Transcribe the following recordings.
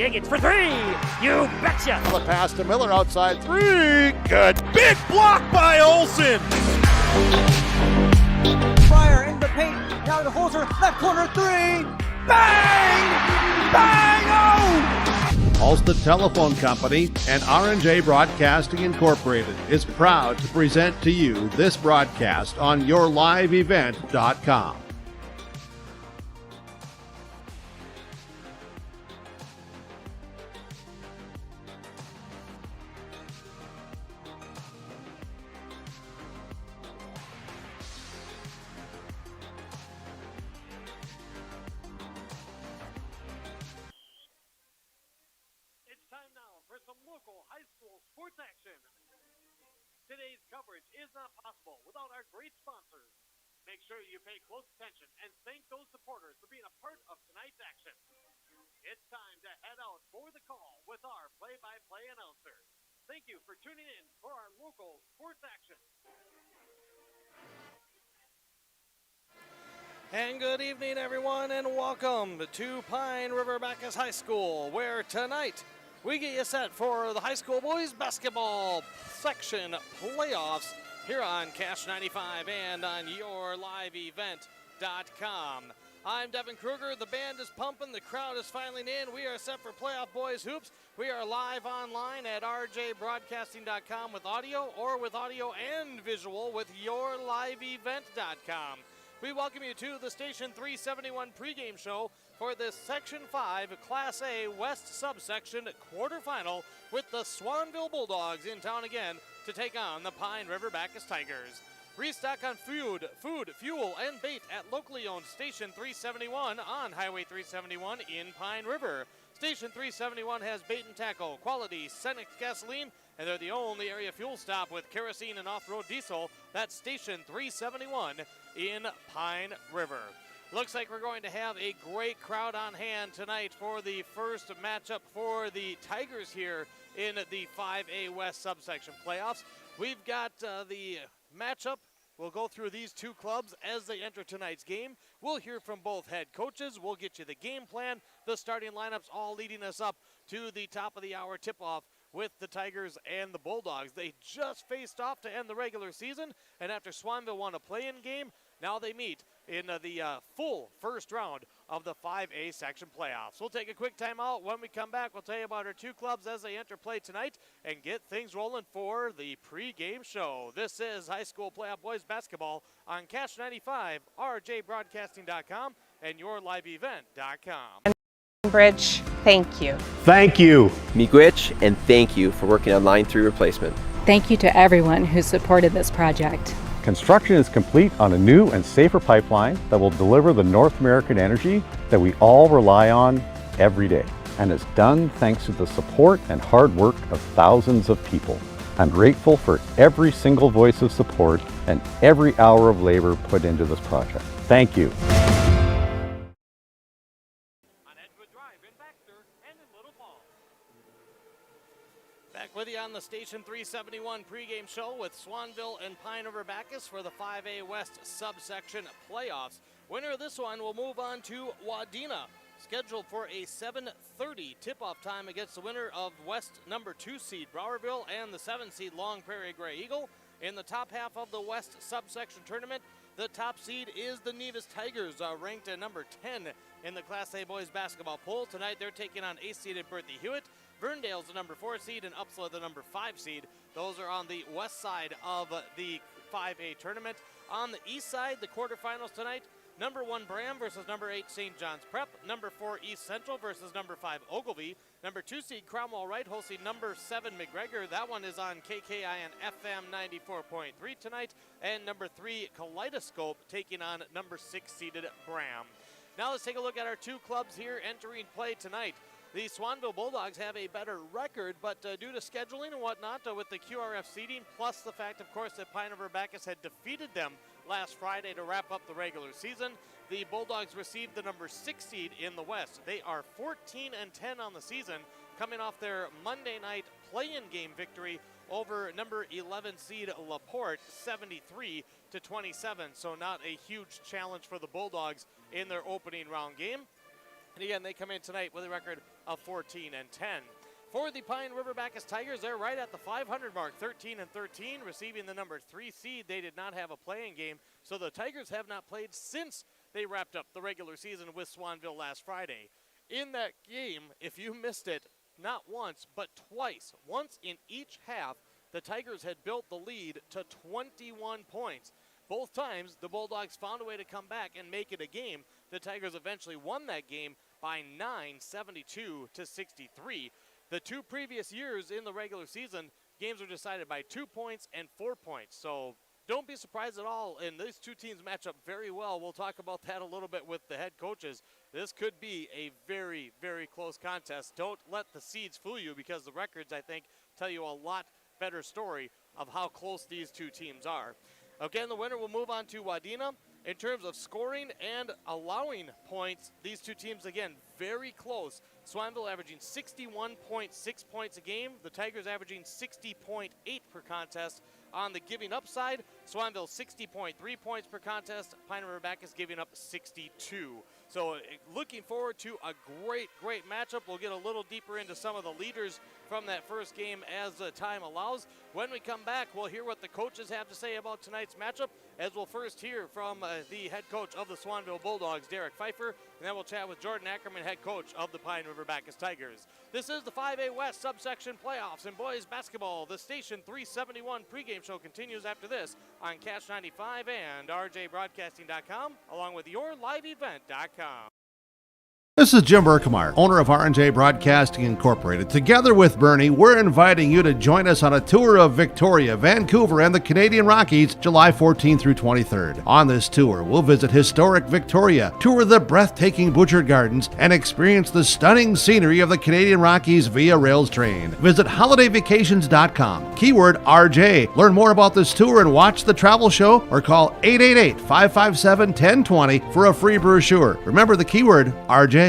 dig, it's for three! You betcha! The pass to Miller outside three. Good. Big block by Olsen. Fryer in the paint. Now to Holzer. Left corner three. Bang! Bang! Oh! Ulster Telephone Company and R&J Broadcasting Incorporated is proud to present to you this broadcast on yourliveevent.com. Sports action. Today's coverage is not possible without our great sponsors. Make sure you pay close attention and thank those supporters for being a part of tonight's action. It's time to head out for the call with our play-by-play announcer. Thank you for tuning in for our local sports action. And good evening, everyone, and welcome to Pine River-Backus High School, where tonight we get you set for the high school boys basketball section playoffs here on Cash 95 and on yourliveevent.com. I'm Devin Kruger. The band is pumping. The crowd is filing in. We are set for playoff boys hoops. We are live online at rjbroadcasting.com with audio or with audio and visual with yourliveevent.com. We welcome you to the Station 371 pregame show for this Section 5 Class A West subsection quarterfinal with the Swanville Bulldogs in town again to take on the Pine River-Backus Tigers. Restock on food, fuel, and bait at locally owned Station 371 on Highway 371 in Pine River. Station 371 has bait and tackle, quality Cenex gasoline, and they're the only area fuel stop with kerosene and off-road diesel. That's Station 371 in Pine River. Looks like we're going to have a great crowd on hand tonight for the first matchup for the Tigers here in the 5A West subsection playoffs. We've got the matchup. We'll go through these two clubs as they enter tonight's game. We'll hear from both head coaches. We'll get you the game plan, the starting lineups, all leading us up to the top of the hour tip-off with the Tigers and the Bulldogs. They just faced off to end the regular season, and after Swanville won a play-in game, now they meet in the full first round of the 5A section playoffs. We'll take a quick timeout. When we come back, we'll tell you about our two clubs as they enter play tonight and get things rolling for the pregame show. This is high school playoff boys basketball on Cash 95, rjbroadcasting.com, and yourliveevent.com. Bridge, thank you. Thank you. Miigwech, and thank you for working on Line 3 replacement. Thank you to everyone who supported this project. Construction is complete on a new and safer pipeline that will deliver the North American energy that we all rely on every day. And it's done thanks to the support and hard work of thousands of people. I'm grateful for every single voice of support and every hour of labor put into this project. Thank you. With you on the Station 371 pregame show with Swanville and Pine River-Backus for the 5A West subsection playoffs. Winner of this one will move on to Wadena, scheduled for a 7:30 tip-off time against the winner of West number 2 seed Browerville and the 7 seed Long Prairie Grey Eagle. In the top half of the West subsection tournament, the top seed is the Nevis Tigers, ranked at number 10 in the Class A boys basketball poll. Tonight they're taking on ace-seeded Berthy Hewitt. Verndale's the number 4 seed and Upsala the number 5 seed. Those are on the west side of the 5A tournament. On the east side, the quarterfinals tonight, number 1 Bram versus number 8 St. John's Prep, number 4 East Central versus number 5 Ogilvie, number 2 seed Cromwell Wright hosting number 7 McGregor. That one is on KKIN FM 94.3 tonight, and number 3 Kaleidoscope taking on number 6 seeded Bram. Now let's take a look at our two clubs here entering play tonight. The Swanville Bulldogs have a better record, but due to scheduling and whatnot with the QRF seeding, plus the fact, of course, that Pine River-Backus had defeated them last Friday to wrap up the regular season, the Bulldogs received the number 6 seed in the West. They are 14-10 on the season, coming off their Monday night play-in game victory over number 11 seed LaPorte, 73-27. So not a huge challenge for the Bulldogs in their opening round game. And again, they come in tonight with a record of 14-10. For the Pine River-Backus Tigers, they're right at the 500 mark, 13-13, receiving the number 3 seed. They did not have a playing game, so the Tigers have not played since they wrapped up the regular season with Swanville last Friday. In that game, if you missed it, not once, but twice, once in each half, the Tigers had built the lead to 21 points. Both times, the Bulldogs found a way to come back and make it a game. The Tigers eventually won that game by 9, 72-63. The 2 previous years in the regular season, games were decided by 2 points and 4 points. So don't be surprised at all, and these two teams match up very well. We'll talk about that a little bit with the head coaches. This could be a very, very close contest. Don't let the seeds fool you, because the records, I think, tell you a lot better story of how close these two teams are. Again, the winner will move on to Wadena. In terms of scoring and allowing points, these two teams, again, very close. Swanville averaging 61.6 points a game. The Tigers averaging 60.8 per contest. On the giving up side, Swanville 60.3 points per contest. Pine River-Backus giving up 62. So looking forward to a great, great matchup. We'll get a little deeper into some of the leaders from that first game as time allows. When we come back, we'll hear what the coaches have to say about tonight's matchup, as we'll first hear from the head coach of the Swanville Bulldogs, Derek Pfeiffer, and then we'll chat with Jordan Ackerman, head coach of the Pine River-Backus Tigers. This is the 5A West subsection playoffs in boys basketball. The Station 371 pregame show continues after this on Catch 95 and rjbroadcasting.com, along with yourliveevent.com. This is Jim Berkemeyer, owner of R&J Broadcasting Incorporated. Together with Bernie, we're inviting you to join us on a tour of Victoria, Vancouver, and the Canadian Rockies, July 14th through 23rd. On this tour, we'll visit historic Victoria, tour the breathtaking Butchert Gardens, and experience the stunning scenery of the Canadian Rockies via rails train. Visit holidayvacations.com, keyword RJ. Learn more about this tour and watch the travel show, or call 888-557-1020 for a free brochure. Remember the keyword RJ.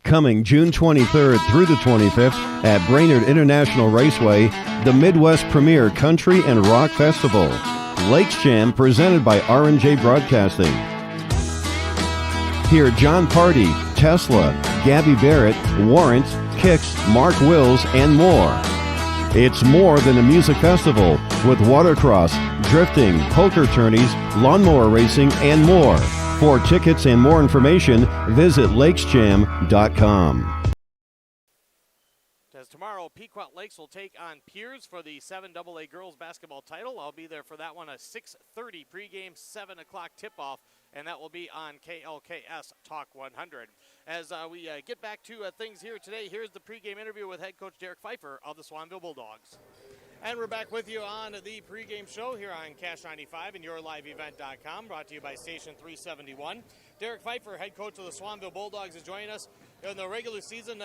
Coming June 23rd through the 25th at Brainerd International Raceway, the Midwest Premier Country and Rock Festival. Lakes Jam presented by R&J Broadcasting. Hear John Party, Tesla, Gabby Barrett, Warrant, Kicks, Mark Wills, and more. It's more than a music festival with watercross, drifting, poker tourneys, lawnmower racing, and more. For tickets and more information, visit lakesjam.com. As tomorrow, Pequot Lakes will take on Piers for the 7AA girls basketball title. I'll be there for that one, a 6:30 pregame, 7 o'clock tip-off, and that will be on KLKS Talk 100. As we get back to things here today, here's the pregame interview with head coach Derek Pfeiffer of the Swanville Bulldogs. And we're back with you on the pregame show here on Cash 95 and yourliveevent.com, brought to you by Station 371. Derek Pfeiffer, head coach of the Swanville Bulldogs, is joining us. In the regular season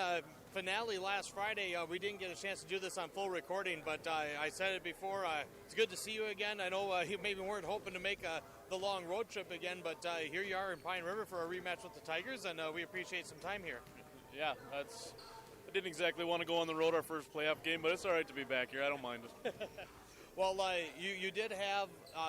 finale last Friday, we didn't get a chance to do this on full recording, but I said it before, it's good to see you again. I know you maybe weren't hoping to make the long road trip again, but here you are in Pine River for a rematch with the Tigers, and we appreciate some time here. Yeah, I didn't exactly want to go on the road our first playoff game, but it's all right to be back here. I don't mind it. Well, you did have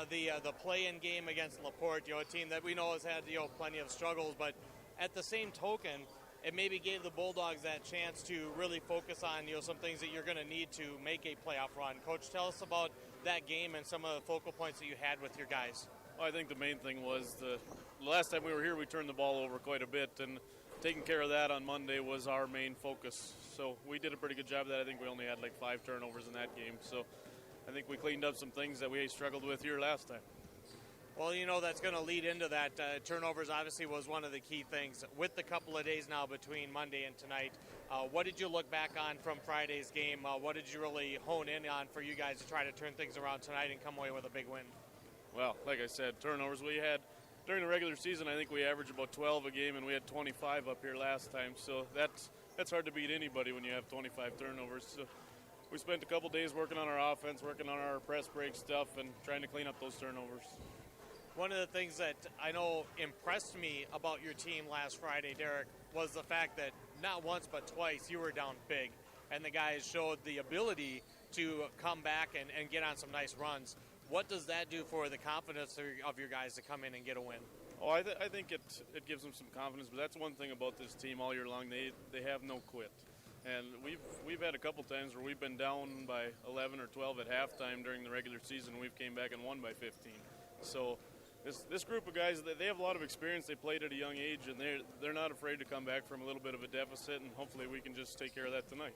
the play-in game against LaPorte, a team that we know has had plenty of struggles, but at the same token, it maybe gave the Bulldogs that chance to really focus on some things that you're going to need to make a playoff run. Coach, tell us about that game and some of the focal points that you had with your guys. Well, I think the main thing was the last time we were here, we turned the ball over quite a bit, and taking care of that on Monday was our main focus. So we did a pretty good job of that. I think we only had like 5 turnovers in that game. So I think we cleaned up some things that we struggled with here last time. Well, that's going to lead into that. Turnovers obviously was one of the key things. With the couple of days now between Monday and tonight, what did you look back on from Friday's game? What did you really hone in on for you guys to try to turn things around tonight and come away with a big win? Well, like I said, turnovers we had. During the regular season, I think we averaged about 12 a game, and we had 25 up here last time. So that's hard to beat anybody when you have 25 turnovers. So we spent a couple days working on our offense, working on our press break stuff, and trying to clean up those turnovers. One of the things that I know impressed me about your team last Friday, Derek, was the fact that not once but twice you were down big, and the guys showed the ability to come back and get on some nice runs. What does that do for the confidence of your guys to come in and get a win? Oh, I think it gives them some confidence, but that's one thing about this team all year long. They have no quit. And we've had a couple times where we've been down by 11 or 12 at halftime during the regular season. We've came back and won by 15. So this group of guys, they have a lot of experience. They played at a young age, and they're not afraid to come back from a little bit of a deficit, and hopefully we can just take care of that tonight.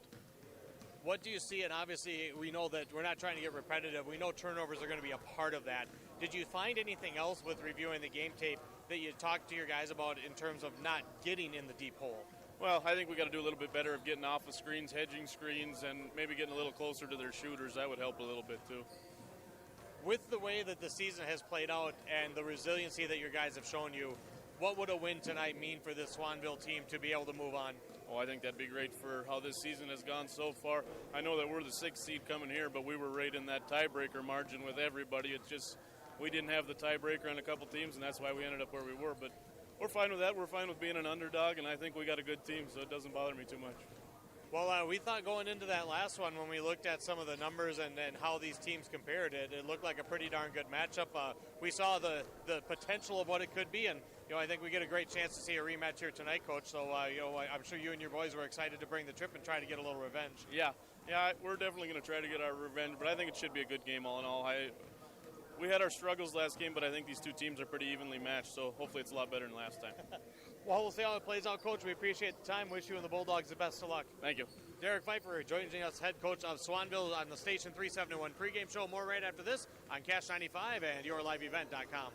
What do you see? And obviously we know that we're not trying to get repetitive. We know turnovers are going to be a part of that. Did you find anything else with reviewing the game tape that you talked to your guys about in terms of not getting in the deep hole? Well, I think we got to do a little bit better of getting off of screens, hedging screens, and maybe getting a little closer to their shooters. That would help a little bit too. With the way that the season has played out and the resiliency that your guys have shown you, what would a win tonight mean for this Swanville team to be able to move on? Oh, I think that'd be great for how this season has gone so far. I know that we're the 6th seed coming here, but we were right in that tiebreaker margin with everybody. It's just we didn't have the tiebreaker on a couple teams, and that's why we ended up where we were. But we're fine with that. We're fine with being an underdog, and I think we got a good team, so it doesn't bother me too much. Well, we thought going into that last one, when we looked at some of the numbers and how these teams compared it looked like a pretty darn good matchup. We saw the potential of what it could be, and I think we get a great chance to see a rematch here tonight, Coach. So, I'm sure you and your boys were excited to bring the trip and try to get a little revenge. Yeah, we're definitely going to try to get our revenge, but I think it should be a good game all in all. We had our struggles last game, but I think these two teams are pretty evenly matched, so hopefully it's a lot better than last time. Well, we'll see how it plays out, Coach. We appreciate the time. Wish you and the Bulldogs the best of luck. Thank you. Derek Pfeiffer joining us, head coach of Swanville, on the Station 371 pregame show. More right after this on Cash 95 and YourLiveEvent.com.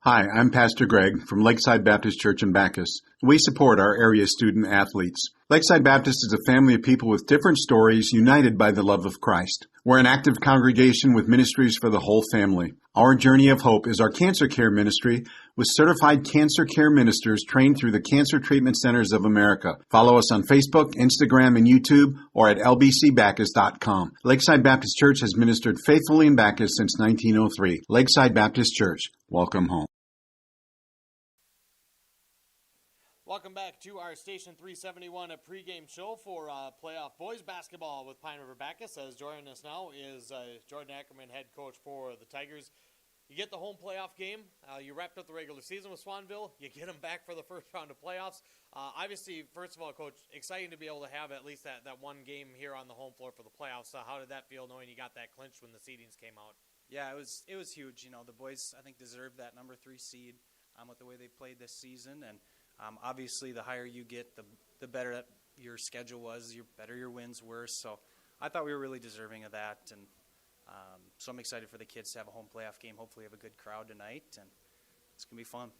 Hi, I'm Pastor Greg from Lakeside Baptist Church in Backus. We support our area student athletes. Lakeside Baptist is a family of people with different stories united by the love of Christ. We're an active congregation with ministries for the whole family. Our Journey of Hope is our cancer care ministry with certified cancer care ministers trained through the Cancer Treatment Centers of America. Follow us on Facebook, Instagram, and YouTube, or at lbcbackus.com. Lakeside Baptist Church has ministered faithfully in Backus since 1903. Lakeside Baptist Church, welcome home. Welcome back to our Station 371 pregame show for playoff boys basketball with Pine River-Backus. As joining us now is Jordan Ackerman, head coach for the Tigers. You get the home playoff game. You wrapped up the regular season with Swanville. You get them back for the first round of playoffs. Obviously, first of all, Coach, exciting to be able to have at least that one game here on the home floor for the playoffs. How did that feel knowing you got that clinched when the seedings came out? Yeah, it was huge. The boys, I think, deserved that number 3 seed with the way they played this season. And obviously, the higher you get, the better that your schedule was, the better your wins were. So I thought we were really deserving of that. And so I'm excited for the kids to have a home playoff game. Hopefully have a good crowd tonight, and it's going to be fun.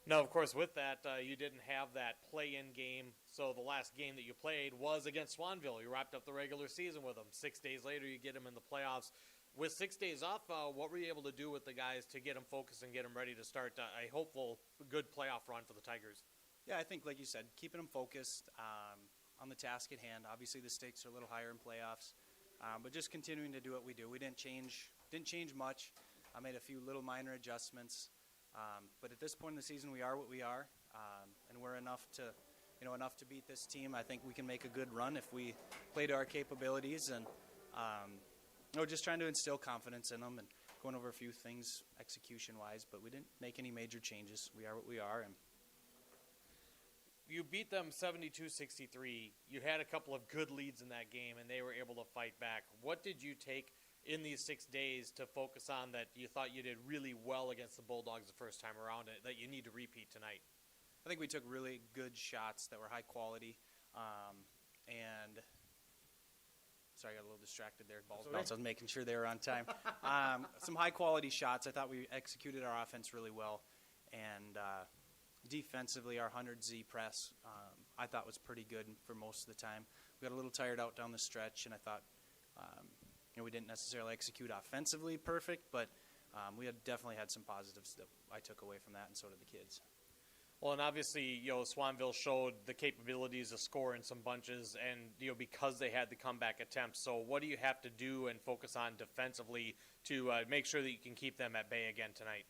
Now, of course, with that, you didn't have that play-in game. So the last game that you played was against Swanville. You wrapped up the regular season with them. 6 days later, you get them in the playoffs. With 6 days off, what were you able to do with the guys to get them focused and get them ready to start a hopeful, good playoff run for the Tigers? Yeah, I think, like you said, keeping them focused on the task at hand. Obviously, the stakes are a little higher in playoffs, but just continuing to do what we do. We didn't change much. I made a few little minor adjustments, but at this point in the season, we are what we are, and we're enough to beat this team. I think we can make a good run if we play to our capabilities, and just trying to instill confidence in them and going over a few things execution-wise, but we didn't make any major changes. We are what we are, and you beat them 72-63. You had a couple of good leads in that game, and they were able to fight back. What did you take in these 6 days to focus on that you thought you did really well against the Bulldogs the first time around that you need to repeat tonight? I think we took really good shots that were high quality, and sorry, I got a little distracted there. Balls bounced. I was making sure they were on time. Some high-quality shots. I thought we executed our offense really well, and defensively, our 100Z press, I thought was pretty good for most of the time. We got a little tired out down the stretch, and I thought we didn't necessarily execute offensively perfect, but we definitely had some positives that I took away from that, and so did the kids. Well, and obviously, Swanville showed the capabilities to score in some bunches, and because they had the comeback attempts. So, what do you have to do and focus on defensively to make sure that you can keep them at bay again tonight?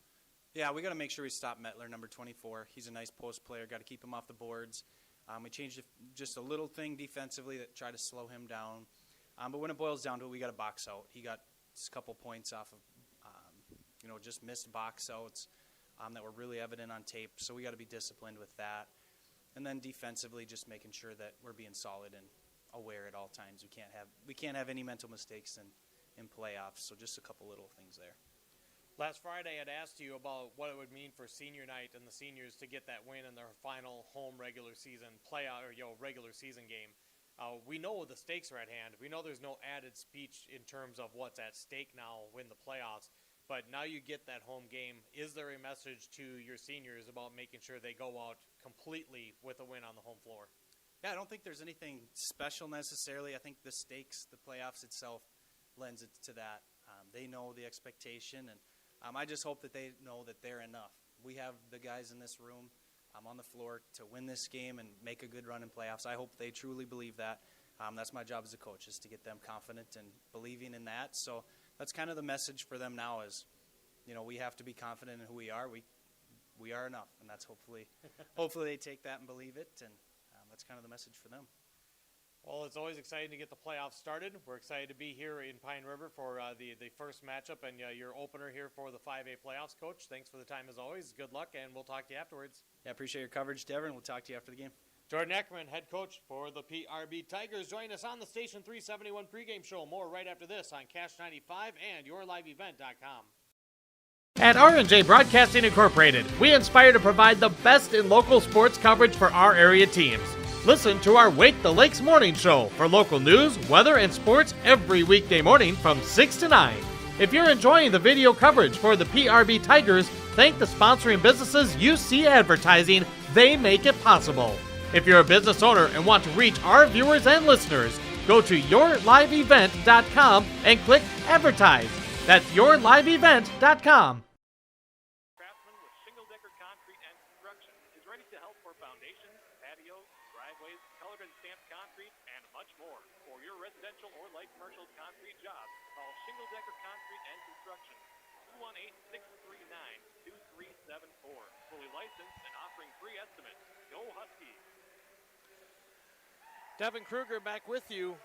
Yeah, we got to make sure we stop Mettler, number 24. He's a nice post player. Got to keep him off the boards. We changed just a little thing defensively that tried to slow him down. But when it boils down to it, we got to box out. He got It's a couple points off of, just missed box outs that were really evident on tape. So we got to be disciplined with that. And then defensively, just making sure that we're being solid and aware at all times. We can't have any mental mistakes in playoffs. So just a couple little things there. Last Friday, I'd asked you about what it would mean for senior night and the seniors to get that win in their final home regular season playoff or regular season game. We know the stakes are at hand. We know there's no added speech in terms of what's at stake now win the playoffs. But now you get that home game. Is there a message to your seniors about making sure they go out completely with a win on the home floor? Yeah, I don't think there's anything special necessarily. I think the stakes, the playoffs itself, lends it to that. They know the expectation, and I just hope that they know that they're enough. We have the guys in this room on the floor to win this game and make a good run in playoffs. I hope they truly believe that. That's my job as a coach, is to get them confident and believing in that. So that's kind of the message for them now is, we have to be confident in who we are. We are enough, and that's hopefully they take that and believe it, and that's kind of the message for them. Well, it's always exciting to get the playoffs started. We're excited to be here in Pine River for the first matchup and your opener here for the 5A playoffs. Coach, thanks for the time as always. Good luck, and we'll talk to you afterwards. Yeah, appreciate your coverage, Devin. We'll talk to you after the game. Jordan Ackerman, head coach for the PRB Tigers, join us on the Station 371 pregame show. More right after this on Cash 95 and yourliveevent.com. At R&J Broadcasting Incorporated, we aspire to provide the best in local sports coverage for our area teams. Listen to our Wake the Lakes morning show for local news, weather, and sports every weekday morning from 6 to 9. If you're enjoying the video coverage for the PRB Tigers, thank the sponsoring businesses you see advertising. They make it possible. If you're a business owner and want to reach our viewers and listeners, go to yourliveevent.com and click Advertise. That's yourliveevent.com. Craftsman with shingle-decker concrete and construction is ready to help for foundations, patios, driveways, colored and stamped concrete, and much more. For your residential or light commercial concrete jobs, call Shingle-Decker Concrete and Construction, 218-639-2374. Fully licensed and offering free estimates. Go Huskies! Devin Kruger back with you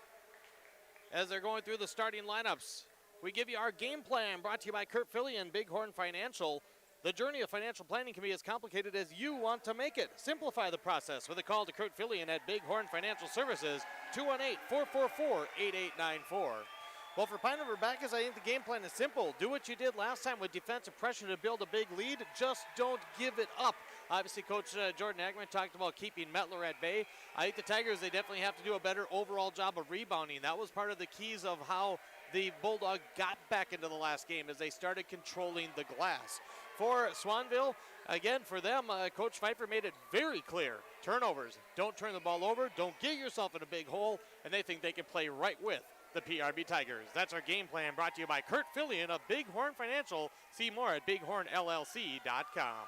as they're going through the starting lineups. We give you our game plan, brought to you by Kurt Fillion, Bighorn Financial. The journey of financial planning can be as complicated as you want to make it. Simplify the process with a call to Kurt Fillion at Bighorn Financial Services, 218-444-8894. Well, for Pine River-Backus, I think the game plan is simple. Do what you did last time with defensive pressure to build a big lead. Just don't give it up. Obviously, Coach Jordan Ackerman talked about keeping Mettler at bay. I think the Tigers, they definitely have to do a better overall job of rebounding. That was part of the keys of how the Bulldogs got back into the last game as they started controlling the glass. For Swanville, again, for them, Coach Pfeiffer made it very clear. Turnovers. Don't turn the ball over. Don't get yourself in a big hole. And they think they can play right with the PRB Tigers. That's our game plan, brought to you by Kurt Fillion of Bighorn Financial. See more at bighornllc.com.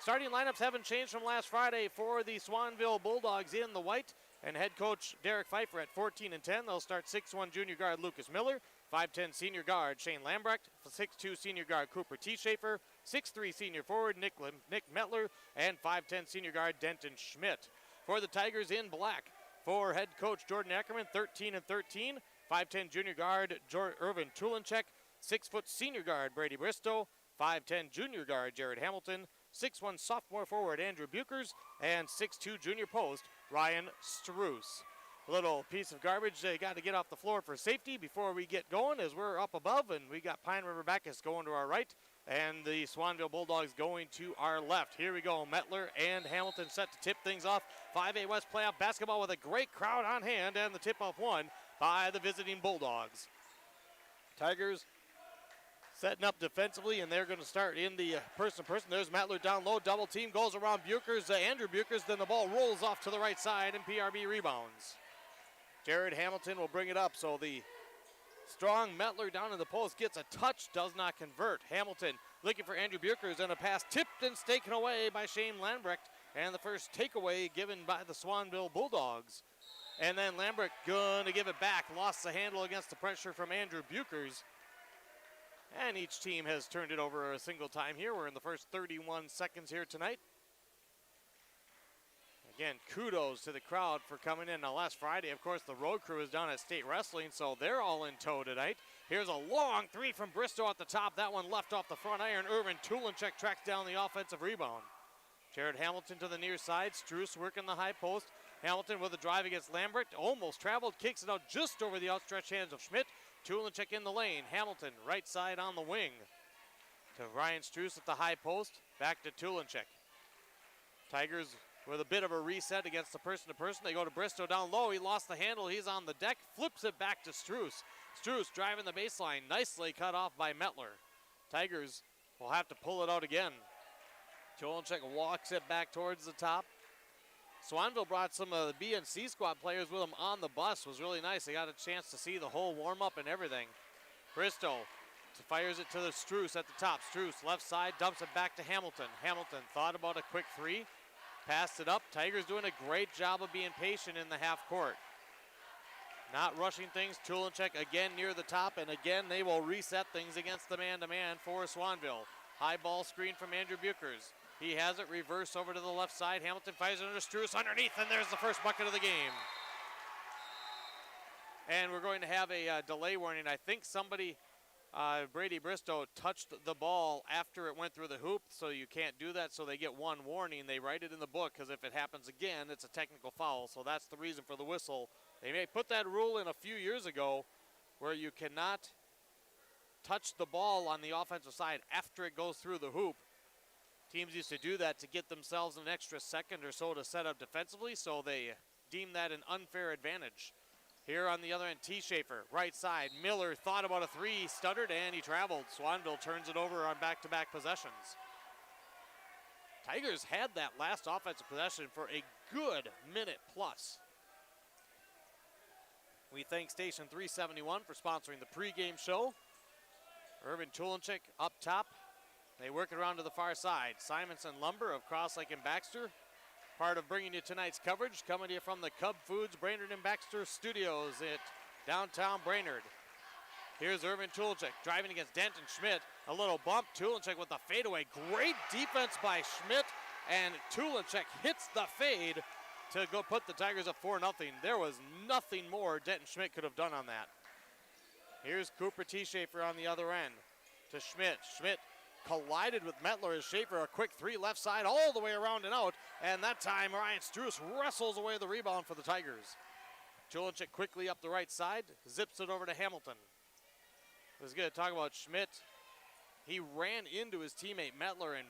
Starting lineups haven't changed from last Friday for the Swanville Bulldogs in the white. And head coach Derek Pfeiffer at 14 and 10. They'll start 6'1 junior guard Lucas Miller, 5'10 senior guard Shane Lambrecht, 6'2 senior guard Cooper T. Schaefer, 6'3 senior forward Nick Mettler, and 5'10 senior guard Denton Schmidt. For the Tigers in black, for head coach Jordan Ackerman, 13 and 13, 5'10 junior guard Irvin Tulinchek, 6' senior guard Brady Bristow, 5'10 junior guard Jared Hamilton, 6'1 sophomore forward Andrew Bukers, and 6'2 junior post Ryan Struess. A little piece of garbage they got to get off the floor for safety before we get going, as we're up above, and we got Pine River-Backus going to our right and the Swanville Bulldogs going to our left. Here we go. Mettler and Hamilton set to tip things off. 5A West playoff basketball with a great crowd on hand, and the tip-off won by the visiting Bulldogs. Tigers setting up defensively, and they're going to start in the person-to-person. There's Mettler down low. Double team goes around Bukers, Andrew Bukers. Then the ball rolls off to the right side, and PRB rebounds. Jared Hamilton will bring it up. So the strong Mettler down in the post gets a touch, does not convert. Hamilton looking for Andrew Bukers, and a pass tipped and taken away by Shane Lambrecht. And the first takeaway given by the Swanville Bulldogs. And then Lambrecht going to give it back. Lost the handle against the pressure from Andrew Bukers. And each team has turned it over a single time here. We're in the first 31 seconds here tonight. Again, kudos to the crowd for coming in. Now, last Friday, of course, the road crew is down at State Wrestling, so they're all in tow tonight. Here's a long three from Bristow at the top. That one left off the front iron. Irvin Tulinchek tracks down the offensive rebound. Jared Hamilton to the near side. Struess working the high post. Hamilton with a drive against Lambert. Almost traveled. Kicks it out just over the outstretched hands of Schmidt. Tulinchek in the lane. Hamilton right side on the wing. To Ryan Struess at the high post. Back to Tulinchek. Tigers with a bit of a reset against the person-to-person. They go to Bristow down low. He lost the handle. He's on the deck. Flips it back to Struess. Struess driving the baseline. Nicely cut off by Mettler. Tigers will have to pull it out again. Tulinchek walks it back towards the top. Swanville brought some of the B and C squad players with them on the bus. Was really nice. They got a chance to see the whole warm-up and everything. Bristow fires it to the Struess at the top. Struess left side, dumps it back to Hamilton. Hamilton thought about a quick three, passed it up. Tigers doing a great job of being patient in the half court. Not rushing things. Tulinchek again near the top, and again they will reset things against the man-to-man for Swanville. High ball screen from Andrew Buchers. He has it reversed over to the left side. Hamilton fires it under Struess underneath, and there's the first bucket of the game. And we're going to have a delay warning. I think somebody, Brady Bristow, touched the ball after it went through the hoop, so you can't do that, so they get one warning. They write it in the book, because if it happens again, it's a technical foul, so that's the reason for the whistle. They may put that rule in a few years ago where you cannot touch the ball on the offensive side after it goes through the hoop. Teams used to do that to get themselves an extra second or so to set up defensively, so they deem that an unfair advantage. Here on the other end, T. Schaefer, right side. Miller thought about a three, stuttered, and he traveled. Swanville turns it over on back-to-back possessions. Tigers had that last offensive possession for a good minute plus. We thank Station 371 for sponsoring the pregame show. Irvin Tulinchek up top. They work it around to the far side. Simonson Lumber of Cross Lake and Baxter, part of bringing you tonight's coverage, coming to you from the Cub Foods Brainerd and Baxter studios at downtown Brainerd. Here's Irvin Tulinchek driving against Denton Schmidt. A little bump. Tulinchek with the fadeaway. Great defense by Schmidt, and Tulinchek hits the fade to go put the Tigers up 4-0. There was nothing more Denton Schmidt could have done on that. Here's Cooper T. Schaefer on the other end to Schmidt. Schmidt collided with Mettler as Schaefer, a quick three left side all the way around and out, and that time Ryan Struess wrestles away the rebound for the Tigers. Tulinchek quickly up the right side, zips it over to Hamilton. I was going to talk about Schmidt. He ran into his teammate Mettler and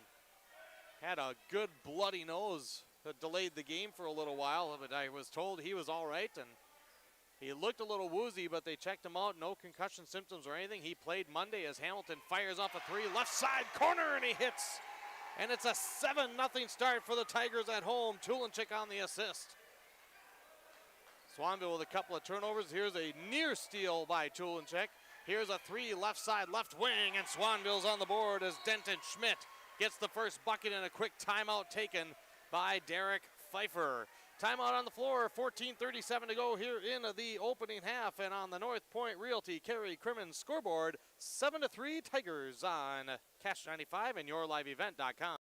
had a good bloody nose that delayed the game for a little while, but I was told he was all right, and he looked a little woozy, but they checked him out. No concussion symptoms or anything. He played Monday as Hamilton fires off a three. Left side corner, and he hits. And it's a 7-0 start for the Tigers at home. Tulinchek on the assist. Swanville with a couple of turnovers. Here's a near steal by Tulinchek. Here's a three left side, left wing, and Swanville's on the board as Denton Schmidt gets the first bucket and a quick timeout taken by Derek Pfeiffer. Timeout on the floor, 14:37 to go here in the opening half, and on the North Point Realty Kerry Crimmins scoreboard, 7-3 Tigers on Cash 95 and yourliveevent.com.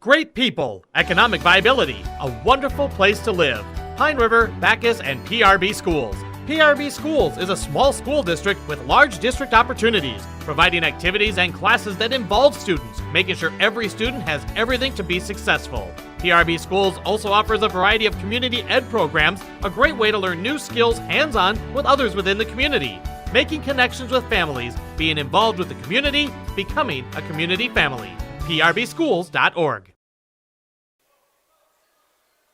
Great people, economic viability, a wonderful place to live. Pine River, Backus, and PRB Schools. PRB Schools is a small school district with large district opportunities, providing activities and classes that involve students, making sure every student has everything to be successful. PRB Schools also offers a variety of community ed programs, a great way to learn new skills hands-on with others within the community, making connections with families, being involved with the community, becoming a community family. PRBschools.org.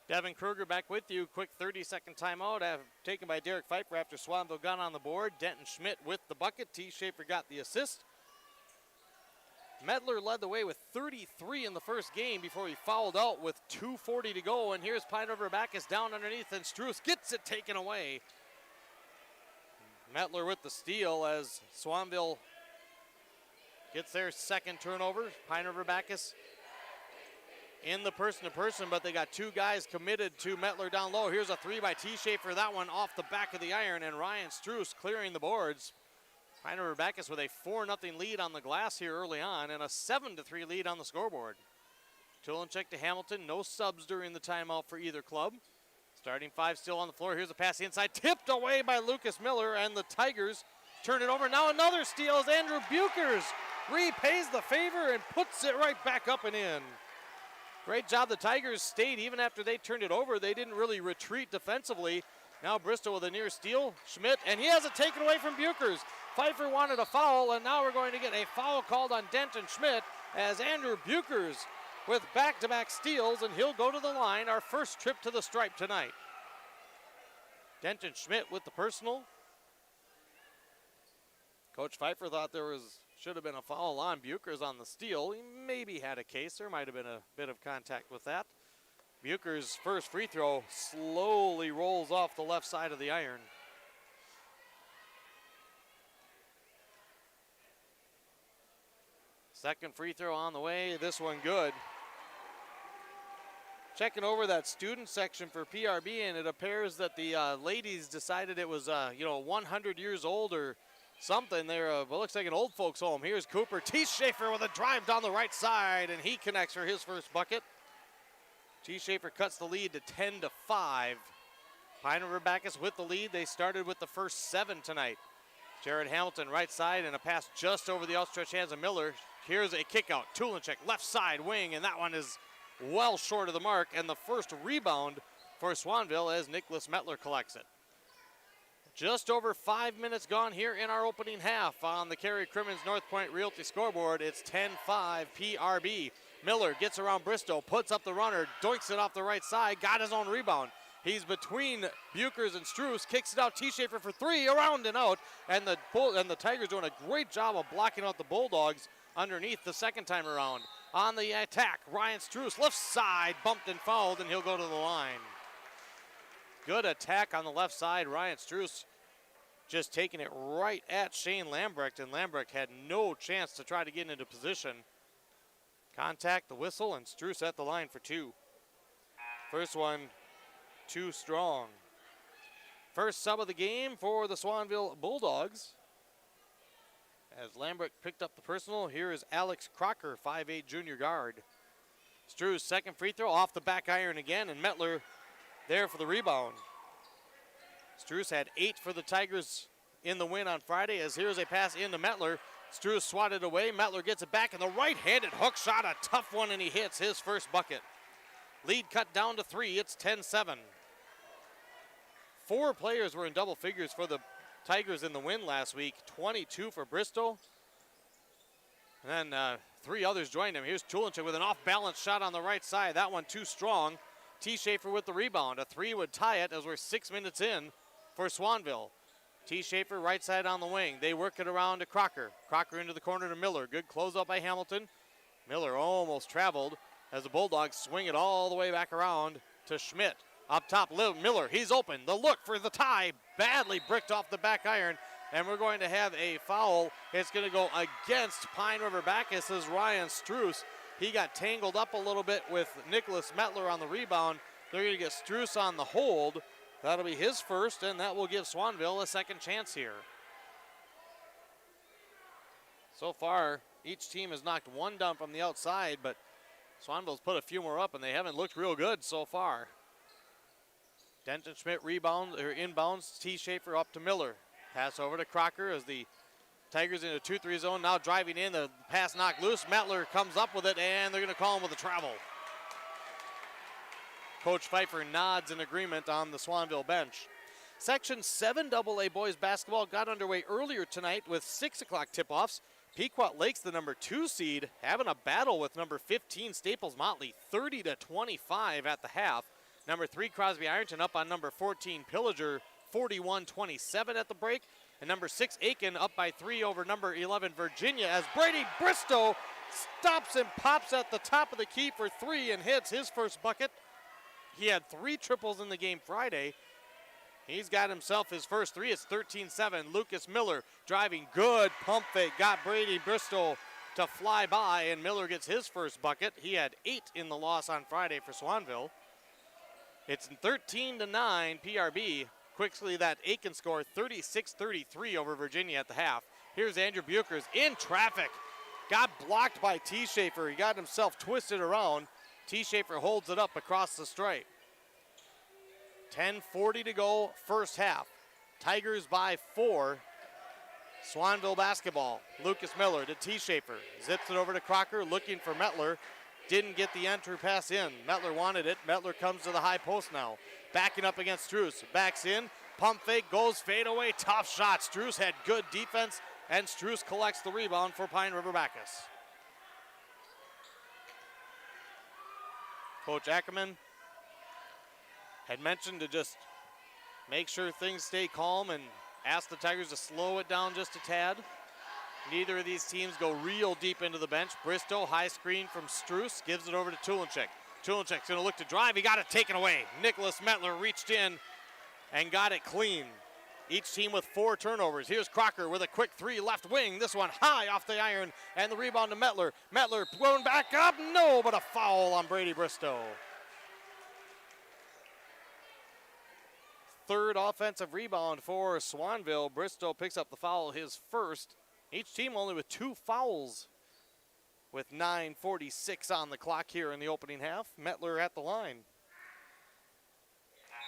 Devin Kruger back with you. Quick 30-second timeout taken by Derek Pfeiffer after Swanville got on the board. Denton Schmidt with the bucket. T. Schaefer got the assist. Mettler led the way with 33 in the first game before he fouled out with 2:40 to go. And here's Pine River-Backus down underneath, and Struess gets it taken away. Mettler with the steal as Swanville gets their second turnover. Pine River-Backus in the person-to-person, but they got two guys committed to Mettler down low. Here's a three by T. Schaefer, that one off the back of the iron, and Ryan Struess clearing the boards. Pine River-Backus with a 4-0 lead on the glass here early on, and a 7-3 lead on the scoreboard. Tulinchek to Hamilton, no subs during the timeout for either club. Starting five still on the floor. Here's a pass inside, tipped away by Lucas Miller, and the Tigers turn it over. Now another steal as Andrew Buchers repays the favor and puts it right back up and in. Great job. The Tigers stayed even after they turned it over. They didn't really retreat defensively. Now Bristol with a near steal. Schmidt, and he has it taken away from Buchers. Pfeiffer wanted a foul, and now we're going to get a foul called on Denton Schmidt as Andrew Buchers with back-to-back steals, and he'll go to the line, our first trip to the stripe tonight. Denton Schmidt with the personal. Coach Pfeiffer thought should have been a foul on Buchers on the steal. He maybe had a case. There might have been a bit of contact with that. Buchers' first free throw slowly rolls off the left side of the iron. Second free throw on the way. This one good. Checking over that student section for PRB, and it appears that the ladies decided it was 100 years old or something. They're looks like an old folks home. Here's Cooper T. Schaefer with a drive down the right side, and he connects for his first bucket. T. Schaefer cuts the lead to 10-5. Pine River-Backus with the lead. They started with the first 7 tonight. Jared Hamilton right side, and a pass just over the outstretched hands of Miller. Here's a kick out. Tulinchek left side wing, and that one is well short of the mark, and the first rebound for Swanville as Nicholas Metler collects it. Just over 5 minutes gone here in our opening half on the Cary Crimmins North Point Realty scoreboard. It's 10-5 PRB. Miller gets around Bristow, puts up the runner, doinks it off the right side, got his own rebound. He's between Buchers and Struess, kicks it out. T. Schaefer for 3, around and out, and the Tigers doing a great job of blocking out the Bulldogs underneath the second time around. On the attack, Ryan Struess, left side, bumped and fouled, and he'll go to the line. Good attack on the left side. Ryan Struess just taking it right at Shane Lambrecht, and Lambrecht had no chance to try to get into position. Contact, the whistle, and Struess at the line for 2. First one, too strong. First sub of the game for the Swanville Bulldogs. As Lambrecht picked up the personal, here is Alex Crocker, 5'8" junior guard. Struess second free throw off the back iron again, and Metler there for the rebound. Struess had 8 for the Tigers in the win on Friday, as here's a pass into Metler. Struess swatted away. Metler gets it back, and the right-handed hook shot, a tough one, and he hits his first bucket. Lead cut down to 3. It's 10-7. 4 players were in double figures for the Tigers in the win last week. 22 for Bristol. And then 3 others joined him. Here's Tulinchek with an off-balance shot on the right side. That one too strong. T. Schaefer with the rebound. A 3 would tie it as we're 6 minutes in for Swanville. T. Schaefer right side on the wing. They work it around to Crocker. Crocker into the corner to Miller. Good closeout by Hamilton. Miller almost traveled as the Bulldogs swing it all the way back around to Schmidt. Up top, Miller, he's open. The look for the tie, badly bricked off the back iron, and we're going to have a foul. It's going to go against Pine River-Backus as Ryan Struess. He got tangled up a little bit with Nicholas Metler on the rebound. They're going to get Struess on the hold. That'll be his first, and that will give Swanville a second chance here. So far, each team has knocked one down from the outside, but Swanville's put a few more up, and they haven't looked real good so far. Denton Schmidt inbounds. T. Schaefer up to Miller. Pass over to Crocker as the Tigers in a 2-3 zone. Now driving in. The pass knocked loose. Metler comes up with it, and they're going to call him with a travel. Coach Pfeiffer nods in agreement on the Swanville bench. Section 7 AA boys basketball got underway earlier tonight with 6 o'clock tip-offs. Pequot Lakes, the number 2 seed, having a battle with number 15 Staples Motley, 30-25 at the half. Number 3 Crosby Ironton up on number 14 Pillager, 41-27 at the break. And number 6 Aiken up by 3 over number 11 Virginia as Brady Bristow stops and pops at the top of the key for 3 and hits his first bucket. He had 3 triples in the game Friday. He's got himself his first 3. It's 13-7. Lucas Miller driving, good pump fake. Got Brady Bristow to fly by, and Miller gets his first bucket. He had 8 in the loss on Friday for Swanville. It's 13-9 PRB. Quickly that Aiken score, 36-33 over Virginia at the half. Here's Andrew Buchers in traffic. Got blocked by T. Schaefer. He got himself twisted around. T. Schaefer holds it up across the stripe. 10:40 to go, first half. Tigers by 4. Swanville basketball. Lucas Miller to T. Schaefer. Zips it over to Crocker, looking for Mettler. Didn't get the entry pass in. Mettler wanted it. Mettler comes to the high post now. Backing up against Struess. Backs in. Pump fake, goes fade away. Tough shot. Struess had good defense, and Struess collects the rebound for Pine River-Backus. Coach Ackerman had mentioned to just make sure things stay calm and ask the Tigers to slow it down just a tad. Neither of these teams go real deep into the bench. Bristow, high screen from Struess, gives it over to Tulinchik. Tulinchik's going to look to drive. He got it taken away. Nicholas Mettler reached in and got it clean. Each team with 4 turnovers. Here's Crocker with a quick 3 left wing. This one high off the iron, and the rebound to Mettler. Mettler going back up. No, but a foul on Brady Bristow. Third offensive rebound for Swanville. Bristow picks up the foul, his first. Each team only with 2 fouls with 9:46 on the clock here in the opening half. Mettler at the line.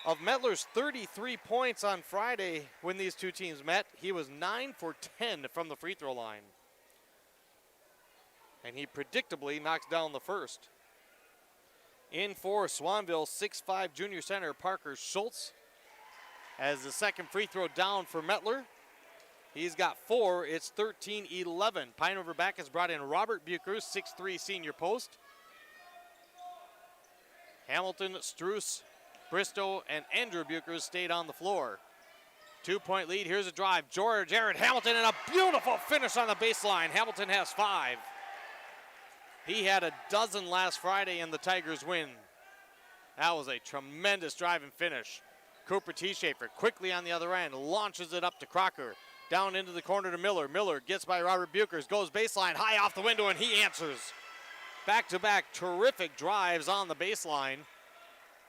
Of Mettler's 33 points on Friday when these two teams met, he was 9 for 10 from the free throw line. And he predictably knocks down the first. In for Swanville, 6'5" junior center Parker Schultz. As the second free throw down for Mettler. He's got 4. It's 13-11. Pine River-Backus brought in Robert Buchers, 6'3" senior post. Hamilton, Struess, Bristow, and Andrew Buchers stayed on the floor. 2-point lead. Here's a drive. Jared Hamilton, and a beautiful finish on the baseline. Hamilton has 5. He had a dozen last Friday in the Tigers win. That was a tremendous drive and finish. Cooper T. Schaefer quickly on the other end, launches it up to Crocker. Down into the corner to Miller. Miller gets by Robert Buchers, goes baseline, high off the window, and he answers. Back-to-back terrific drives on the baseline.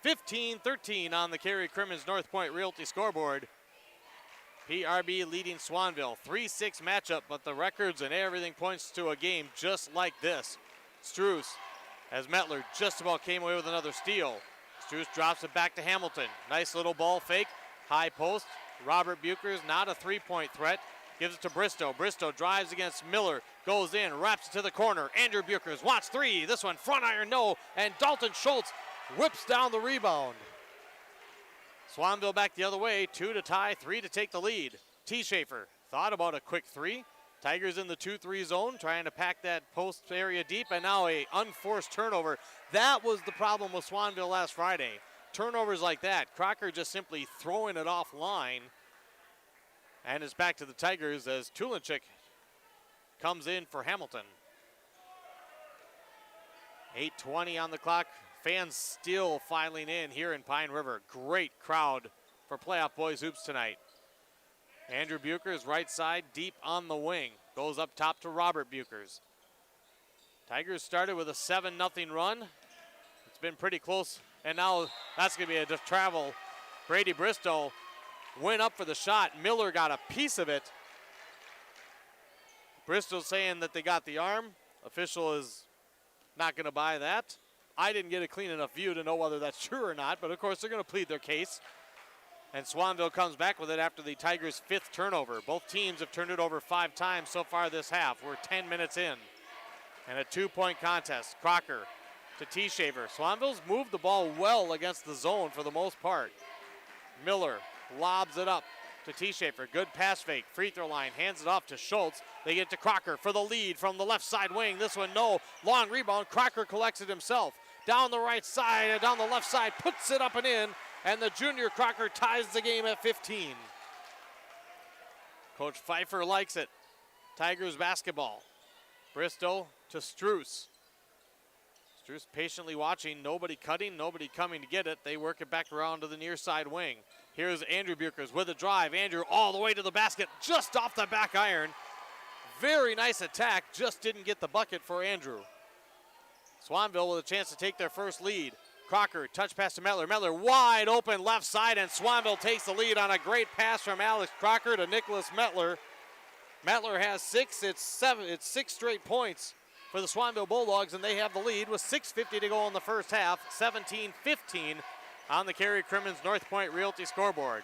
15-13 on the Cary Crimmins North Point Realty scoreboard. PRB leading Swanville. 3-6 matchup, but the records and everything points to a game just like this. Struess, as Mettler just about came away with another steal. Struess drops it back to Hamilton. Nice little ball fake. High post. Robert Buchers, not a 3-point threat. Gives it to Bristow. Bristow drives against Miller. Goes in, wraps it to the corner. Andrew Buchers wants 3. This one front iron, no. And Dalton Schultz whips down the rebound. Swanville back the other way. 2 to tie, 3 to take the lead. T. Schaefer thought about a quick 3. Tigers in the 2-3 zone, trying to pack that post area deep, and now a unforced turnover. That was the problem with Swanville last Friday. Turnovers like that. Crocker just simply throwing it offline. And it's back to the Tigers as Tulinchik comes in for Hamilton. 8:20 on the clock. Fans still filing in here in Pine River. Great crowd for playoff boys hoops tonight. Andrew Buchers, right side, deep on the wing. Goes up top to Robert Buchers. Tigers started with a 7-0 run. It's been pretty close, and now that's going to be a travel. Brady Bristow went up for the shot. Miller got a piece of it. Bristow saying that they got the arm. Official is not going to buy that. I didn't get a clean enough view to know whether that's true or not, but of course they're going to plead their case. And Swanville comes back with it after the Tigers' 5th turnover. Both teams have turned it over 5 times so far this half. We're 10 minutes in. And a 2-point contest. Crocker to T. Schaefer. Swanville's moved the ball well against the zone for the most part. Miller lobs it up to T. Schaefer. Good pass fake. Free throw line. Hands it off to Schultz. They get to Crocker for the lead from the left side wing. This one, no. Long rebound. Crocker collects it himself. Down the right side, down the left side. Puts it up and in. And the junior Crocker ties the game at 15. Coach Pfeiffer likes it. Tigers basketball. Bristow to Struess. Struess patiently watching. Nobody cutting, nobody coming to get it. They work it back around to the near side wing. Here's Andrew Buchers with a drive. Andrew all the way to the basket, just off the back iron. Very nice attack, just didn't get the bucket for Andrew. Swanville with a chance to take their first lead. Crocker, touch pass to Mettler. Mettler wide open left side, and Swanville takes the lead on a great pass from Alex Crocker to Nicholas Mettler. Mettler has 6. It's 6 straight points for the Swanville Bulldogs, and they have the lead with 6:50 to go in the first half. 17-15 on the Cary Crimmins North Point Realty scoreboard.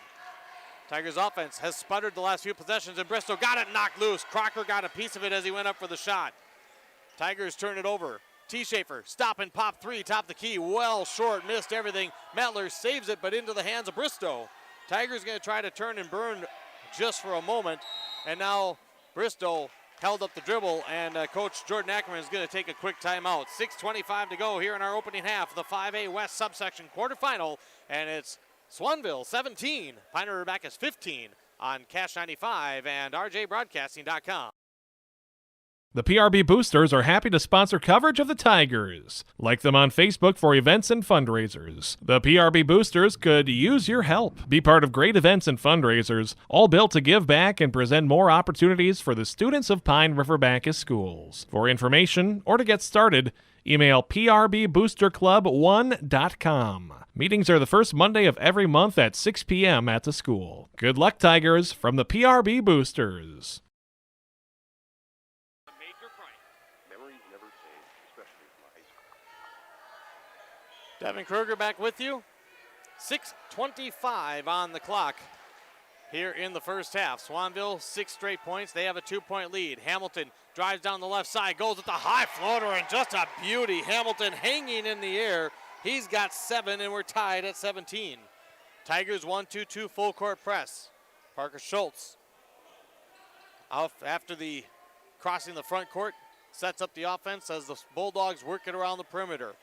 Tigers offense has sputtered the last few possessions, and Bristow got it knocked loose. Crocker got a piece of it as he went up for the shot. Tigers turn it over. T. Schaefer, stop and pop three, top the key, well short, missed everything. Mettler saves it, but into the hands of Bristow. Tigers going to try to turn and burn just for a moment, and now Bristow held up the dribble, and Coach Jordan Ackerman is going to take a quick timeout. 6:25 to go here in our opening half of the 5A West subsection quarterfinal, and it's Swanville 17, Pine River-Backus 15 on Cash 95 and rjbroadcasting.com. The PRB Boosters are happy to sponsor coverage of the Tigers. Like them on Facebook for events and fundraisers. The PRB Boosters could use your help. Be part of great events and fundraisers, all built to give back and present more opportunities for the students of Pine River-Backus schools. For information or to get started, email prboosterclub1.com. Meetings are the first Monday of every month at 6 p.m. at the school. Good luck, Tigers, from the PRB Boosters. Devin Kruger back with you. 6:25 on the clock here in the first half. Swanville, 6 straight points. They have a 2-point lead. Hamilton drives down the left side, goes with the high floater, and just a beauty. Hamilton hanging in the air. He's got 7, and we're tied at 17. Tigers 1-2-2 full court press. Parker Schultz out after the crossing the front court, sets up the offense as the Bulldogs work it around the perimeter.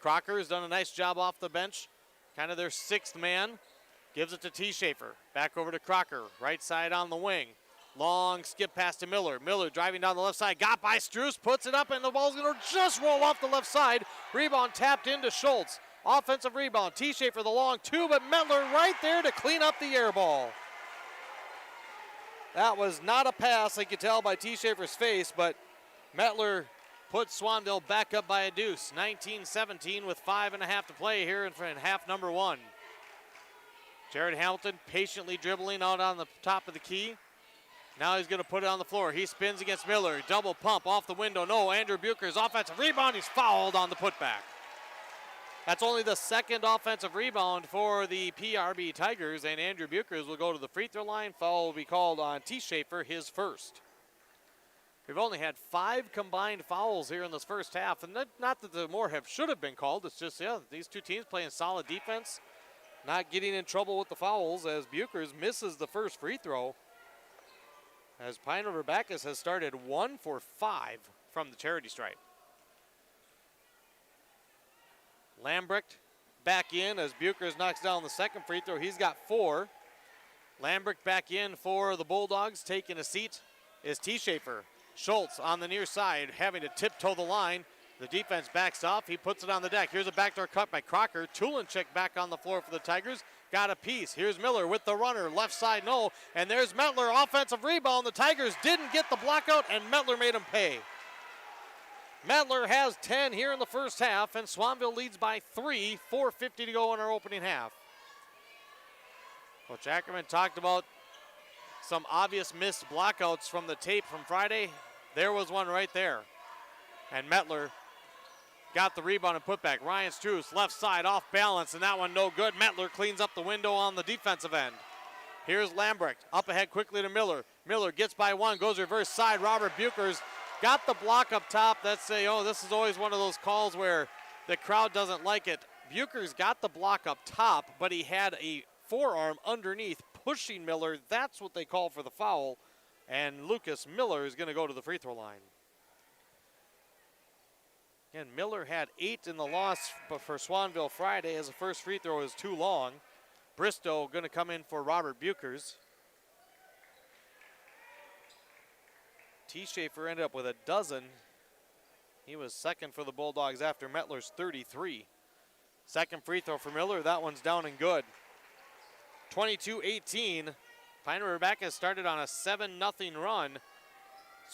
Crocker has done a nice job off the bench, kind of their 6th man. Gives it to T. Schaefer. Back over to Crocker, right side on the wing. Long skip pass to Miller. Miller driving down the left side, got by Struess, puts it up, and the ball's going to just roll off the left side. Rebound tapped into Schultz. Offensive rebound. T. Schaefer the long 2, but Mettler right there to clean up the air ball. That was not a pass, I could tell by T. Schaefer's face, but Mettler put Swanville back up by a deuce. 19-17 with 5.5 to play here in half number 1. Jared Hamilton patiently dribbling out on the top of the key. Now he's going to put it on the floor. He spins against Miller. Double pump off the window. No, Andrew Bucher's offensive rebound. He's fouled on the putback. That's only the 2nd offensive rebound for the PRB Tigers, and Andrew Buchers will go to the free throw line. Foul will be called on T. Schaefer, his first. We've only had 5 combined fouls here in this first half, and not that the more should have been called. It's just, these two teams playing solid defense, not getting in trouble with the fouls as Buchers misses the first free throw. As Pine River-Backus has started 1 for 5 from the charity stripe. Lambrecht back in as Buchers knocks down the second free throw. He's got 4. Lambrecht back in for the Bulldogs. Taking a seat is T. Schaefer. Schultz on the near side having to tiptoe the line. The defense backs off. He puts it on the deck. Here's a backdoor cut by Crocker. Tulenchik back on the floor for the Tigers. Got a piece. Here's Miller with the runner. Left side, no. And there's Mettler. Offensive rebound. The Tigers didn't get the block out, and Mettler made him pay. Mettler has 10 here in the first half, and Swanville leads by 3. 4:50 to go in our opening half. Coach Ackerman talked about some obvious missed blockouts from the tape from Friday. There was one right there. And Mettler got the rebound and put back. Ryan Struess, left side, off balance, and that one no good. Mettler cleans up the window on the defensive end. Here's Lambrecht, up ahead quickly to Miller. Miller gets by 1, goes reverse side. Robert Buchers got the block up top. That's this is always one of those calls where the crowd doesn't like it. Buchers got the block up top, but he had a forearm underneath pushing Miller. That's what they call for the foul. And Lucas Miller is going to go to the free throw line. And Miller had 8 in the loss for Swanville Friday as the first free throw is too long. Bristow going to come in for Robert Buchers. T. Schaefer ended up with a dozen. He was second for the Bulldogs after Mettler's 33. Second free throw for Miller. That one's down and good. 22-18. Pine River-Backus started on a 7-0 run.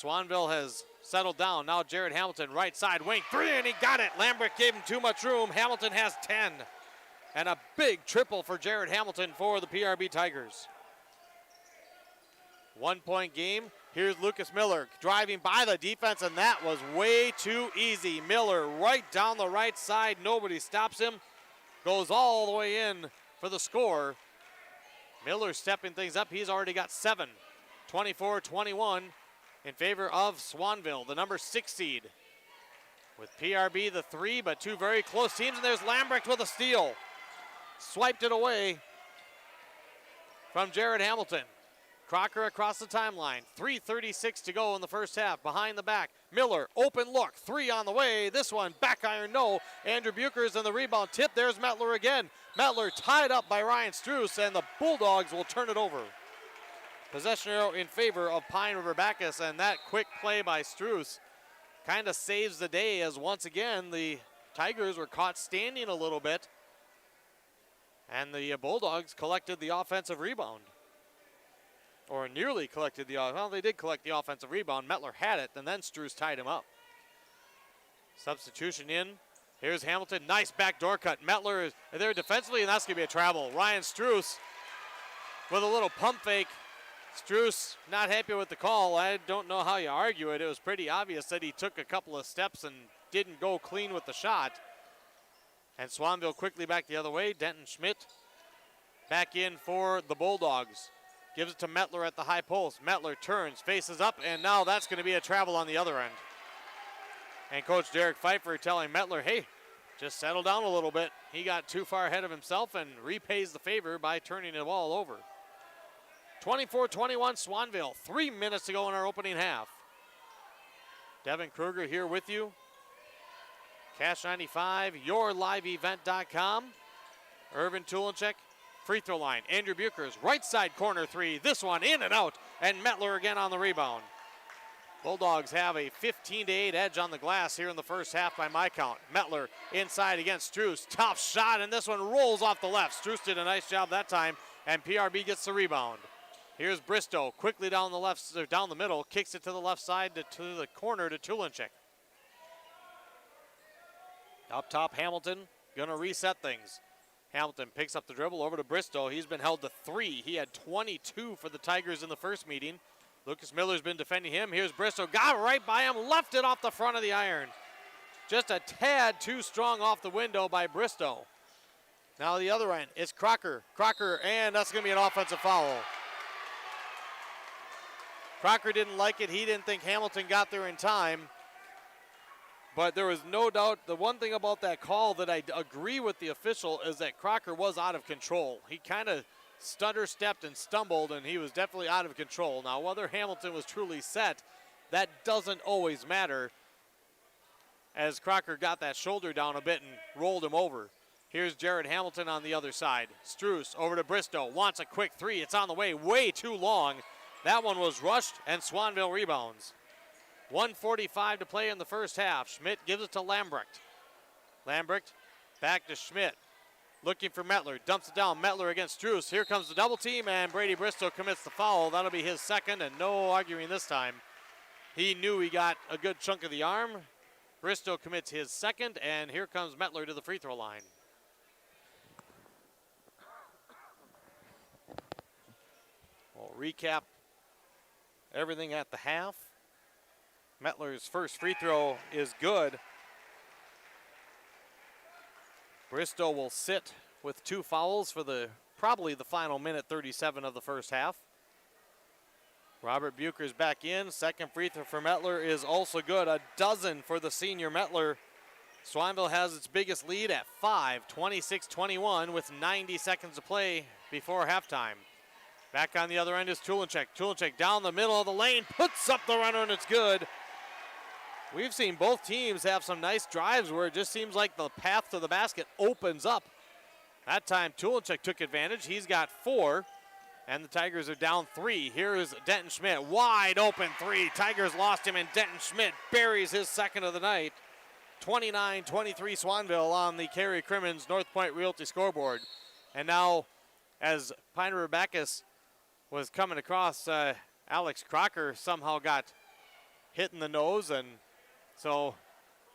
Swanville has settled down. Now Jared Hamilton, right side wing, 3, and he got it. Lambrecht gave him too much room. Hamilton has 10. And a big triple for Jared Hamilton for the PRB Tigers. 1-point game. Here's Lucas Miller driving by the defense, and that was way too easy. Miller right down the right side. Nobody stops him. Goes all the way in for the score. Miller stepping things up. He's already got 7. 24-21 in favor of Swanville, the number 6 seed. With PRB the 3, but 2 very close teams. And there's Lambrecht with a steal. Swiped it away from Jared Hamilton. Crocker across the timeline. 3:36 to go in the first half. Behind the back, Miller, open look. 3 on the way. This one, back iron, no. Andrew Buchers in the rebound tip. There's Metler again. Metler tied up by Ryan Struess, and the Bulldogs will turn it over. Possession arrow in favor of Pine River-Backus, and that quick play by Struess kind of saves the day, as once again the Tigers were caught standing a little bit, and the Bulldogs collected the offensive rebound. Or nearly collected the, well, they did collect the offensive rebound. Metler had it, and then Struess tied him up. Substitution in. Here's Hamilton, nice backdoor cut. Metler is there defensively, and that's gonna be a travel. Ryan Struess with a little pump fake. Struess not happy with the call. I don't know how you argue it. It was pretty obvious that he took a couple of steps and didn't go clean with the shot. And Swanville quickly back the other way. Denton Schmidt back in for the Bulldogs. Gives it to Metler at the high post. Metler turns, faces up, and now that's going to be a travel on the other end. And Coach Derek Pfeiffer telling Metler, hey, just settle down a little bit. He got too far ahead of himself and repays the favor by turning the ball over. 24-21 Swanville. 3 minutes to go in our opening half. Devin Kruger here with you. Cash 95, yourliveevent.com. Irvin Tulinchek. Free throw line. Andrew Buchers, right side corner 3. This one in and out. And Metler again on the rebound. Bulldogs have a 15-8 edge on the glass here in the first half by my count. Metler inside against Struess. Tough shot, and this one rolls off the left. Struess did a nice job that time, and PRB gets the rebound. Here's Bristow quickly down the left, or down the middle, kicks it to the left side to the corner to Tulinchek. Up top, Hamilton gonna reset things. Hamilton picks up the dribble over to Bristow. He's been held to 3. He had 22 for the Tigers in the first meeting. Lucas Miller's been defending him. Here's Bristow, got right by him, left it off the front of the iron. Just a tad too strong off the window by Bristow. Now the other end, it's Crocker. Crocker, and that's gonna be an offensive foul. Crocker didn't like it. He didn't think Hamilton got there in time. But there was no doubt, the one thing about that call that I agree with the official is that Crocker was out of control. He kind of stutter-stepped and stumbled, and he was definitely out of control. Now, whether Hamilton was truly set, that doesn't always matter, as Crocker got that shoulder down a bit and rolled him over. Here's Jared Hamilton on the other side. Struess over to Bristow, wants a quick 3. It's on the way too long. That one was rushed, and Swanville rebounds. 1:45 to play in the first half. Schmidt gives it to Lambrecht. Lambrecht back to Schmidt. Looking for Metler. Dumps it down. Metler against Struess. Here comes the double team, and Brady Bristow commits the foul. That'll be his second, and no arguing this time. He knew he got a good chunk of the arm. Bristow commits his second, and here comes Metler to the free throw line. We'll recap everything at the half. Metler's first free throw is good. Bristow will sit with 2 fouls for probably the final minute 37 of the first half. Robert Buchers back in. Second free throw for Metler is also good. A dozen for the senior Metler. Swanville has its biggest lead at 5, 26-21 with 90 seconds to play before halftime. Back on the other end is Tulinchek. Tulinchek down the middle of the lane, puts up the runner, and it's good. We've seen both teams have some nice drives where it just seems like the path to the basket opens up. That time Tulinchek took advantage. He's got 4, and the Tigers are down 3. Here is Denton Schmidt, wide open 3. Tigers lost him, and Denton Schmidt buries his second of the night. 29-23 Swanville on the Cary Crimmins North Point Realty scoreboard. And now, as Pine River-Backus was coming across, Alex Crocker somehow got hit in the nose, and so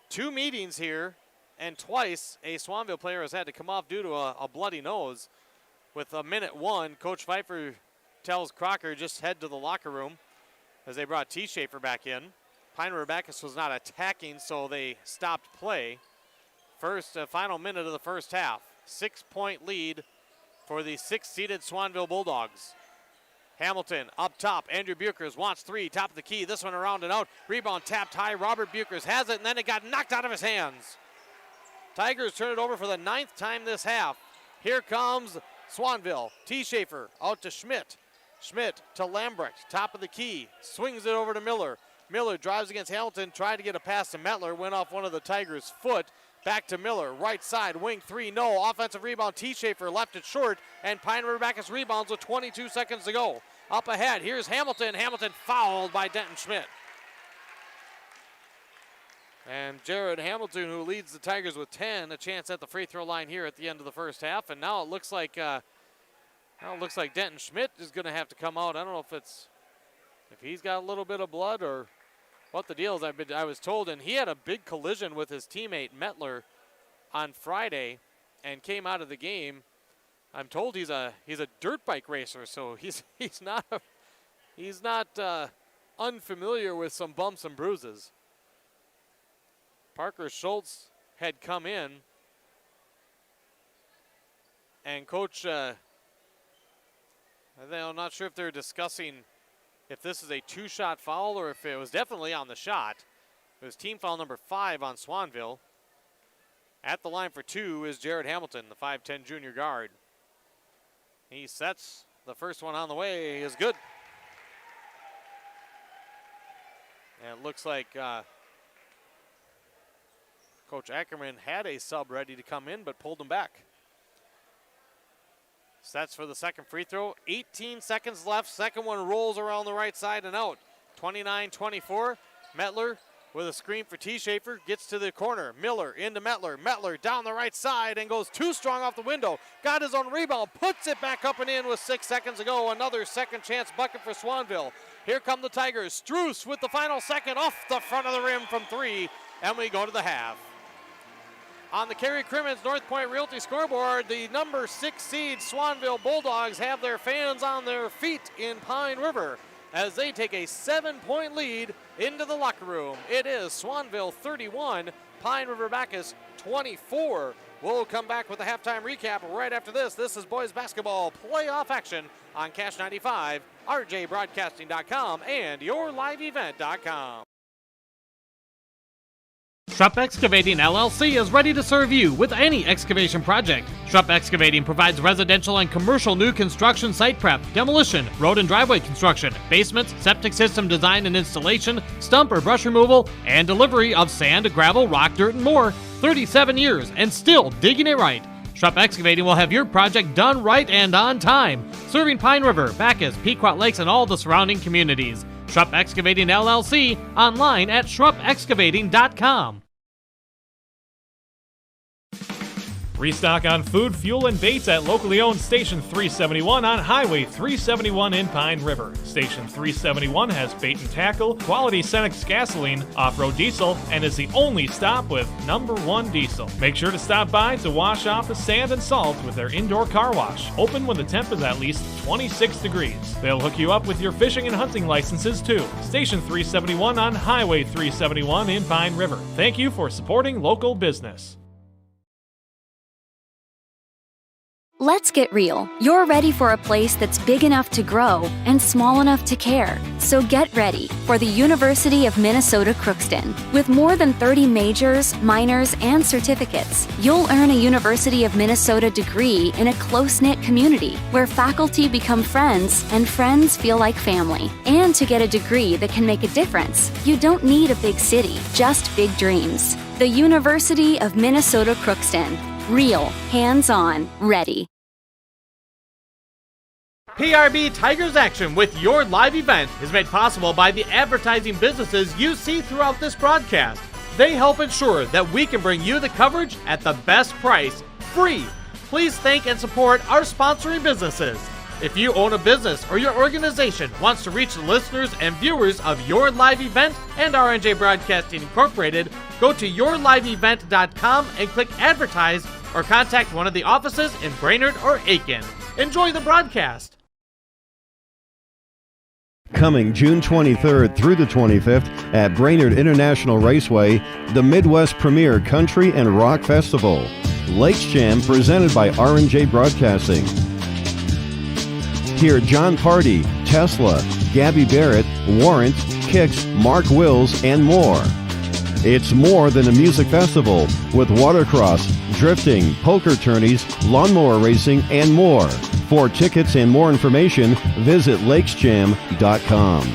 2 meetings here, and twice a Swanville player has had to come off due to a bloody nose. With a minute 1, Coach Pfeiffer tells Crocker just head to the locker room as they brought T. Schaefer back in. Pine River-Backus was not attacking, so they stopped play. Final minute of the first half. 6-point lead for the 6th-seeded Swanville Bulldogs. Hamilton up top. Andrew Buchers wants three. Top of the key. This one around and out. Rebound tapped high. Robert Buchers has it, and then it got knocked out of his hands. Tigers turn it over for the 9th time this half. Here comes Swanville. T. Schaefer out to Schmidt. Schmidt to Lambrecht. Top of the key. Swings it over to Miller. Miller drives against Hamilton. Tried to get a pass to Metler. Went off one of the Tigers' foot. Back to Miller. Right side. Wing three. No. Offensive rebound. T. Schaefer left it short. And Pine River-Backus rebounds with 22 seconds to go. Up ahead. Here's Hamilton. Hamilton fouled by Denton Schmidt. And Jared Hamilton, who leads the Tigers with 10, a chance at the free throw line here at the end of the first half. And now it looks like Denton Schmidt is going to have to come out. I don't know if he's got a little bit of blood or what the deal is. I was told, and he had a big collision with his teammate Metler on Friday and came out of the game. I'm told he's a dirt bike racer, so he's not unfamiliar with some bumps and bruises. Parker Schultz had come in, and Coach, I'm not sure if they're discussing if this is a two-shot foul or if it was definitely on the shot. It was team foul number 5 on Swanville. At the line for 2 is Jared Hamilton, the 5'10 junior guard. He sets the first one on the way. He is good. And it looks like Coach Ackerman had a sub ready to come in, but pulled him back. Sets for the second free throw. 18 seconds left. Second one rolls around the right side and out. 29-24. Metler with a screen for T. Schaefer. Gets to the corner. Miller into Metler. Metler down the right side and goes too strong off the window. Got his own rebound. Puts it back up and in with 6 seconds to go. Another second chance bucket for Swanville. Here come the Tigers. Struess with the final second off the front of the rim from 3. And we go to the half. On the Kerry Crimmins North Point Realty scoreboard, the number 6 seed Swanville Bulldogs have their fans on their feet in Pine River as they take a 7-point lead into the locker room. It is Swanville 31, Pine River-Backus 24. We'll come back with a halftime recap right after this. This is boys basketball playoff action on Cash 95, rjbroadcasting.com, and yourliveevent.com. Schrupp Excavating LLC is ready to serve you with any excavation project. Schrupp Excavating provides residential and commercial new construction site prep, demolition, road and driveway construction, basements, septic system design and installation, stump or brush removal, and delivery of sand, gravel, rock, dirt, and more. 37 years and still digging it right. Schrupp Excavating will have your project done right and on time, serving Pine River, Backus, Pequot Lakes, and all the surrounding communities. Schrupp Excavating LLC, online at schruppexcavating.com. Restock on food, fuel, and baits at locally owned Station 371 on Highway 371 in Pine River. Station 371 has bait and tackle, quality Cenex gasoline, off-road diesel, and is the only stop with #1 diesel. Make sure to stop by to wash off the sand and salt with their indoor car wash, open when the temp is at least 26 degrees. They'll hook you up with your fishing and hunting licenses too. Station 371 on Highway 371 in Pine River. Thank you for supporting local business. Let's get real. You're ready for a place that's big enough to grow and small enough to care. So get ready for the University of Minnesota Crookston. With more than 30 majors, minors, and certificates, you'll earn a University of Minnesota degree in a close-knit community where faculty become friends and friends feel like family. And to get a degree that can make a difference, you don't need a big city, just big dreams. The University of Minnesota Crookston. Real, hands-on, ready. PRB Tigers Action with your live event is made possible by the advertising businesses you see throughout this broadcast. They help ensure that we can bring you the coverage at the best price, free. Please thank and support our sponsoring businesses. If you own a business or your organization wants to reach the listeners and viewers of your live event and RNJ Broadcasting Incorporated, go to yourliveevent.com and click advertise or contact one of the offices in Brainerd or Aiken. Enjoy the broadcast. Coming June 23rd through the 25th at Brainerd International Raceway, the Midwest Premier Country and Rock Festival. Lakes Jam presented by R&J Broadcasting. Hear John Party, Tesla, Gabby Barrett, Warrant, Kicks, Mark Wills, and more. It's more than a music festival with watercross, drifting, poker tourneys, lawnmower racing, and more. For tickets and more information, visit lakesjam.com.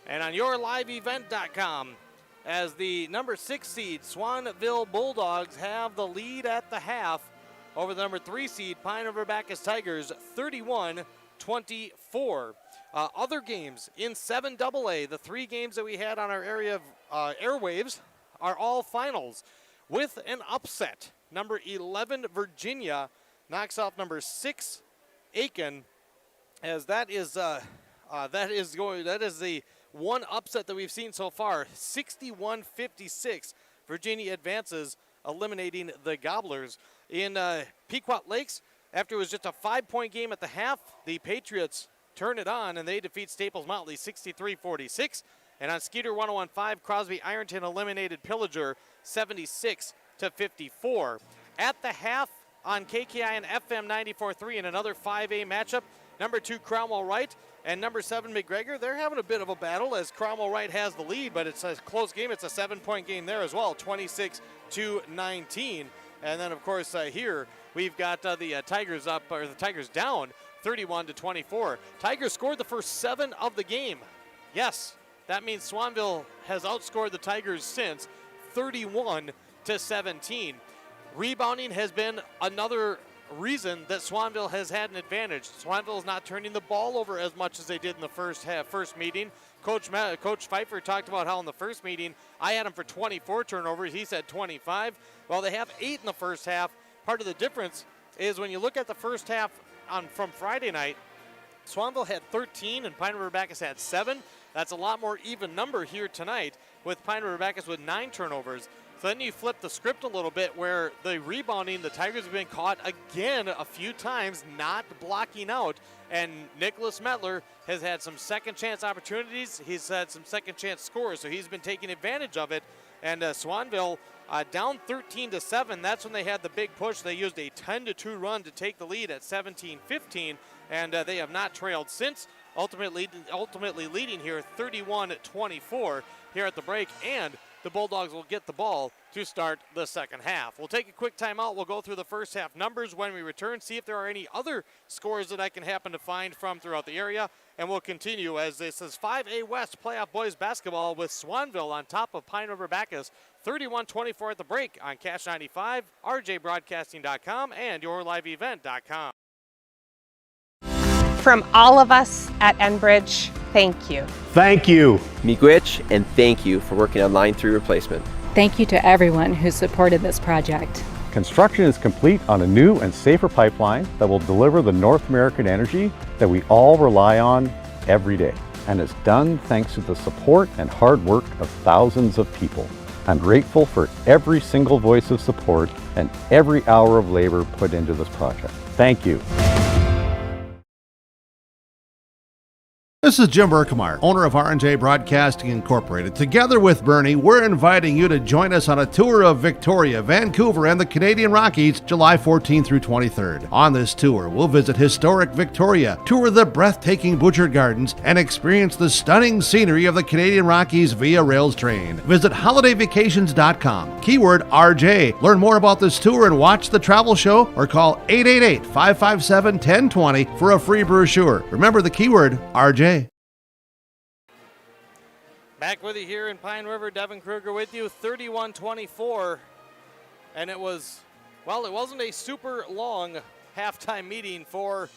And on yourliveevent.com, as the number 6 seed Swanville Bulldogs have the lead at the half over the number 3 seed Pine River-Backus Tigers, 31-24. Other games in 7AA, the 3 games that we had on our area of airwaves are all finals with an upset. Number 11 Virginia knocks off number 6 Aiken, as that is the one upset that we've seen so far. 61-56, Virginia advances, eliminating the Gobblers. In Pequot Lakes, after it was just a 5-point game at the half, the Patriots turn it on and they defeat Staples Motley 63-46. And on Skeeter 1015, Crosby Ironton eliminated Pillager 76-54. At the half on KKI and FM 94.3 in another 5A matchup, number 2 Cromwell Wright and number 7 McGregor, they're having a bit of a battle as Cromwell Wright has the lead, but it's a close game. It's a 7-point game there as well, 26-19. And then, of course, here we've got the Tigers up, or the Tigers down 31-24. Tigers scored the first 7 of the game. Yes, that means Swanville has outscored the Tigers since 31-17. Rebounding has been another reason that Swanville has had an advantage. Swanville is not turning the ball over as much as they did in the first meeting. Coach Pfeiffer talked about how in the first meeting I had him for 24 turnovers. He said 25. Well, they have 8 in the first half. Part of the difference is when you look at the first half from Friday night, Swanville had 13 and Pine River-Backus had 7. That's a lot more even number here tonight with Pine River-Backus with 9 turnovers. So then you flip the script a little bit where the rebounding, the Tigers have been caught again a few times, not blocking out. And Nicholas Metler has had some second chance opportunities. He's had some second chance scores, so he's been taking advantage of it. And Swanville down 13-7. That's when they had the big push. They used a 10-2 run to take the lead at 17-15, and they have not trailed since. Ultimately leading here 31-24 here at the break, and the Bulldogs will get the ball to start the second half. We'll take a quick timeout. We'll go through the first half numbers when we return, see if there are any other scores that I can happen to find from throughout the area, and we'll continue as this is 5A West playoff boys basketball with Swanville on top of Pine River-Backus 31-24 at the break on Cash 95, rjbroadcasting.com, and yourliveevent.com. From all of us at Enbridge, thank you. Thank you. Miigwech, and thank you for working on Line 3 replacement. Thank you to everyone who supported this project. Construction is complete on a new and safer pipeline that will deliver the North American energy that we all rely on every day. And it's done thanks to the support and hard work of thousands of people. I'm grateful for every single voice of support and every hour of labor put into this project. Thank you. This is Jim Berkmeyer, owner of R&J Broadcasting Incorporated. Together with Bernie, we're inviting you to join us on a tour of Victoria, Vancouver, and the Canadian Rockies, July 14th through 23rd. On this tour, we'll visit historic Victoria, tour the breathtaking Butchert Gardens, and experience the stunning scenery of the Canadian Rockies via rails train. Visit holidayvacations.com, keyword RJ. Learn more about this tour and watch the travel show, or call 888-557-1020 for a free brochure. Remember the keyword RJ. Back with you here in Pine River, Devin Kruger with you, 31-24. And it wasn't a super long halftime meeting for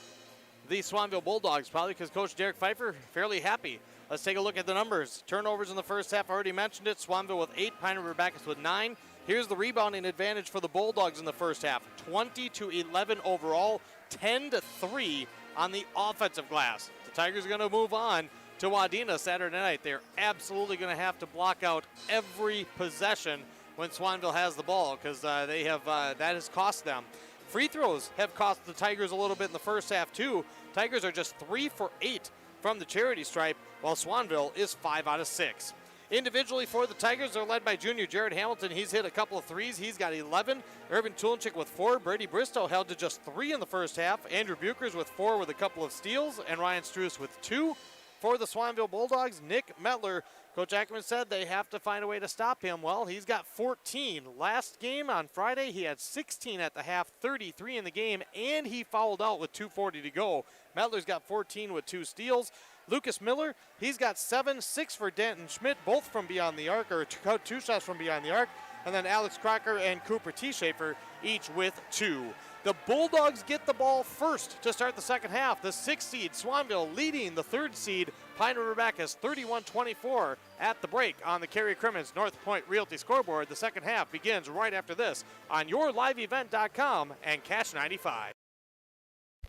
the Swanville Bulldogs, probably because Coach Derek Pfeiffer fairly happy. Let's take a look at the numbers. Turnovers in the first half, I already mentioned it. Swanville with 8, Pine River-Backus with 9. Here's the rebounding advantage for the Bulldogs in the first half. 20-11 overall, 10-3 on the offensive glass. The Tigers are going to move on to Wadena Saturday night. They're absolutely going to have to block out every possession when Swanville has the ball, because that has cost them. Free throws have cost the Tigers a little bit in the first half too. Tigers are just 3 for 8 from the charity stripe, while Swanville is 5 out of 6. Individually for the Tigers, they're led by junior Jared Hamilton. He's hit a couple of threes. He's got 11. Irvin Tulenchik with 4. Brady Bristow held to just 3 in the first half. Andrew Buchers with 4 with a couple of steals. And Ryan Struess with 2. For the Swanville Bulldogs, Nick Metler, Coach Ackerman said they have to find a way to stop him. Well, he's got 14. Last game on Friday, he had 16 at the half, 33 in the game, and he fouled out with 2:40 to go. Metler's got 14 with 2 steals. Lucas Miller, he's got 7, 6 for Denton Schmidt, both from beyond the arc, or 2 shots from beyond the arc. And then Alex Crocker and Cooper T. Schaefer, each with 2. The Bulldogs get the ball first to start the second half. The 6th seed, Swanville, leading the 3rd seed, Pine River-Backus, 31-24 at the break on the Kerry Crimmins North Point Realty scoreboard. The second half begins right after this on yourliveevent.com and Cash 95.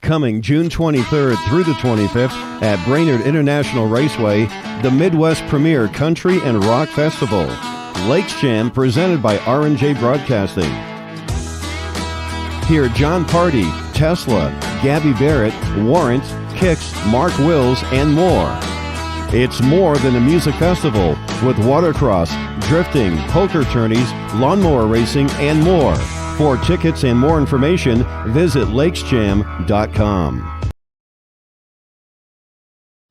Coming June 23rd through the 25th at Brainerd International Raceway, the Midwest Premier Country and Rock Festival. Lakes Jam presented by R&J Broadcasting. Hear John Party, Tesla, Gabby Barrett, Warrant, Kicks, Mark Wills, and more. It's more than a music festival with watercross, drifting, poker tourneys, lawnmower racing, and more. For tickets and more information, visit lakesjam.com.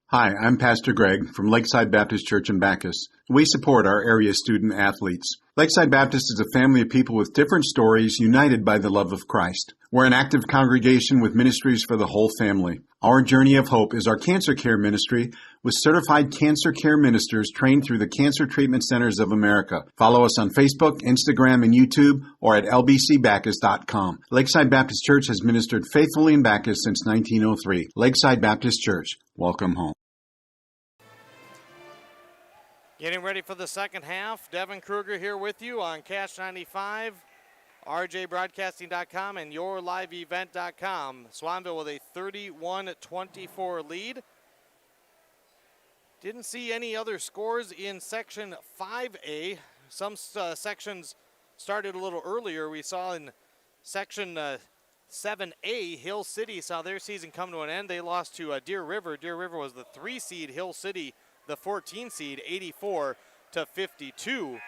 Hi, I'm Pastor Greg from Lakeside Baptist Church in Backus. We support our area student athletes. Lakeside Baptist is a family of people with different stories united by the love of Christ. We're an active congregation with ministries for the whole family. Our Journey of Hope is our cancer care ministry with certified cancer care ministers trained through the Cancer Treatment Centers of America. Follow us on Facebook, Instagram, and YouTube, or at lbcbackus.com. Lakeside Baptist Church has ministered faithfully in Backus since 1903. Lakeside Baptist Church, welcome home. Getting ready for the second half. Devin Kruger here with you on Cash 95, rjbroadcasting.com, and yourliveevent.com. Swanville with a 31-24 lead. Didn't see any other scores in Section 5A. Some sections started a little earlier. We saw in Section 7A, Hill City saw their season come to an end. They lost to Deer River. Deer River was the 3 seed. Hill City, the 14 seed, 84-52.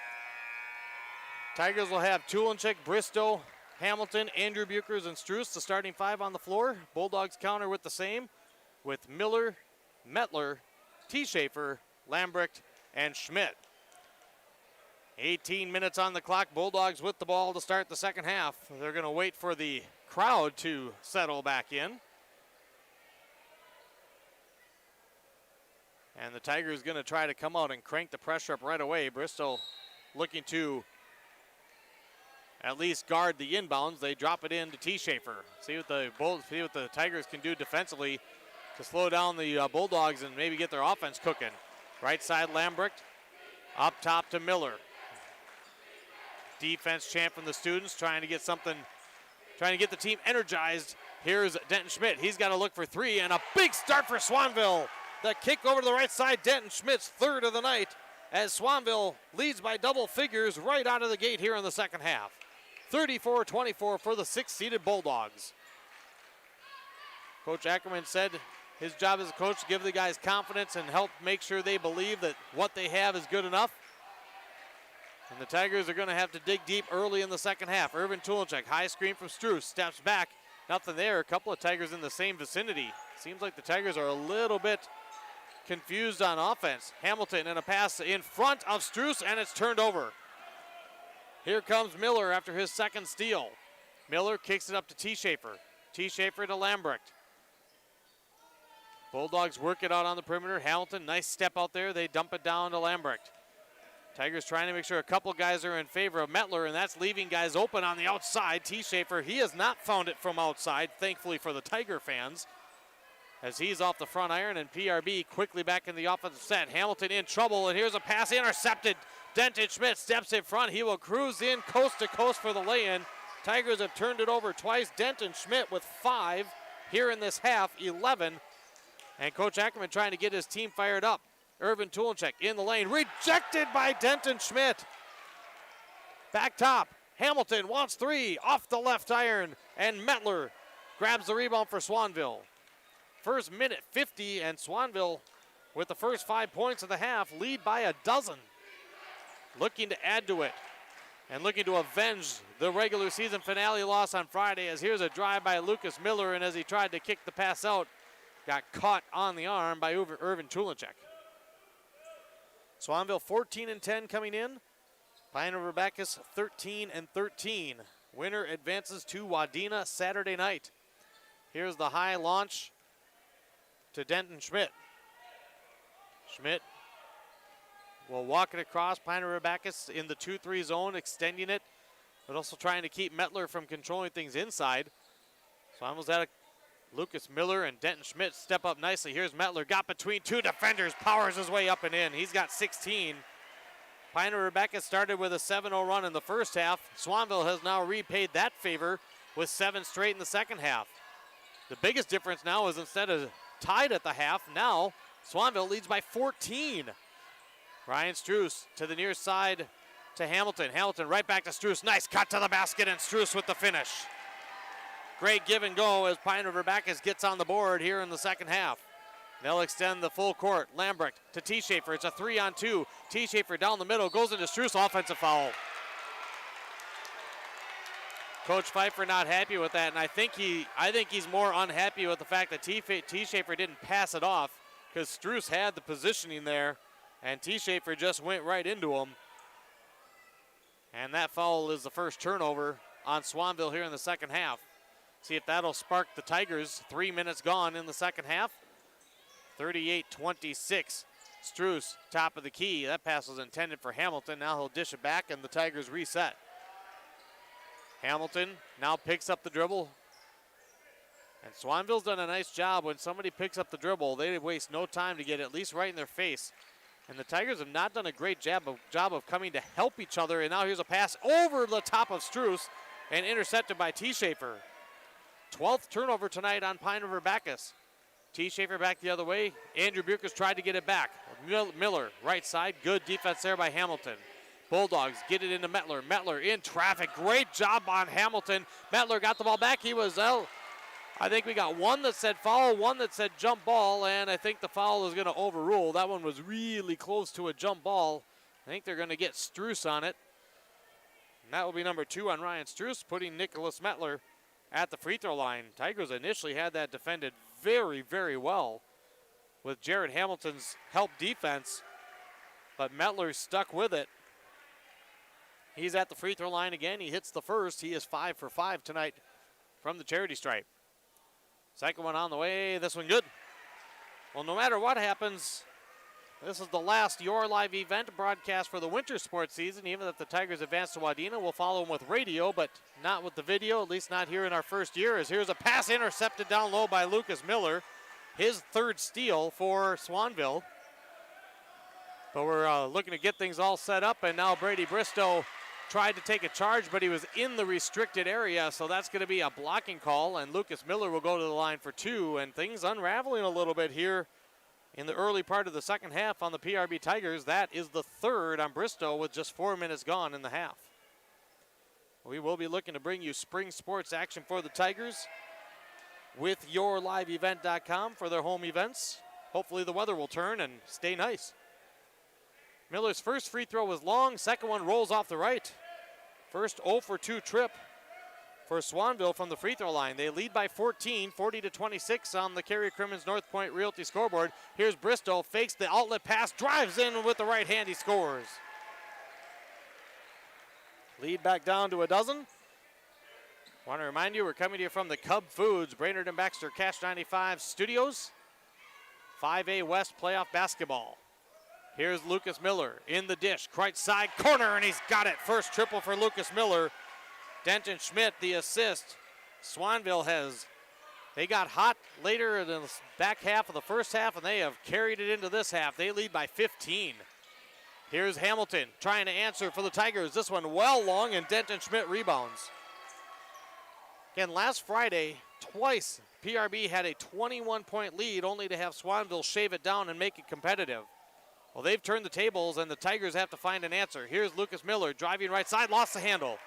Tigers will have Tulenchik, Bristow, Hamilton, Andrew Buchers, and Struess, the starting 5 on the floor. Bulldogs counter with the same, with Miller, Metler, T. Schaefer, Lambrecht, and Schmidt. 18 minutes on the clock. Bulldogs with the ball to start the second half. They're going to wait for the crowd to settle back in. And the Tigers going to try to come out and crank the pressure up right away. Bristow looking to at least guard the inbounds. They drop it in to T. Schaefer. See what the Tigers can do defensively to slow down the Bulldogs and maybe get their offense cooking. Right side, Lambrecht. Up top to Miller. Defense champ from the students, trying to get the team energized. Here's Denton Schmidt. He's got to look for 3, and a big start for Swanville. The kick over to the right side, Denton Schmidt's 3rd of the night, as Swanville leads by double figures right out of the gate here in the second half. 34-24 for the 6th-seeded Bulldogs. Coach Ackerman said his job as a coach to give the guys confidence and help make sure they believe that what they have is good enough. And the Tigers are going to have to dig deep early in the second half. Irvin Tulenchik, high screen from Struess, steps back. Nothing there. A couple of Tigers in the same vicinity. Seems like the Tigers are a little bit confused on offense. Hamilton and a pass in front of Struess, and it's turned over. Here comes Miller after his 2nd steal. Miller kicks it up to T. Schaefer. T. Schaefer to Lambrecht. Bulldogs work it out on the perimeter. Hamilton, nice step out there. They dump it down to Lambrecht. Tigers trying to make sure a couple guys are in favor of Metler, and that's leaving guys open on the outside. T. Schaefer, he has not found it from outside, thankfully for the Tiger fans, as he's off the front iron, and PRB quickly back in the offensive set. Hamilton in trouble, and here's a pass intercepted. Denton Schmidt steps in front. He will cruise in coast to coast for the lay-in. Tigers have turned it over twice. Denton Schmidt with 5 here in this half, 11. And Coach Ackerman trying to get his team fired up. Irvin Tulenchik in the lane, rejected by Denton Schmidt. Back top, Hamilton wants 3 off the left iron, and Metler grabs the rebound for Swanville. First minute 50, and Swanville with the first 5 points of the half lead by a dozen. looking to add to it and looking to avenge the regular season finale loss on Friday, as here's a drive by Lucas Miller, and as he tried to kick the pass out, got caught on the arm by Irvin Chulinchek. Swanville 14-10 coming in. Pine River-Backus 13-13. Winner advances to Wadena Saturday night. Here's the high launch to Denton Schmidt. Schmidt will walk it across. Pine River-Backus in the 2-3 zone, extending it, but also trying to keep Mettler from controlling things inside. So almost at Lucas Miller and Denton Schmidt step up nicely. Here's Mettler, got between two defenders, powers his way up and in. He's got 16. Pine River-Backus started with a 7-0 run in the first half. Swanville has now repaid that favor with 7 straight in the second half. The biggest difference now is instead of tied at the half, now Swanville leads by 14. Ryan Struess to the near side to Hamilton. Hamilton right back to Struess. Nice cut to the basket, and Struess with the finish. Great give and go as Pine River-Backus gets on the board here in the second half. They'll extend the full court. Lambrecht to T. Schaefer. It's a 3-on-2. T. Schaefer down the middle, goes into Struess, offensive foul. Coach Pfeiffer not happy with that, and I think he's more unhappy with the fact that T. Schaefer didn't pass it off, because Struess had the positioning there, and T. Schaefer just went right into him. And that foul is the first turnover on Swanville here in the second half. See if that'll spark the Tigers. 3 minutes gone in the second half. 38-26. Struess, top of the key. That pass was intended for Hamilton. Now he'll dish it back, and the Tigers reset. Hamilton now picks up the dribble. And Swanville's done a nice job. When somebody picks up the dribble, they waste no time to get at least right in their face. And the Tigers have not done a great job of coming to help each other. And now here's a pass over the top of Struess and intercepted by T. Schaefer. 12th turnover tonight on Pine River-Backus. T. Schaefer back the other way. Andrew Bierkes tried to get it back. Miller, right side. Good defense there by Hamilton. Bulldogs get it into Mettler. Mettler in traffic. Great job on Hamilton. Mettler got the ball back. He was out. I think we got one that said foul, one that said jump ball, and I think the foul is going to overrule. That one was really close to a jump ball. I think they're going to get Struess on it. And that will be number 2 on Ryan Struess, putting Nicholas Mettler at the free throw line. Tigers initially had that defended very, very well with Jared Hamilton's help defense, but Mettler stuck with it. He's at the free throw line again. He hits the first. He is 5 for 5 tonight from the charity stripe. Second one on the way. This one good. Well, no matter what happens, this is the last Your Live event broadcast for the winter sports season. Even if the Tigers advance to Wadena, we'll follow them with radio, but not with the video, at least not here in our first year. As here's a pass intercepted down low by Lucas Miller. His third steal for Swanville. But we're looking to get things all set up, and now Brady Bristow tried to take a charge, but he was in the restricted area, so that's going to be a blocking call, and Lucas Miller will go to the line for 2, and things unraveling a little bit here in the early part of the second half on the PRB Tigers. That is the third on Bristow with just 4 minutes gone in the half. We will be looking to bring you spring sports action for the Tigers with yourliveevent.com for their home events. Hopefully the weather will turn and stay nice. Miller's first free throw was long. Second one rolls off the right. First 0 for 2 trip for Swanville from the free throw line. They lead by 14, 40-26 on the Cary Crimmins North Point Realty scoreboard. Here's Bristow, fakes the outlet pass, drives in with the right hand, he scores. Lead back down to a dozen. Want to remind you, we're coming to you from the Cub Foods, Brainerd and Baxter Cash 95 studios. 5A West playoff basketball. Here's Lucas Miller in the dish, right side corner, and he's got it. First triple for Lucas Miller. Denton Schmidt, the assist. Swanville they got hot later in the back half of the first half, and they have carried it into this half. They lead by 15. Here's Hamilton trying to answer for the Tigers. This one well long, and Denton Schmidt rebounds. Again, last Friday, twice PRB had a 21-point lead, only to have Swanville shave it down and make it competitive. Well, they've turned the tables, and the Tigers have to find an answer. Here's Lucas Miller driving right side, lost the handle.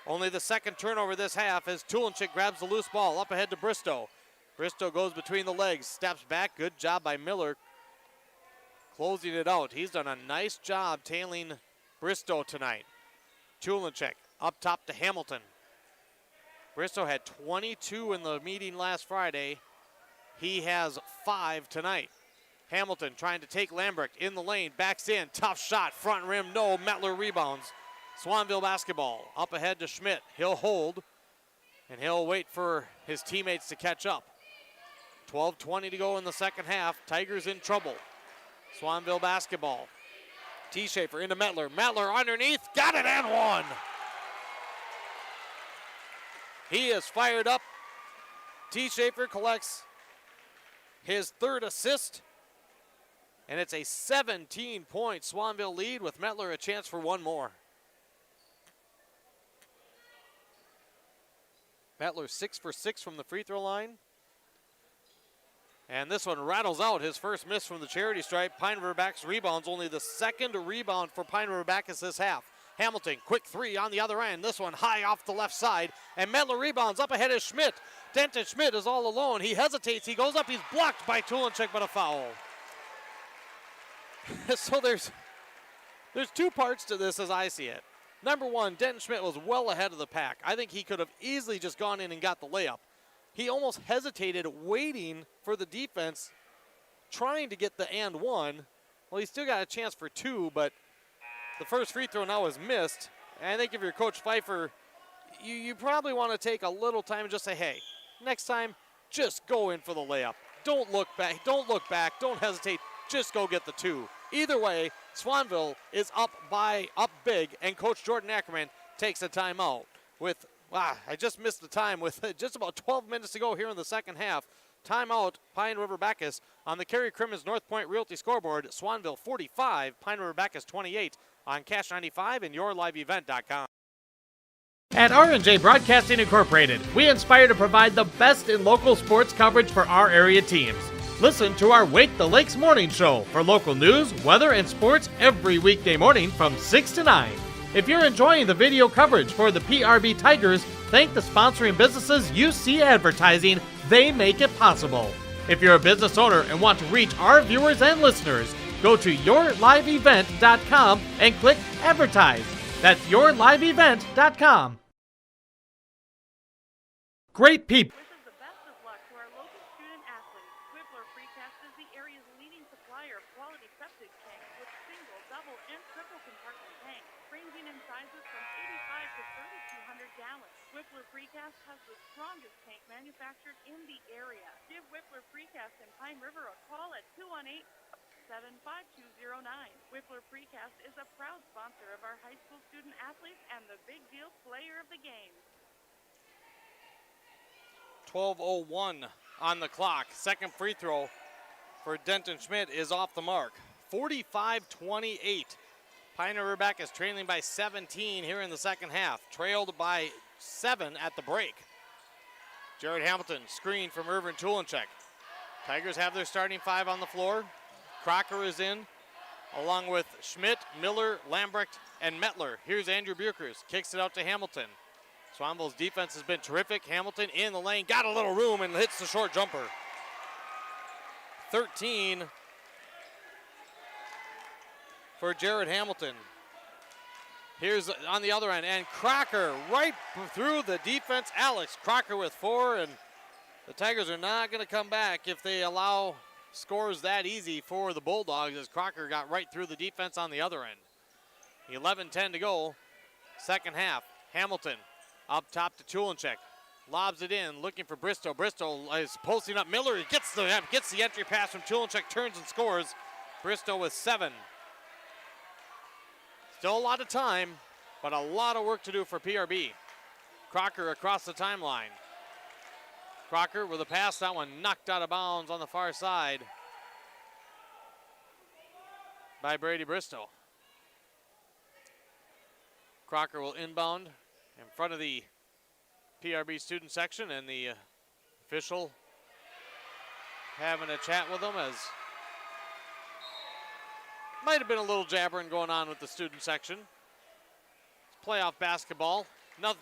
Only the second turnover this half as Tulinchik grabs the loose ball up ahead to Bristow. Bristow goes between the legs, steps back. Good job by Miller closing it out. He's done a nice job tailing Bristow tonight. Tulinchek up top to Hamilton. Bristow had 22 in the meeting last Friday. He has 5 tonight. Hamilton trying to take Lambrecht in the lane, backs in, tough shot, front rim, no, Mettler rebounds. Swanville basketball, up ahead to Schmidt. He'll hold, and he'll wait for his teammates to catch up. 12:20 to go in the second half. Tigers in trouble. Swanville basketball. T. Schaefer into Mettler. Mettler underneath, got it and one. He is fired up. T. Schaefer collects his 3rd assist. And it's a 17-point Swanville lead with Mettler a chance for one more. Mettler 6 for 6 from the free throw line. And this one rattles out his first miss from the charity stripe. Pine River-Backus rebounds, only the 2nd rebound for Pine River-Backus this half. Hamilton, quick 3 on the other end. This one high off the left side. And Mettler rebounds, up ahead is Schmidt. Denton Schmidt is all alone. He hesitates, he goes up, he's blocked by Tulinchek, but a foul. So there's 2 parts to this as I see it. Number 1, Denton Schmidt was well ahead of the pack. I think he could have easily just gone in and got the layup. He almost hesitated, waiting for the defense, trying to get the and one. Well, he still got a chance for 2, but the first free throw now is missed. And I think if you're Coach Pfeiffer, you probably want to take a little time and just say, hey, next time, just go in for the layup. Don't look back, don't hesitate, just go get the 2. Either way, Swanville is up big, and Coach Jordan Ackerman takes a timeout with, I just missed the time with just about 12 minutes to go here in the second half. Timeout, Pine River-Backus on the Kerry Crimmins North Point Realty scoreboard. Swanville 45, Pine River-Backus 28 on Cash 95 and yourliveevent.com. At R&J Broadcasting Incorporated, we aspire to provide the best in local sports coverage for our area teams. Listen to our Wake the Lakes morning show for local news, weather, and sports every weekday morning from 6 to 9. If you're enjoying the video coverage for the PRB Tigers, thank the sponsoring businesses you see advertising. They make it possible. If you're a business owner and want to reach our viewers and listeners, go to yourliveevent.com and click Advertise. That's yourliveevent.com. Great people. Wishes the best of luck to our local student athletes. Whippler Precast is the area's leading supplier of quality septic tanks with single, double, and triple compartment tanks, ranging in sizes from 85 to 3,200 gallons. Whippler Precast has the strongest tank manufactured in the area. Give Whippler Precast in Pine River a call at 218-75209. Whippler Precast is a proud sponsor of our high school student athletes and the big deal player of the game. 12:01 on the clock. Second free throw for Denton Schmidt is off the mark. 45-28. Pine River-Backus trailing by 17 here in the second half. Trailed by 7 at the break. Jared Hamilton, screen from Irvin Tulinchek. Tigers have their starting 5 on the floor. Crocker is in, along with Schmidt, Miller, Lambrecht, and Mettler. Here's Andrew Buchers, kicks it out to Hamilton. Swanville's defense has been terrific. Hamilton in the lane, got a little room and hits the short jumper. 13 for Jared Hamilton. Here's on the other end, and Crocker right through the defense. Alex Crocker with 4, and the Tigers are not going to come back if they allow scores that easy for the Bulldogs, as Crocker got right through the defense on the other end. 11-10 to go, second half. Hamilton up top to Tulinchek. Lobs it in, looking for Bristow. Bristow is posting up Miller. He gets the entry pass from Tulinchek, turns and scores. Bristow with 7. Still a lot of time, but a lot of work to do for PRB. Crocker across the timeline. Crocker with a pass, that one knocked out of bounds on the far side by Brady Bristow. Crocker will inbound in front of the PRB student section, and the official having a chat with them, as might have been a little jabbering going on with the student section. It's playoff basketball.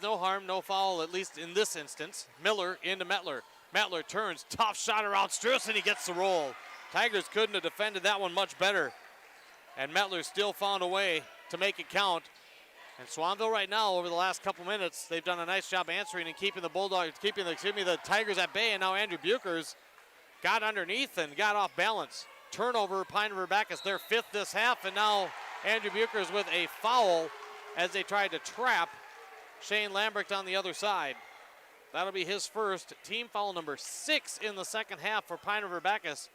No harm, no foul, at least in this instance. Miller into Mettler. Mettler turns, tough shot around Struss, and he gets the roll. Tigers couldn't have defended that one much better. And Mettler still found a way to make it count. And Swanville right now, over the last couple minutes, they've done a nice job answering and keeping the Tigers at bay. And now Andrew Buchers got underneath and got off balance. Turnover, Pine River-Backus, their 5th this half. And now Andrew Buchers with a foul as they tried to trap Shane Lambrecht on the other side. That'll be his first, team foul number 6 in the second half for Pine River-Backus.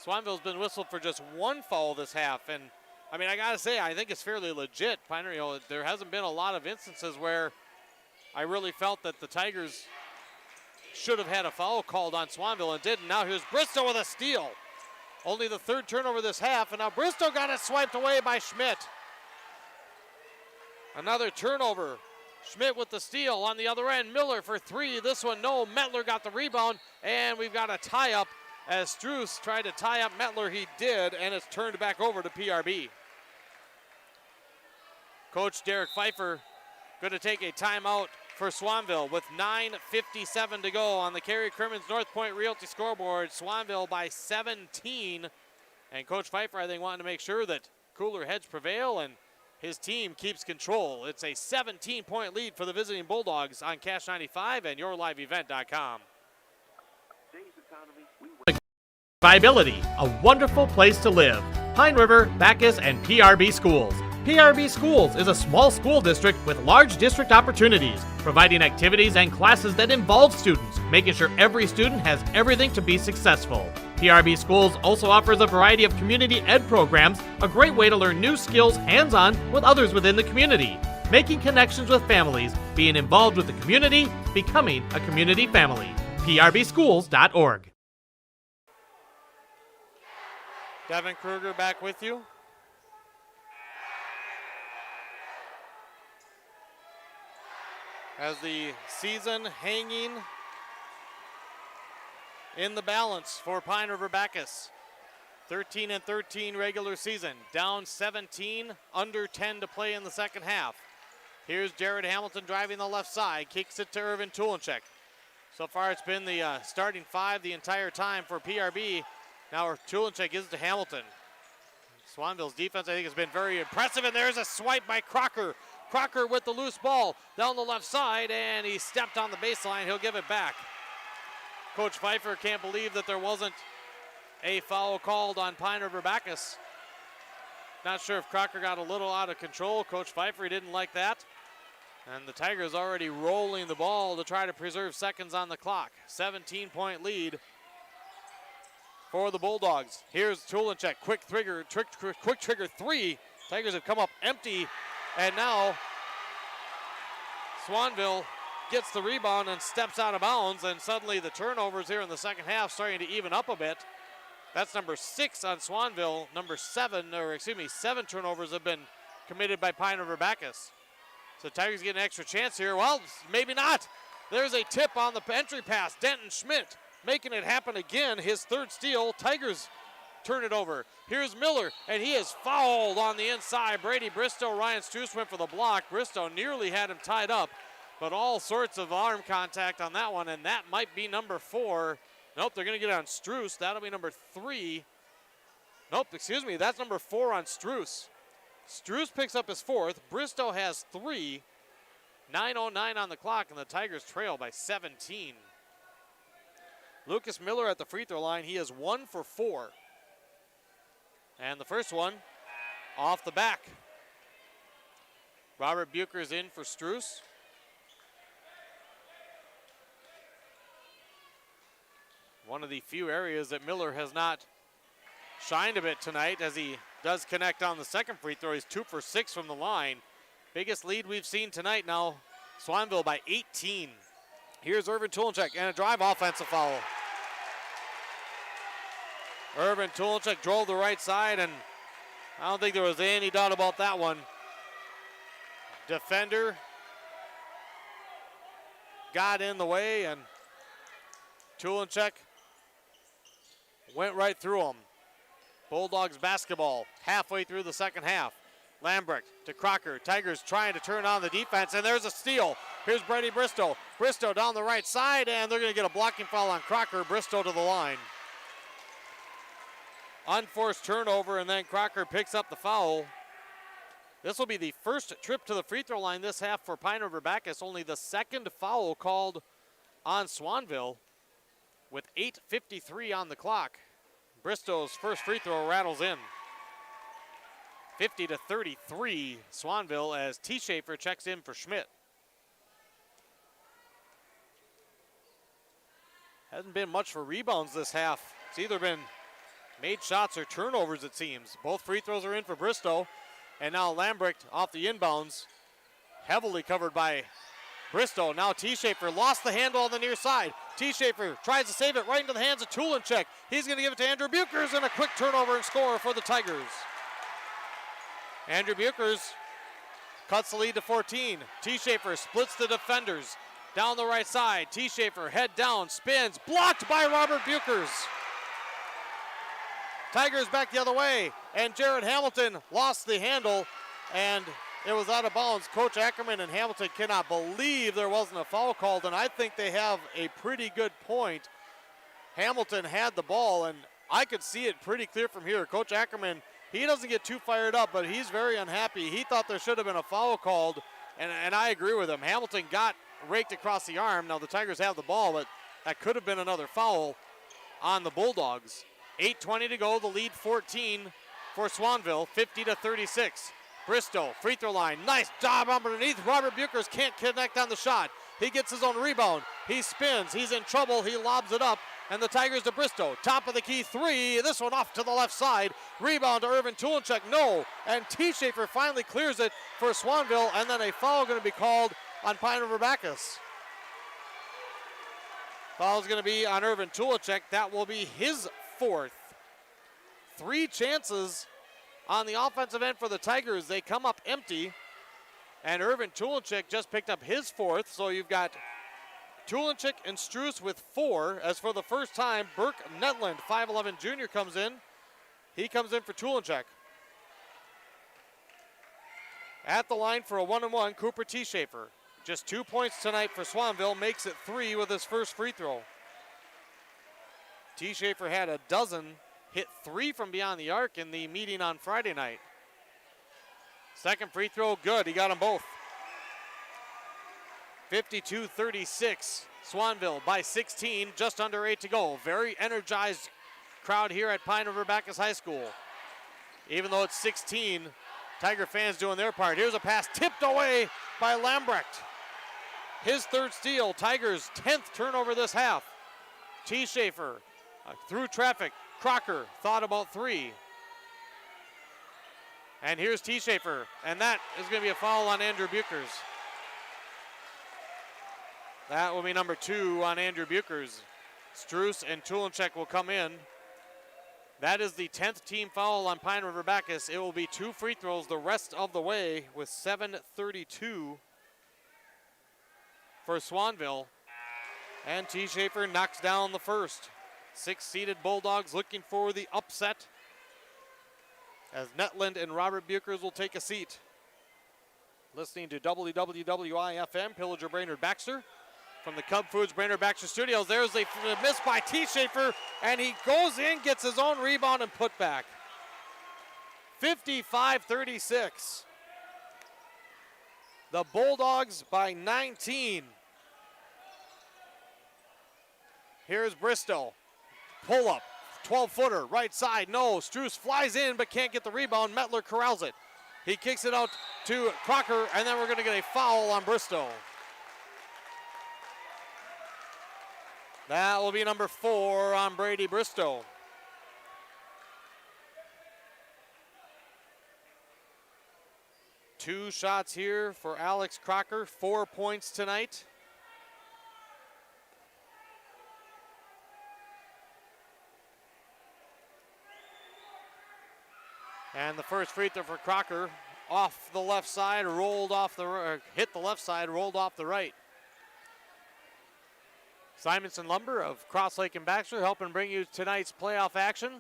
Swanville's been whistled for just 1 foul this half, and I mean, I gotta say, I think it's fairly legit. There hasn't been a lot of instances where I really felt that the Tigers should have had a foul called on Swanville and didn't. Now here's Bristow with a steal. Only the 3rd turnover this half, and now Bristow got it swiped away by Schmidt. Another turnover. Schmidt with the steal on the other end. Miller for 3. This one, no. Mettler got the rebound, and we've got a tie-up as Struess tried to tie up Mettler. He did, and it's turned back over to PRB. Coach Derek Pfeiffer going to take a timeout for Swanville with 9:57 to go on the Cary Crimmins North Point Realty scoreboard. Swanville by 17. And Coach Pfeiffer, I think, wanting to make sure that cooler heads prevail and his team keeps control. It's a 17-point lead for the visiting Bulldogs on Cash 95 and YourLiveEvent.com. Viability, a wonderful place to live. Pine River, Backus, and PRB Schools. PRB Schools is a small school district with large district opportunities, providing activities and classes that involve students, making sure every student has everything to be successful. PRB Schools also offers a variety of community ed programs, a great way to learn new skills hands-on with others within the community, making connections with families, being involved with the community, becoming a community family. PRBschools.org. Devin Kruger back with you. As the season hanging in the balance for Pine River-Backus. 13-13 regular season, down 17, under 10 to play in the second half. Here's Jared Hamilton driving the left side, kicks it to Irvin Tulenchek. So far it's been the starting 5 the entire time for PRB. Now Tulenchek gives it to Hamilton. Swanville's defense, I think, has been very impressive, and there's a swipe by Crocker. Crocker with the loose ball down the left side, and he stepped on the baseline. He'll give it back. Coach Pfeiffer can't believe that there wasn't a foul called on Pine River-Backus. Not sure if Crocker got a little out of control. Coach Pfeiffer didn't like that. And the Tigers already rolling the ball to try to preserve seconds on the clock. 17-point lead for the Bulldogs. Here's Tulenchek, quick trigger 3. Tigers have come up empty, and now Swanville gets the rebound and steps out of bounds, and suddenly the turnovers here in the second half starting to even up a bit. That's number 6 on Swanville. 7 turnovers have been committed by Pine River-Backus. So Tigers get an extra chance here. Well, maybe not. There's a tip on the entry pass. Denton Schmidt making it happen again. His 3rd steal. Tigers turn it over. Here's Miller, and he is fouled on the inside. Brady Bristow, Ryan Struess went for the block. Bristow nearly had him tied up, but all sorts of arm contact on that one, and that might be number 4. Nope, they're going to get it on Struess. That'll be number 3. Nope, excuse me, that's number 4 on Struess. Struess picks up his 4th. Bristow has 3. 9:09 on the clock, and the Tigers trail by 17. Lucas Miller at the free throw line. He is 1 for 4. And the first one off the back. Robert Buchers in for Struess. One of the few areas that Miller has not shined a bit tonight, as he does connect on the second free throw. He's 2 for 6 from the line. Biggest lead we've seen tonight now. Swanville by 18. Here's Irvin Tulenchek, and a drive offensive foul. Irvin Tulenchek drove the right side, and I don't think there was any doubt about that one. Defender got in the way, and Tulenchek went right through him. Bulldogs basketball halfway through the second half. Lambrecht to Crocker. Tigers trying to turn on the defense, and there's a steal. Here's Brady Bristow. Bristow down the right side, and they're going to get a blocking foul on Crocker. Bristow to the line. Unforced turnover, and then Crocker picks up the foul. This will be the first trip to the free throw line this half for Pine River-Backus. Only the second foul called on Swanville with 8:53 on the clock. Bristow's first free throw rattles in. 50-33 Swanville as T. Schaefer checks in for Schmidt. Hasn't been much for rebounds this half. It's either been made shots or turnovers, it seems. Both free throws are in for Bristow. And now Lambrecht off the inbounds. Heavily covered by Bristow. Now T. Schaefer lost the handle on the near side. T. Schaefer tries to save it right into the hands of Tulinchek. He's going to give it to Andrew Buchers, and a quick turnover and score for the Tigers. Andrew Buchers cuts the lead to 14. T. Schaefer splits the defenders. Down the right side, T. Schaefer head down, spins, blocked by Robert Buchers. Tigers back the other way, and Jared Hamilton lost the handle, and it was out of bounds. Coach Ackerman and Hamilton cannot believe there wasn't a foul called, and I think they have a pretty good point. Hamilton had the ball, and I could see it pretty clear from here. Coach Ackerman, he doesn't get too fired up, but he's very unhappy. He thought there should have been a foul called, and I agree with him. Hamilton got raked across the arm. Now the Tigers have the ball, but that could have been another foul on the Bulldogs. 8:20 to go, the lead 14 for Swanville, 50-36. Bristow, free throw line, nice job underneath. Robert Buchers can't connect on the shot. He gets his own rebound. He spins, he's in trouble, he lobs it up, and the Tigers to Bristow. Top of the key three, this one off to the left side. Rebound to Irvin Tulinchek, no. And T. Schaefer finally clears it for Swanville, and then a foul going to be called on Pine River-Backus. Foul is going to be on Irvin Tulinchek. That will be his fourth. 3 chances on the offensive end for the Tigers. They come up empty, and Irvin Tulinchek just picked up his fourth. So you've got Tulinchek and Struess with 4. As for the first time, Burke Netland, 5'11 junior, comes in. He comes in for Tulinchek. At the line for a 1-and-1, Cooper T. Schaefer. Just 2 points tonight for Swanville, makes it 3 with his first free throw. T. Schaefer had a dozen, hit 3 from beyond the arc in the meeting on Friday night. Second free throw, good, he got them both. 52-36, Swanville by 16, just under 8 to go. Very energized crowd here at Pine River-Backus High School. Even though it's 16, Tiger fans doing their part. Here's a pass tipped away by Lambrecht. His third steal, Tigers' 10th turnover this half. T. Schaefer through traffic. Crocker thought about 3. And here's T. Schaefer, and that is going to be a foul on Andrew Buchers. That will be number 2 on Andrew Buchers. Struess and Tulinchek will come in. That is the 10th team foul on Pine River-Backus. It will be 2 free throws the rest of the way with 7:32 for Swanville. And T. Schaefer knocks down the first. 6-seeded Bulldogs looking for the upset as Netland and Robert Buchers will take a seat. Listening to WWWI-FM, Pillager Brainerd Baxter. From the Cub Foods Brainerd Baxter Studios, there's a miss by T. Schaefer, and he goes in, gets his own rebound and put back. 55-36. The Bulldogs by 19. Here's Bristow. Pull up, 12-footer, right side, no. Struess flies in but can't get the rebound. Mettler corrals it. He kicks it out to Crocker, and then we're going to get a foul on Bristow. That will be number 4 on Brady Bristow. Two shots here for Alex Crocker, 4 points tonight. And the first free throw for Crocker, off the left side, rolled off the, hit the left side, rolled off the right. Simonson Lumber of Cross Lake and Baxter helping bring you tonight's playoff action.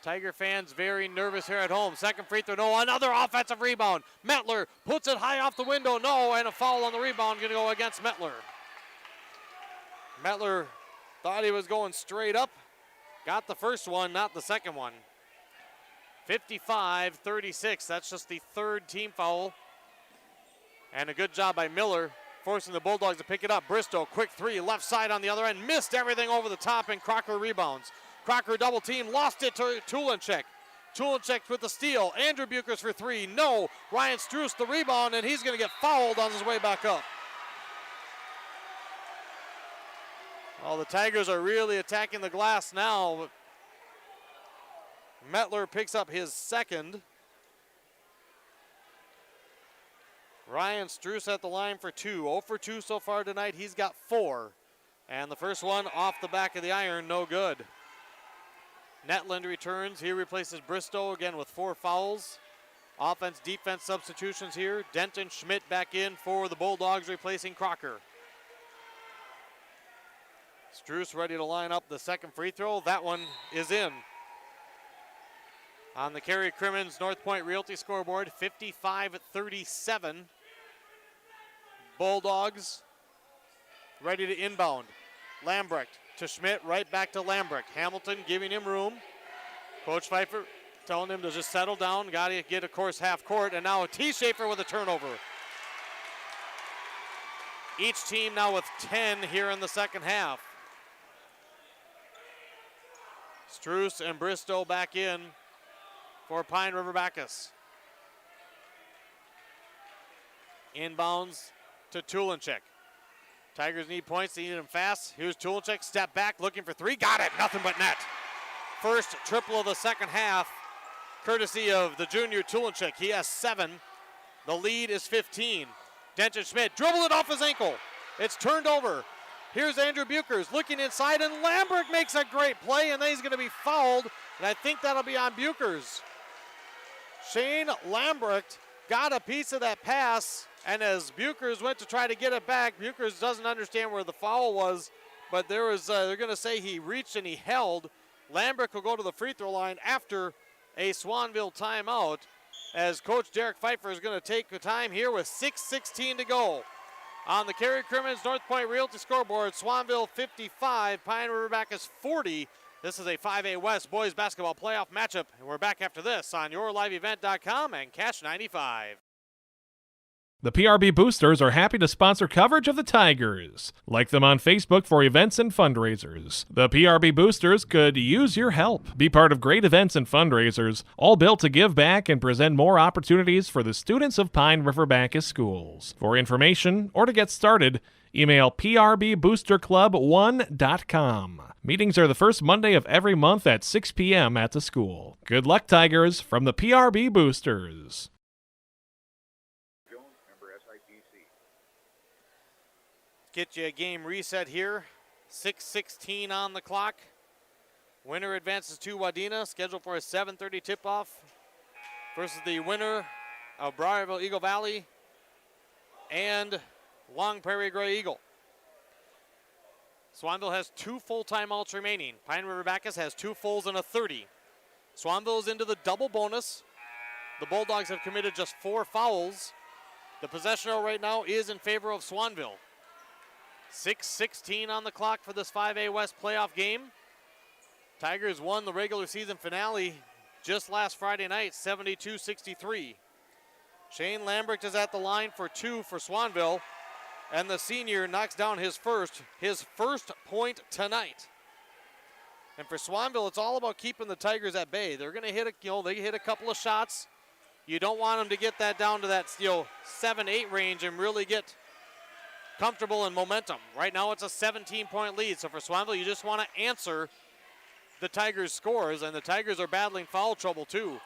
Tiger fans very nervous here at home. Second free throw, no, another offensive rebound. Mettler puts it high off the window, no, and a foul on the rebound gonna go against Mettler. Mettler thought he was going straight up. Got the first one, not the second one. 55-36. That's just the third team foul. And a good job by Miller, forcing the Bulldogs to pick it up. Bristow, quick three, left side on the other end. Missed everything over the top, and Crocker rebounds. Crocker double team, lost it to Tulenchek. Tulenchek with the steal. Andrew Buchers for three. No. Ryan Struess the rebound, and he's going to get fouled on his way back up. Well, the Tigers are really attacking the glass now. Mettler picks up his second. Ryan Struess at the line for 2. 0 for 2 so far tonight. He's got 4. And the first one off the back of the iron, no good. Netland returns. He replaces Bristow again with 4 fouls. Offense, defense substitutions here. Denton Schmidt back in for the Bulldogs, replacing Crocker. Struess ready to line up the second free throw. That one is in. On the Kerry Crimmins North Point Realty scoreboard, 55-37. Bulldogs ready to inbound. Lambrecht to Schmidt, right back to Lambrecht. Hamilton giving him room. Coach Pfeiffer telling him to just settle down. Got to get, of course, half court. And now T. Schaefer with a turnover. Each team now with 10 here in the second half. Struess and Bristow back in for Pine River-Backus. Inbounds to Tulenchek. Tigers need points, they need them fast. Here's Tulenchek, step back, looking for 3, got it, nothing but net. First triple of the second half, courtesy of the junior Tulenchek. He has 7, the lead is 15. Denton Schmidt, dribble it off his ankle. It's turned over. Here's Andrew Buchers looking inside, and Lambrecht makes a great play, and then he's going to be fouled, and I think that'll be on Buchers. Shane Lambrecht got a piece of that pass, and as Buchers went to try to get it back, Buchers doesn't understand where the foul was, but there was they're going to say he reached and he held. Lambrecht will go to the free throw line after a Swanville timeout, as Coach Derek Pfeiffer is going to take the time here with 6:16 to go. On the Kerry Crimmins North Point Realty scoreboard, Swanville 55, Pine River-Backus 40. This is a 5A West boys basketball playoff matchup, and we're back after this on YourLiveEvent.com and Cash 95. The PRB Boosters are happy to sponsor coverage of the Tigers. Like them on Facebook for events and fundraisers. The PRB Boosters could use your help. Be part of great events and fundraisers, all built to give back and present more opportunities for the students of Pine River-Backus schools. For information or to get started, email prboosterclub1.com. Meetings are the first Monday of every month at 6 p.m. at the school. Good luck, Tigers, from the PRB Boosters. Get you a game reset here. 6:16 on the clock. Winner advances to Wadena, scheduled for a 7:30 tip-off versus the winner of Briarville Eagle Valley and Long Prairie Gray Eagle. Swanville has 2 full timeouts remaining. Pine River-Backus has 2 fulls and a 30. Swanville is into the double bonus. The Bulldogs have committed just 4 fouls. The possession arrow right now is in favor of Swanville. 6:16 on the clock for this 5A West playoff game. Tigers won the regular season finale just last Friday night, 72-63. Shane Lambrecht is at the line for 2 for Swanville, and the senior knocks down his first point tonight. And for Swanville, it's all about keeping the Tigers at bay. They're going to hit they hit a couple of shots. You don't want them to get that down to that 7-8 range and really get comfortable in momentum. Right now it's a 17-point lead, so for Swanville you just want to answer the Tigers' scores, and the Tigers are battling foul trouble too.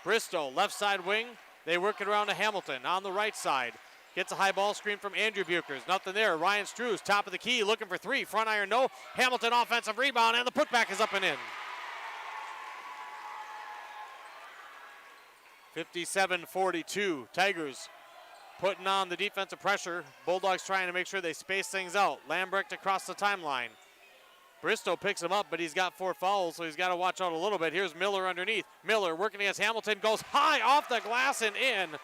Bristow, left side wing, they work it around to Hamilton on the right side. Gets a high ball screen from Andrew Buchers, nothing there. Ryan Struess, top of the key, looking for 3, front iron no. Hamilton offensive rebound, and the putback is up and in. 57-42, Tigers putting on the defensive pressure. Bulldogs trying to make sure they space things out. Lambrecht across the timeline. Bristow picks him up, but he's got 4 fouls, so he's got to watch out a little bit. Here's Miller underneath. Miller working against Hamilton, goes high off the glass and in.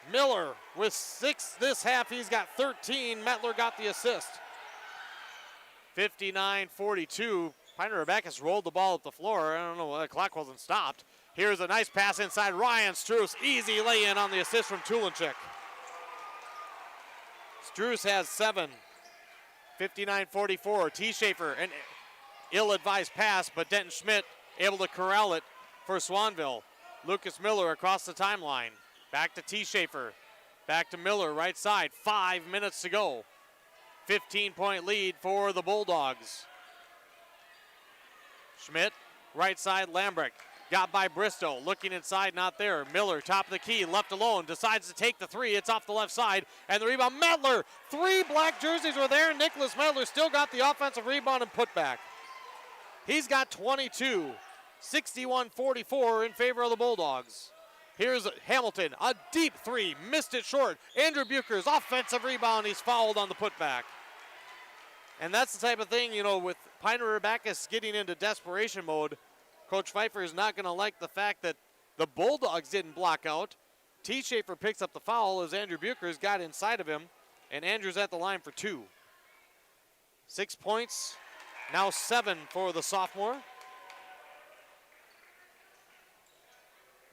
Miller with 6 this half. He's got 13. Mettler got the assist. 59-42. Pine River-Backus rolled the ball up the floor. I don't know, the clock wasn't stopped. Here's a nice pass inside. Ryan Struess, easy lay-in on the assist from Tulenchik. Struess has 7. 59-44. T. Schaefer, an ill-advised pass, but Denton Schmidt able to corral it for Swanville. Lucas Miller across the timeline. Back to T. Schaefer. Back to Miller, right side. 5 minutes to go. 15-point lead for the Bulldogs. Schmidt, right side, Lambrecht. Got by Bristow, looking inside, not there. Miller, top of the key, left alone, decides to take the three. It's off the left side, and the rebound, Medler. 3 black jerseys were there. Nicholas Medler still got the offensive rebound and putback. He's got 22, 61-44 in favor of the Bulldogs. Here's Hamilton, a deep 3, missed it short. Andrew Bucher's offensive rebound, he's fouled on the putback. And that's the type of thing, you know, with Pine River-Backus getting into desperation mode, Coach Pfeiffer is not going to like the fact that the Bulldogs didn't block out. T. Schaefer picks up the foul as Andrew Bucher's got inside of him, and Andrew's at the line for 2. 6 points, now 7 for the sophomore.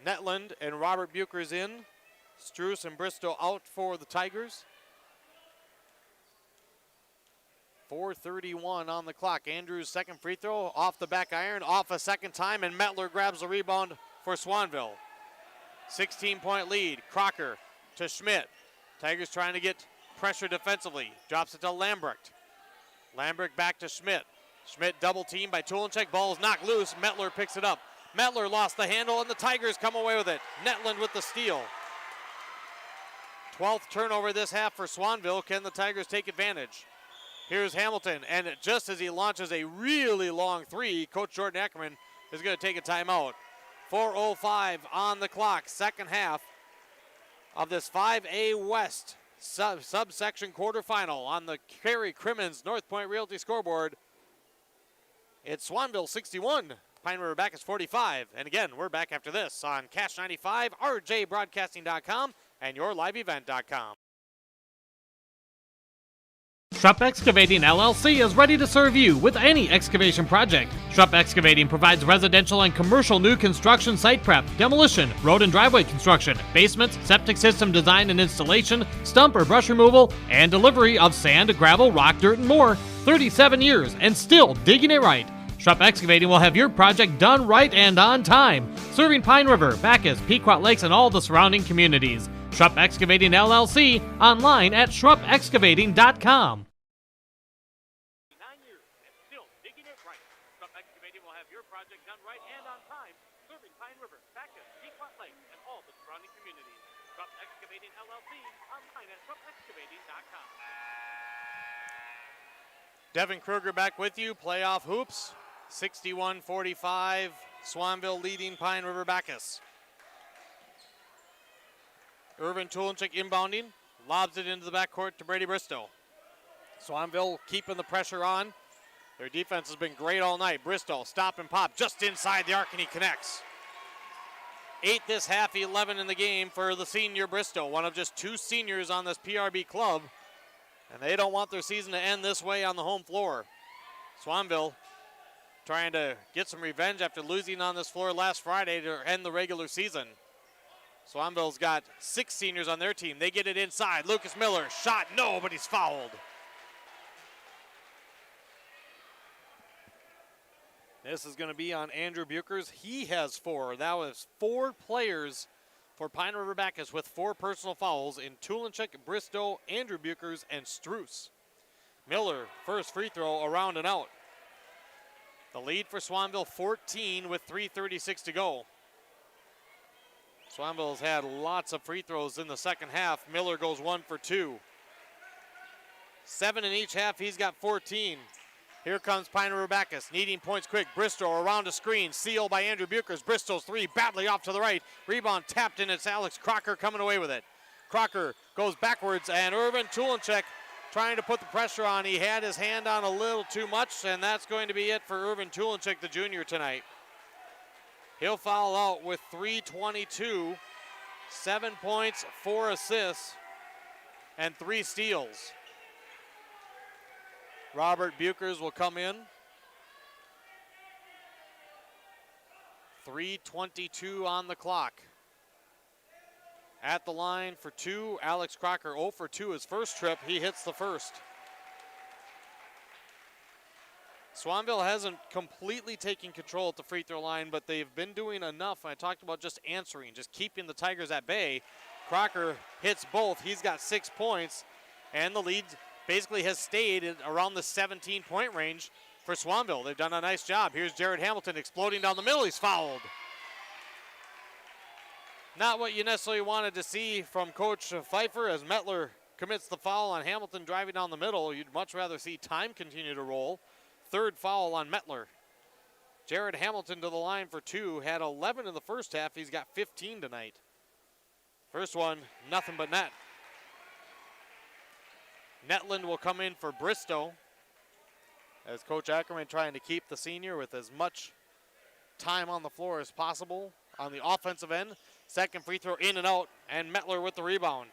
Netland and Robert Bucher's in. Struess and Bristow out for the Tigers. 4:31 on the clock. Andrews' second free throw off the back iron, off a second time, and Metler grabs the rebound for Swanville. 16-point lead. Crocker to Schmidt. Tigers trying to get pressure defensively. Drops it to Lambrecht. Lambrecht back to Schmidt. Schmidt double teamed by Tulenchek. Ball is knocked loose. Metler picks it up. Metler lost the handle, and the Tigers come away with it. Netland with the steal. 12th turnover this half for Swanville. Can the Tigers take advantage? Here's Hamilton, and just as he launches a really long 3, Coach Jordan Ackerman is going to take a timeout. 4:05 on the clock, second half of this 5A West subsection quarterfinal on the Kerry Crimmins North Point Realty scoreboard. It's Swanville 61, Pine River-Backus 45. And again, we're back after this on Cash 95, rjbroadcasting.com, and yourliveevent.com. Schrupp Excavating LLC is ready to serve you with any excavation project. Schrupp Excavating provides residential and commercial new construction site prep, demolition, road and driveway construction, basements, septic system design and installation, stump or brush removal, and delivery of sand, gravel, rock, dirt, and more. 37 years and still digging it right. Schrupp Excavating will have your project done right and on time, serving Pine River, Backus, Pequot Lakes, and all the surrounding communities. Schrupp Excavating LLC, online at schruppexcavating.com. 9 years and still digging it right. Schrupp Excavating will have your project done right and on time, serving Pine River, Backus, Pequot Lakes, and all the surrounding communities. Schrupp Excavating LLC, online at schruppexcavating.com. Devin Kruger back with you. Playoff hoops. 61-45. Swanville leading Pine River-Backus. Irvin Tulenchik inbounding. Lobs it into the backcourt to Brady Bristow. Swanville keeping the pressure on. Their defense has been great all night. Bristow, stop and pop just inside the arc, and he connects. 8 this half, 11 in the game for the senior Bristow, one of just 2 seniors on this PRB club. And they don't want their season to end this way on the home floor. Swanville trying to get some revenge after losing on this floor last Friday to end the regular season. Swanville's got 6 seniors on their team. They get it inside. Lucas Miller, shot, no, but he's fouled. This is going to be on Andrew Buchers. He has 4. That was 4 players for Pine River-Backus with 4 personal fouls in Tulenchik, Bristow, Andrew Buchers, and Struess. Miller, first free throw, around and out. The lead for Swanville, 14 with 3:36 to go. Swanville's had lots of free throws in the second half. Miller goes 1 for 2. 7 in each half, he's got 14. Here comes Pine River-Backus, needing points quick. Bristow around a screen, sealed by Andrew Buchers. Bristow's 3, badly off to the right. Rebound tapped in, it's Alex Crocker coming away with it. Crocker goes backwards, and Irvin Tulenchik trying to put the pressure on. He had his hand on a little too much, and that's going to be it for Irvin Tulenchik, the junior, tonight. He'll foul out with 3:22, 7 points, 4 assists, and 3 steals. Robert Buchers will come in. 3:22 on the clock. At the line for two, Alex Crocker 0 for 2 his first trip. He hits the first. Swanville hasn't completely taken control at the free throw line, but they've been doing enough. I talked about just answering, just keeping the Tigers at bay. Crocker hits both. He's got 6 points, and the lead basically has stayed at around the 17-point range for Swanville. They've done a nice job. Here's Jared Hamilton exploding down the middle. He's fouled. Not what you necessarily wanted to see from Coach Pfeiffer as Mettler commits the foul on Hamilton driving down the middle. You'd much rather see time continue to roll. Third foul on Mettler. Jared Hamilton to the line for 2. Had 11 in the first half. He's got 15 tonight. First one, nothing but net. Netland will come in for Bristow as Coach Ackerman trying to keep the senior with as much time on the floor as possible on the offensive end. Second free throw in and out, and Mettler with the rebound.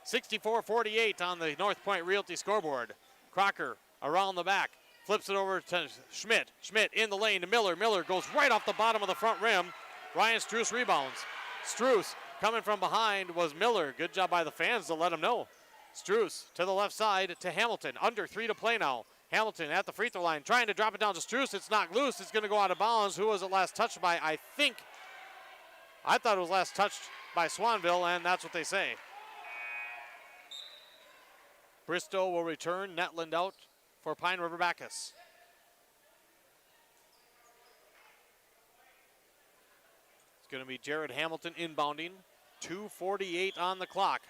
64-48 on the North Point Realty scoreboard. Crocker around the back, flips it over to Schmidt. Schmidt in the lane to Miller. Miller goes right off the bottom of the front rim. Ryan Struess rebounds. Struess coming from behind was Miller. Good job by the fans to let him know. Struess to the left side to Hamilton. Under 3 to play now. Hamilton at the free throw line trying to drop it down to Struess. It's knocked loose. It's going to go out of bounds. Who was it last touched by? I thought it was last touched by Swanville, and that's what they say. Bristow will return. Netland out for Pine River-Backus. It's going to be Jared Hamilton inbounding. 2:48 on the clock.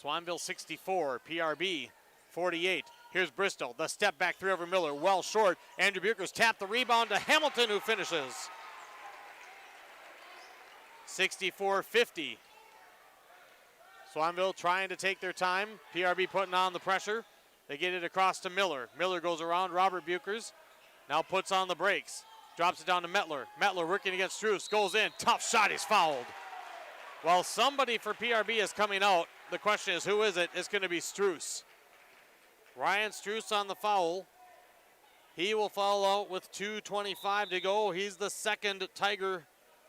Swanville 64, PRB 48. Here's Bristow, the step back three over Miller, well short. Andrew Buchers tapped the rebound to Hamilton, who finishes. 64-50. Swanville trying to take their time. PRB putting on the pressure. They get it across to Miller. Miller goes around Robert Buchers. Now puts on the brakes. Drops it down to Mettler. Mettler working against Struess. Goes in. Tough shot. He's fouled. Well, somebody for PRB is coming out. The question is, who is it? It's going to be Struess. Ryan Struess on the foul. He will foul out with 2:25 to go. He's the second Tiger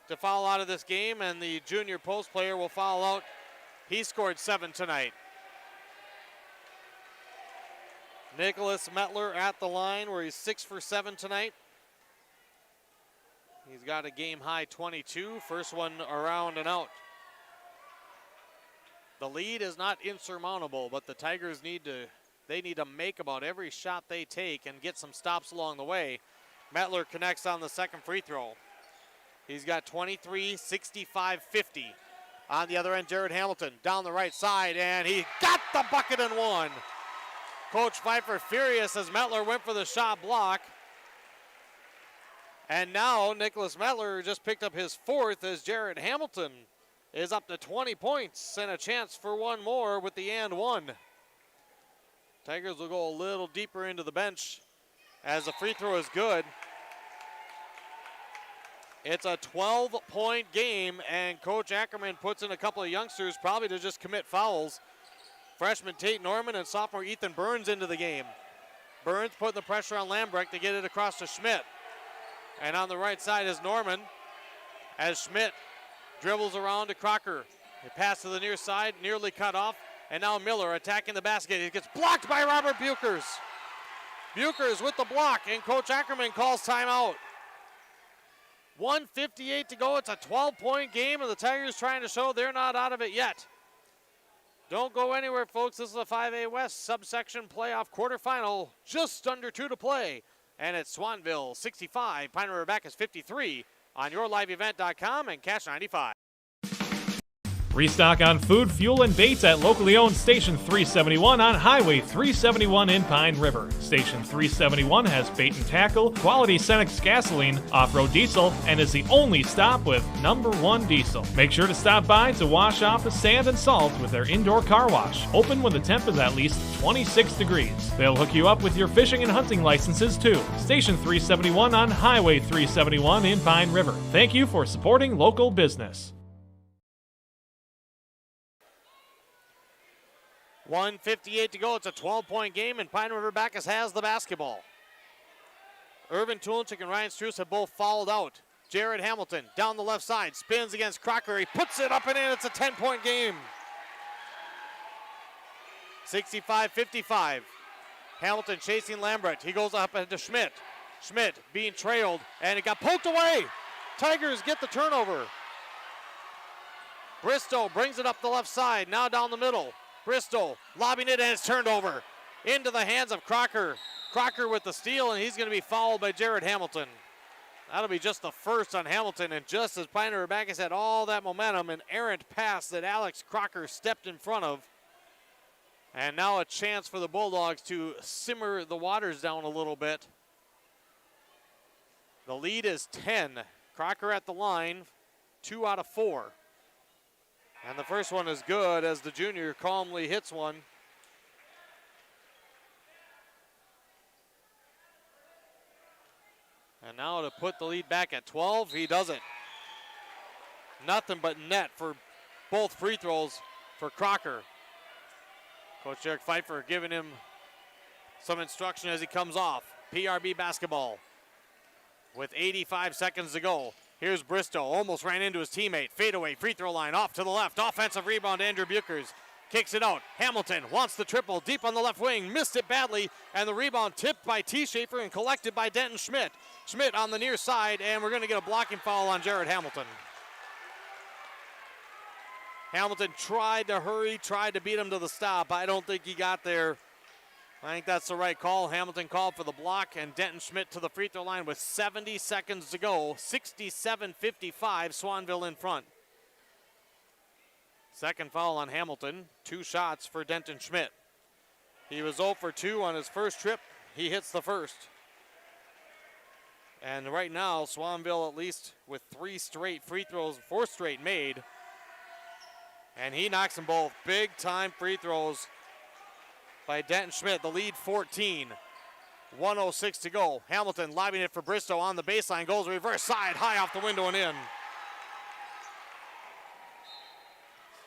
to foul out of this game, and the junior post player will foul out. He scored 7 tonight. Nicholas Mettler at the line where he's 6 for 7 tonight. He's got a game high 22. First one around and out. The lead is not insurmountable, but the Tigers need to make about every shot they take and get some stops along the way. Mettler connects on the second free throw. He's got 23, 65, 50. On the other end, Jared Hamilton down the right side, and he got the bucket and one. Coach Pfeiffer furious as Mettler went for the shot block. And now Nicholas Mettler just picked up his 4th as Jared Hamilton is up to 20 points and a chance for one more with the and one. Tigers will go a little deeper into the bench as the free throw is good. It's a 12-point game, and Coach Ackerman puts in a couple of youngsters probably to just commit fouls. Freshman Tate Norman and sophomore Ethan Burns into the game. Burns putting the pressure on Lambrecht to get it across to Schmidt. And on the right side is Norman as Schmidt dribbles around to Crocker. He passes to the near side, nearly cut off. And now Miller attacking the basket. He gets blocked by Robert Buchers. Buchers with the block, and Coach Ackerman calls timeout. 1:58 to go. It's a 12-point game, and the Tigers trying to show they're not out of it yet. Don't go anywhere, folks. This is a 5A West subsection playoff quarterfinal. Just under 2 to play. And it's Swanville 65, Pine River-Backus 53 on yourliveevent.com and Cash 95. Restock on food, fuel, and baits at locally owned Station 371 on Highway 371 in Pine River. Station 371 has bait and tackle, quality Cenex gasoline, off-road diesel, and is the only stop with #1 diesel. Make sure to stop by to wash off the sand and salt with their indoor car wash, open when the temp is at least 26 degrees. They'll hook you up with your fishing and hunting licenses too. Station 371 on Highway 371 in Pine River. Thank you for supporting local business. 1:58 to go. It's a 12-point game, and Pine River-Backus has the basketball. Irvin Tulchik and Ryan Struess have both fouled out. Jared Hamilton down the left side, spins against Crocker. He puts it up and in. It's a 10-point game. 65-55. Hamilton chasing Lambert. He goes up into Schmidt. Schmidt being trailed, and it got poked away. Tigers get the turnover. Bristow brings it up the left side, now down the middle. Bristow lobbing it, and it's turned over into the hands of Crocker. Crocker with the steal, and he's going to be fouled by Jared Hamilton. That'll be just the first on Hamilton, and just as Pine River-Backus had all that momentum, an errant pass that Alex Crocker stepped in front of. And now a chance for the Bulldogs to simmer the waters down a little bit. The lead is 10. Crocker at the line, 2 out of 4. And the first one is good as the junior calmly hits one. And now to put the lead back at 12, he does it. Nothing but net for both free throws for Crocker. Coach Eric Pfeiffer giving him some instruction as he comes off. PRB basketball with 85 seconds to go. Here's Bristow, almost ran into his teammate. Fadeaway, free throw line, off to the left. Offensive rebound, Andrew Buchers. Kicks it out. Hamilton wants the triple, deep on the left wing, missed it badly, and the rebound tipped by T. Schaefer and collected by Denton Schmidt. Schmidt on the near side, and we're going to get a blocking foul on Jared Hamilton. Hamilton tried to hurry, tried to beat him to the stop. I don't think he got there. I think that's the right call. Hamilton called for the block, and Denton Schmidt to the free throw line with 70 seconds to go. 67-55, Swanville in front. Second foul on Hamilton. 2 shots for Denton Schmidt. He was 0 for 2 on his first trip. He hits the first. And right now, Swanville at least with 3 straight free throws, 4 straight made. And he knocks them both. Big time free throws by Denton Schmidt. The lead 14. 1:06 to go. Hamilton lobbing it for Bristow on the baseline. Goes reverse side, high off the window and in.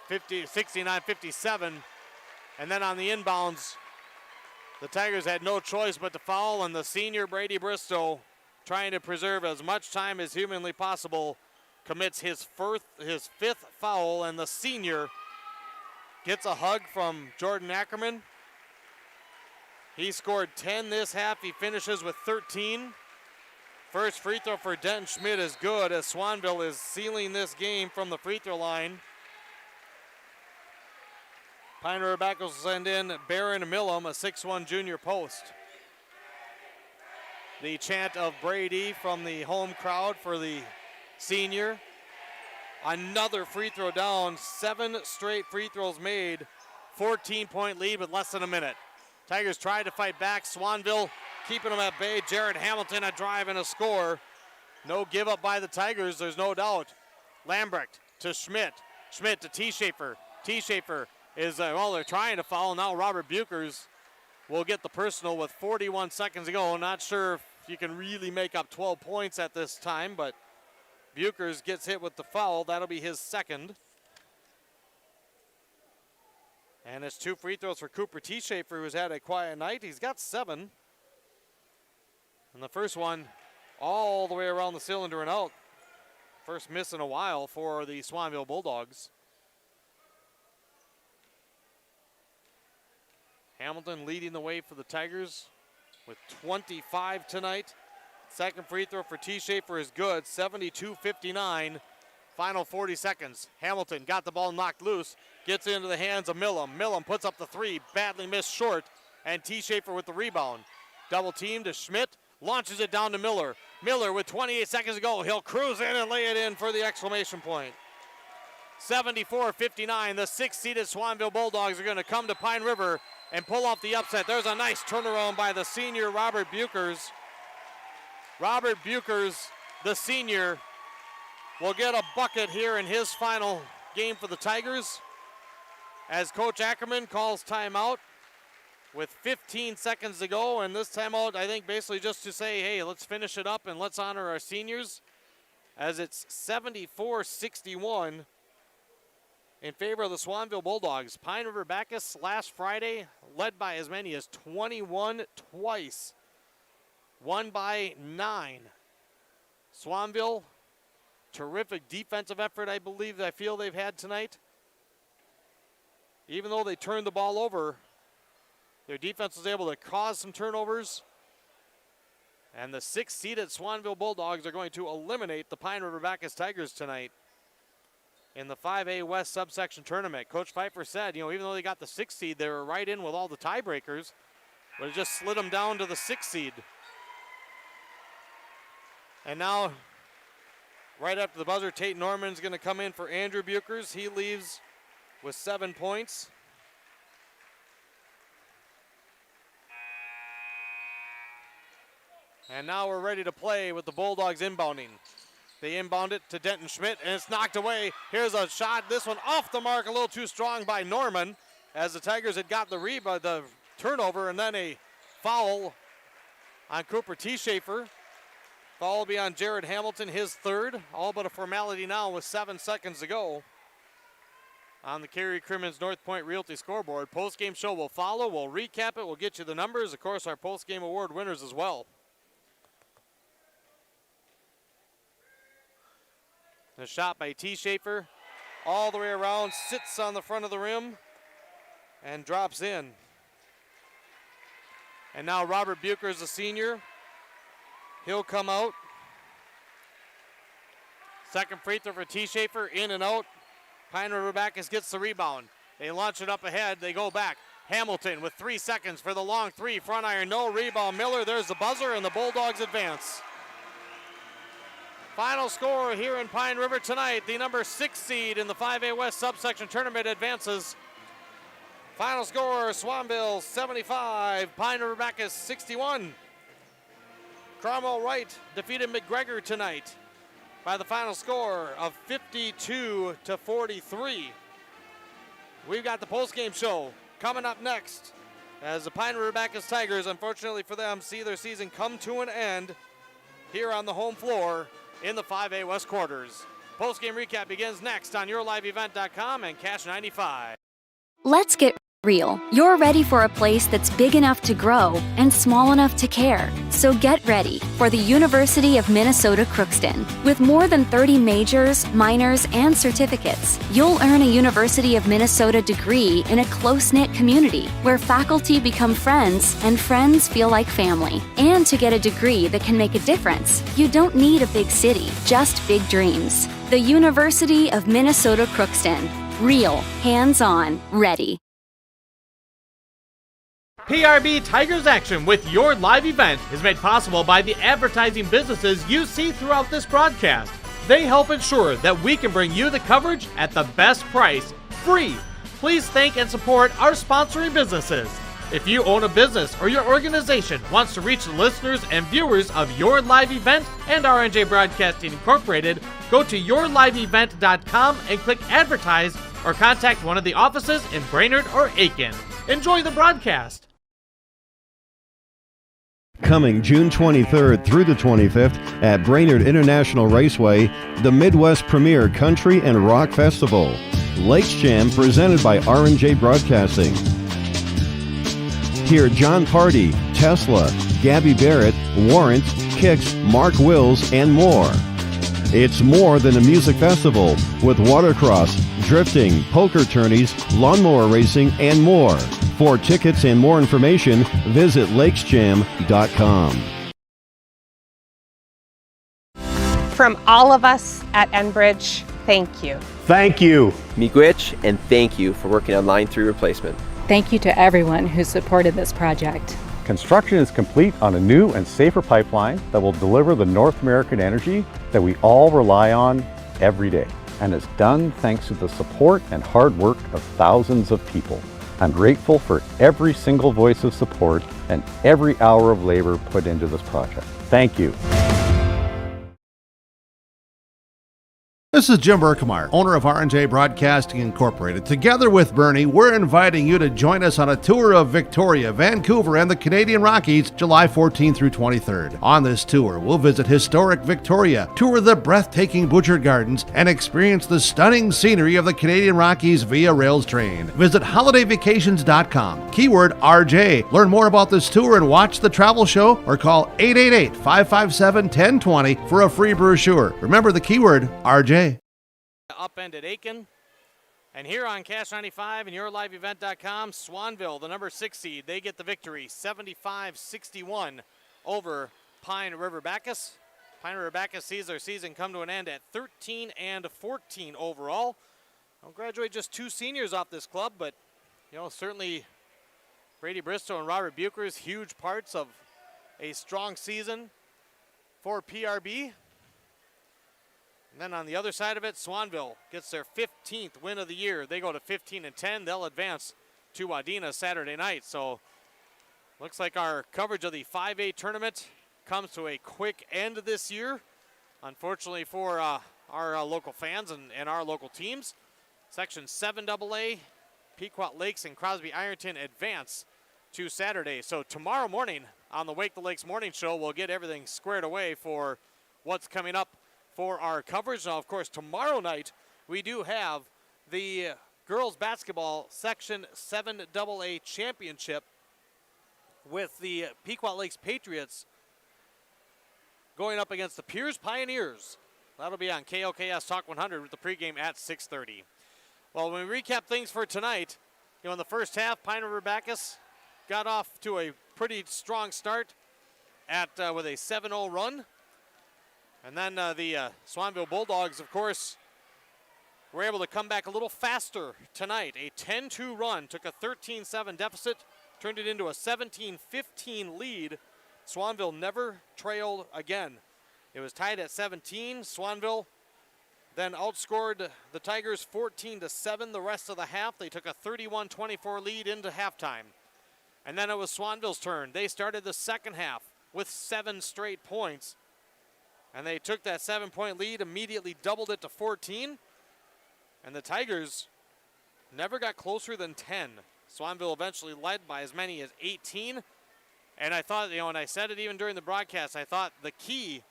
69-57. And then on the inbounds, the Tigers had no choice but to foul, and the senior Brady Bristow, trying to preserve as much time as humanly possible, commits his 5th foul, and the senior gets a hug from Jordan Ackerman. He scored 10 this half. He finishes with 13. First free throw for Denton Schmidt is good as Swanville is sealing this game from the free throw line. Pine River-Backus will send in Barron Millum, a 6'1 junior post. The chant of Brady from the home crowd for the senior. Another free throw down, 7 straight free throws made. 14-point lead with less than a minute. Tigers tried to fight back. Swanville keeping them at bay. Jared Hamilton a drive and a score. No give up by the Tigers, there's no doubt. Lambrecht to Schmidt. Schmidt to T. Schaefer. T. Schaefer is, they're trying to foul. Now Robert Buchers will get the personal with 41 seconds to go. Not sure if you can really make up 12 points at this time, but Buchers gets hit with the foul. That'll be his second. And it's 2 free throws for Cooper T. Schaefer, who's had a quiet night. He's got 7. And the first one all the way around the cylinder and out. First miss in a while for the Swanville Bulldogs. Hamilton leading the way for the Tigers with 25 tonight. Second free throw for T. Schaefer is good, 72-59. Final 40 seconds. Hamilton got the ball knocked loose, gets into the hands of Millum. Millum puts up the 3, badly missed short, and T. Schaefer with the rebound. Double team to Schmidt, launches it down to Miller. Miller with 28 seconds to go. He'll cruise in and lay it in for the exclamation point. 74-59, the 6th-seeded Swanville Bulldogs are going to come to Pine River and pull off the upset. There's a nice turnaround by the senior Robert Buchers. Robert Buchers, the senior, will get a bucket here in his final game for the Tigers as Coach Ackerman calls timeout with 15 seconds to go. And this timeout, I think, basically just to say, hey, let's finish it up and let's honor our seniors, as it's 74-61 in favor of the Swanville Bulldogs. Pine River-Backus last Friday led by as many as 21 twice. Won by 9. Swanville terrific defensive effort I feel they've had tonight. Even though they turned the ball over, their defense was able to cause some turnovers. And the 6th-seeded Swanville Bulldogs are going to eliminate the Pine River-Backus Tigers tonight in the 5A West subsection tournament. Coach Pfeiffer said, even though they got the 6th seed, they were right in with all the tiebreakers, but it just slid them down to the 6th seed. And now, right after the buzzer, Tate Norman's going to come in for Andrew Buchers. He leaves with 7 points. And now we're ready to play with the Bulldogs inbounding. They inbound it to Denton Schmidt, and it's knocked away. Here's a shot. This one off the mark, a little too strong by Norman, as the Tigers had got the turnover, and then a foul on Cooper T. Schaefer. Foul will be on Jared Hamilton, his 3rd. All but a formality now with 7 seconds to go on the Cary Crimmins North Point Realty scoreboard. Post-game show will follow. We'll recap it. We'll get you the numbers. Of course, our post-game award winners as well. The shot by T. Schaefer all the way around, sits on the front of the rim, and drops in. And now Robert Buchers, the senior. He'll come out. Second free throw for T. Schaefer, in and out. Pine River-Backus gets the rebound. They launch it up ahead. They go back. Hamilton with 3 seconds for the long 3. Front iron, no rebound. Miller, there's the buzzer, and the Bulldogs advance. Final score here in Pine River tonight. The number 6 seed in the 5A West subsection tournament advances. Final score, Swanville 75, Pine River-Backus 61. Cromwell Wright defeated McGregor tonight by the final score of 52-43. We've got the postgame show coming up next as the Pine River-Backus Tigers, unfortunately for them, see their season come to an end here on the home floor in the 5A West quarters. Postgame recap begins next on YourLiveEvent.com and Cash 95. Let's get real. You're ready for a place that's big enough to grow and small enough to care. So get ready for the University of Minnesota Crookston. With more than 30 majors, minors, and certificates, you'll earn a University of Minnesota degree in a close-knit community where faculty become friends and friends feel like family. And to get a degree that can make a difference, you don't need a big city, just big dreams. The University of Minnesota Crookston. Real, hands-on, ready. PRB Tigers Action with your live event is made possible by the advertising businesses you see throughout this broadcast. They help ensure that we can bring you the coverage at the best price, free. Please thank and support our sponsoring businesses. If you own a business or your organization wants to reach the listeners and viewers of your live event and RNJ Broadcasting Incorporated, go to yourliveevent.com and click advertise or contact one of the offices in Brainerd or Aiken. Enjoy the broadcast. Coming June 23rd through the 25th at Brainerd International Raceway, the Midwest Premier Country and Rock Festival. Lakes Jam presented by R&J Broadcasting. Hear John Party, Tesla, Gabby Barrett, Warrant, Kicks, Mark Wills, and more. It's more than a music festival with watercross, drifting, poker tourneys, lawnmower racing, and more. For tickets and more information, visit lakesjam.com. From all of us at Enbridge, thank you. Thank you. Miigwech, and thank you for working on Line 3 replacement. Thank you to everyone who supported this project. Construction is complete on a new and safer pipeline that will deliver the North American energy that we all rely on every day. And it's done thanks to the support and hard work of thousands of people. I'm grateful for every single voice of support and every hour of labor put into this project. Thank you. This This is Jim Berkemar, owner of R&J Broadcasting Incorporated. Together with Bernie, we're inviting you to join us on a tour of Victoria, Vancouver, and the Canadian Rockies, July 14th through 23rd. On this tour, we'll visit historic Victoria, tour the breathtaking Butchert Gardens, and experience the stunning scenery of the Canadian Rockies via rails train. Visit holidayvacations.com, keyword RJ. Learn more about this tour and watch the travel show, or call 888-557-1020 for a free brochure. Remember the keyword RJ. Up end at Aiken. And here on Cash 95 and yourliveevent.com, Swanville, the number 6 seed, they get the victory, 75-61 over Pine River-Backus. Pine River-Backus sees their season come to an end at 13-14 overall. I'll graduate just 2 seniors off this club, but certainly Brady Bristow and Robert Buchers, huge parts of a strong season for PRB. And then on the other side of it, Swanville gets their 15th win of the year. They go to 15-10. They'll advance to Wadena Saturday night. So looks like our coverage of the 5A tournament comes to a quick end this year. Unfortunately for our local fans and our local teams. Section 7AA, Pequot Lakes and Crosby Ironton advance to Saturday. So tomorrow morning on the Wake the Lakes Morning Show, we'll get everything squared away for what's coming up for our coverage. Now, of course, tomorrow night we do have the girls basketball Section 7AA championship with the Pequot Lakes Patriots going up against the Piers Pioneers. That'll be on KOKS Talk 100 with the pregame at 6:30. Well, when we recap things for tonight, in the first half, Pine River-Backus got off to a pretty strong start with a 7-0 run. And then the Swanville Bulldogs, of course, were able to come back a little faster tonight. A 10-2 run, took a 13-7 deficit, turned it into a 17-15 lead. Swanville never trailed again. It was tied at 17. Swanville then outscored the Tigers 14-7 the rest of the half. They took a 31-24 lead into halftime. And then it was Swanville's turn. They started the second half with 7 straight points. And they took that 7-point lead, immediately doubled it to 14. And the Tigers never got closer than 10. Swanville eventually led by as many as 18. And I thought, and I said it even during the broadcast, I thought the key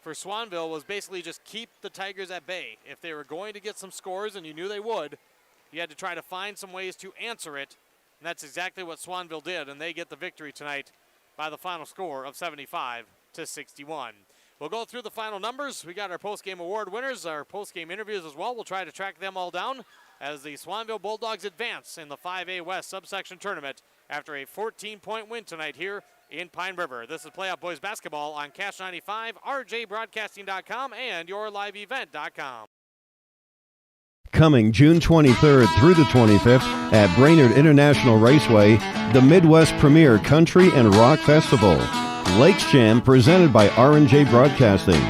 for Swanville was basically just keep the Tigers at bay. If they were going to get some scores, and you knew they would, you had to try to find some ways to answer it. And that's exactly what Swanville did. And they get the victory tonight by the final score of 75-61. We'll go through the final numbers. We got our post-game award winners, our post-game interviews as well. We'll try to track them all down as the Swanville Bulldogs advance in the 5A West subsection tournament after a 14-point win tonight here in Pine River. This is Playoff Boys Basketball on Cash 95, rjbroadcasting.com, and yourliveevent.com. Coming June 23rd through the 25th at Brainerd International Raceway, the Midwest Premier Country and Rock Festival. Lakes Jam presented by R&J Broadcasting.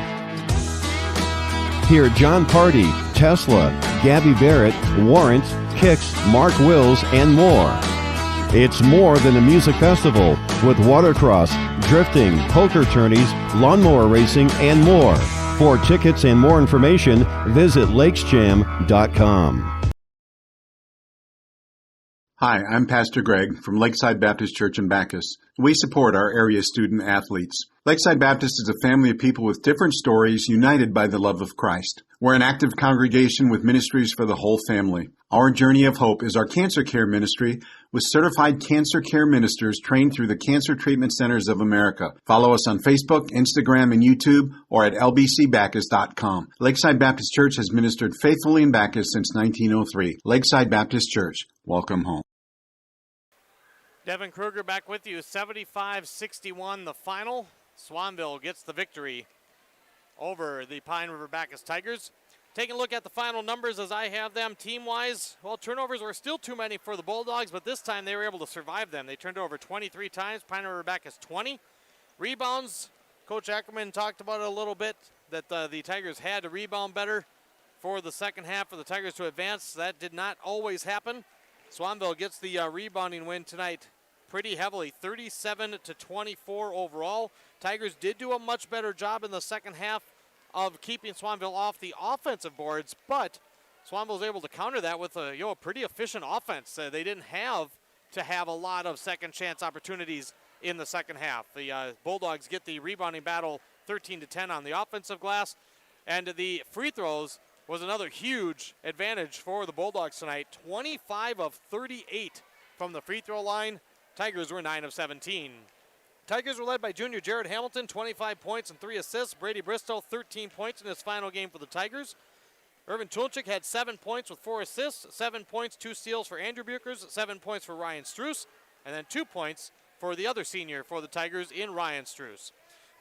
Hear John Party, Tesla, Gabby Barrett, Warrant, Kix, Mark Wills, and more. It's more than a music festival with watercross, drifting, poker tourneys, lawnmower racing, and more. For tickets and more information, visit lakesjam.com. Hi, I'm Pastor Greg from Lakeside Baptist Church in Backus. We support our area student athletes. Lakeside Baptist is a family of people with different stories united by the love of Christ. We're an active congregation with ministries for the whole family. Our Journey of Hope is our cancer care ministry with certified cancer care ministers trained through the Cancer Treatment Centers of America. Follow us on Facebook, Instagram, and YouTube, or at lbcbackus.com. Lakeside Baptist Church has ministered faithfully in Backus since 1903. Lakeside Baptist Church, welcome home. Devin Kruger back with you, 75-61 the final. Swanville gets the victory over the Pine River-Backus Tigers. Taking a look at the final numbers as I have them team-wise, well, turnovers were still too many for the Bulldogs, but this time they were able to survive them. They turned over 23 times, Pine River-Backus 20. Rebounds, Coach Ackerman talked about it a little bit, that the Tigers had to rebound better for the second half for the Tigers to advance. That did not always happen. Swanville gets the rebounding win tonight pretty heavily, 37-24 overall. Tigers did do a much better job in the second half of keeping Swanville off the offensive boards, but Swanville was able to counter that with a pretty efficient offense. They didn't have to have a lot of second chance opportunities in the second half. The Bulldogs get the rebounding battle 13-10 on the offensive glass, and the free throws was another huge advantage for the Bulldogs tonight. 25 of 38 from the free throw line. Tigers were 9 of 17. Tigers were led by junior Jared Hamilton, 25 points and 3 assists. Brady Bristow, 13 points in his final game for the Tigers. Irvin Tulchik had 7 points with 4 assists, 7 points, 2 steals for Andrew Buchers, 7 points for Ryan Struess, and then 2 points for the other senior for the Tigers in Ryan Struess.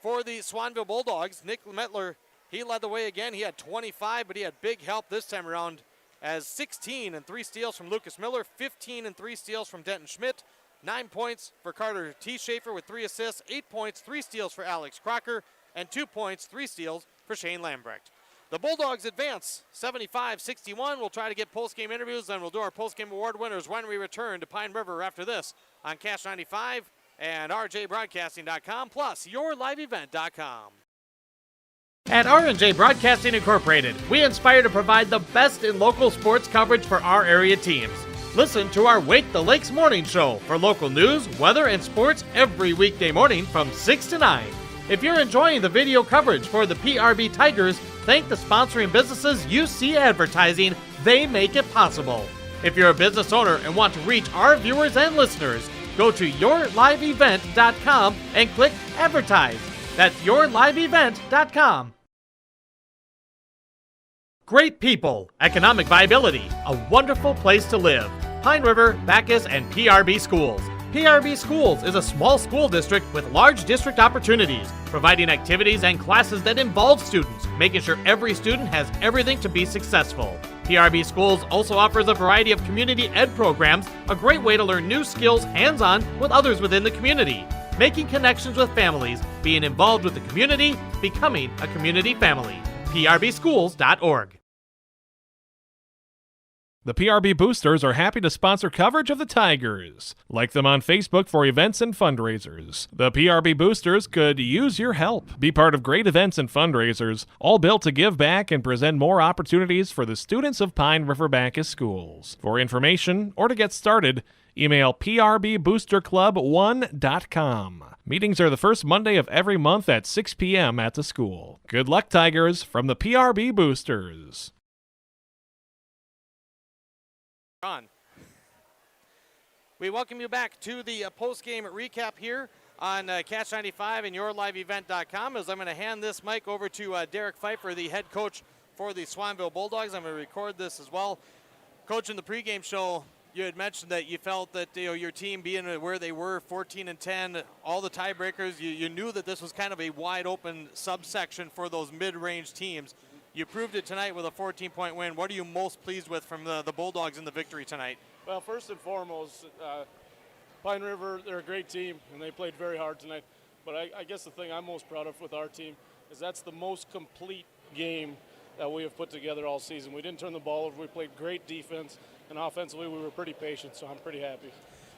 For the Swanville Bulldogs, Nick Metler, he led the way again. He had 25, but he had big help this time around as 16 and 3 steals from Lucas Miller, 15 and 3 steals from Denton Schmidt, 9 points for Carter T. Schaefer with 3 assists, 8 points, 3 steals for Alex Crocker, and 2 points, 3 steals for Shane Lambrecht. The Bulldogs advance 75-61. We'll try to get post-game interviews, and we'll do our post-game award winners when we return to Pine River after this on Cash 95 and rjbroadcasting.com, plus yourliveevent.com. At R&J Broadcasting Incorporated, we inspire to provide the best in local sports coverage for our area teams. Listen to our Wake the Lakes morning show for local news, weather, and sports every weekday morning from 6 to 9. If you're enjoying the video coverage for the PRB Tigers, thank the sponsoring businesses you see advertising. They make it possible. If you're a business owner and want to reach our viewers and listeners, go to yourliveevent.com and click Advertise. That's yourliveevent.com. Great people, economic viability, a wonderful place to live. Pine River, Backus, and PRB Schools. PRB Schools is a small school district with large district opportunities, providing activities and classes that involve students, making sure every student has everything to be successful. PRB Schools also offers a variety of community ed programs, a great way to learn new skills hands-on with others within the community, making connections with families, being involved with the community, becoming a community family. PRBschools.org. The PRB Boosters are happy to sponsor coverage of the Tigers. Like them on Facebook for events and fundraisers. The PRB Boosters could use your help. Be part of great events and fundraisers, all built to give back and present more opportunities for the students of Pine River-Backus schools. For information or to get started, email prboosterclub1.com. Meetings are the first Monday of every month at 6 p.m. at the school. Good luck, Tigers, from the PRB Boosters. We welcome you back to the post-game recap here on Catch 95 and yourliveevent.com, as I'm going to hand this mic over to Derek Pfeiffer, the head coach for the Swanville Bulldogs. I'm going to record this as well. Coach, in the pregame show, you had mentioned that you felt that your team being where they were, 14-10, all the tiebreakers, you knew that this was kind of a wide-open subsection for those mid-range teams. You proved it tonight with a 14-point win. What are you most pleased with from the Bulldogs in the victory tonight? Well, first and foremost, Pine River, they're a great team, and they played very hard tonight. But I guess the thing I'm most proud of with our team is that's the most complete game that we have put together all season. We didn't turn the ball over. We played great defense, and offensively we were pretty patient, so I'm pretty happy.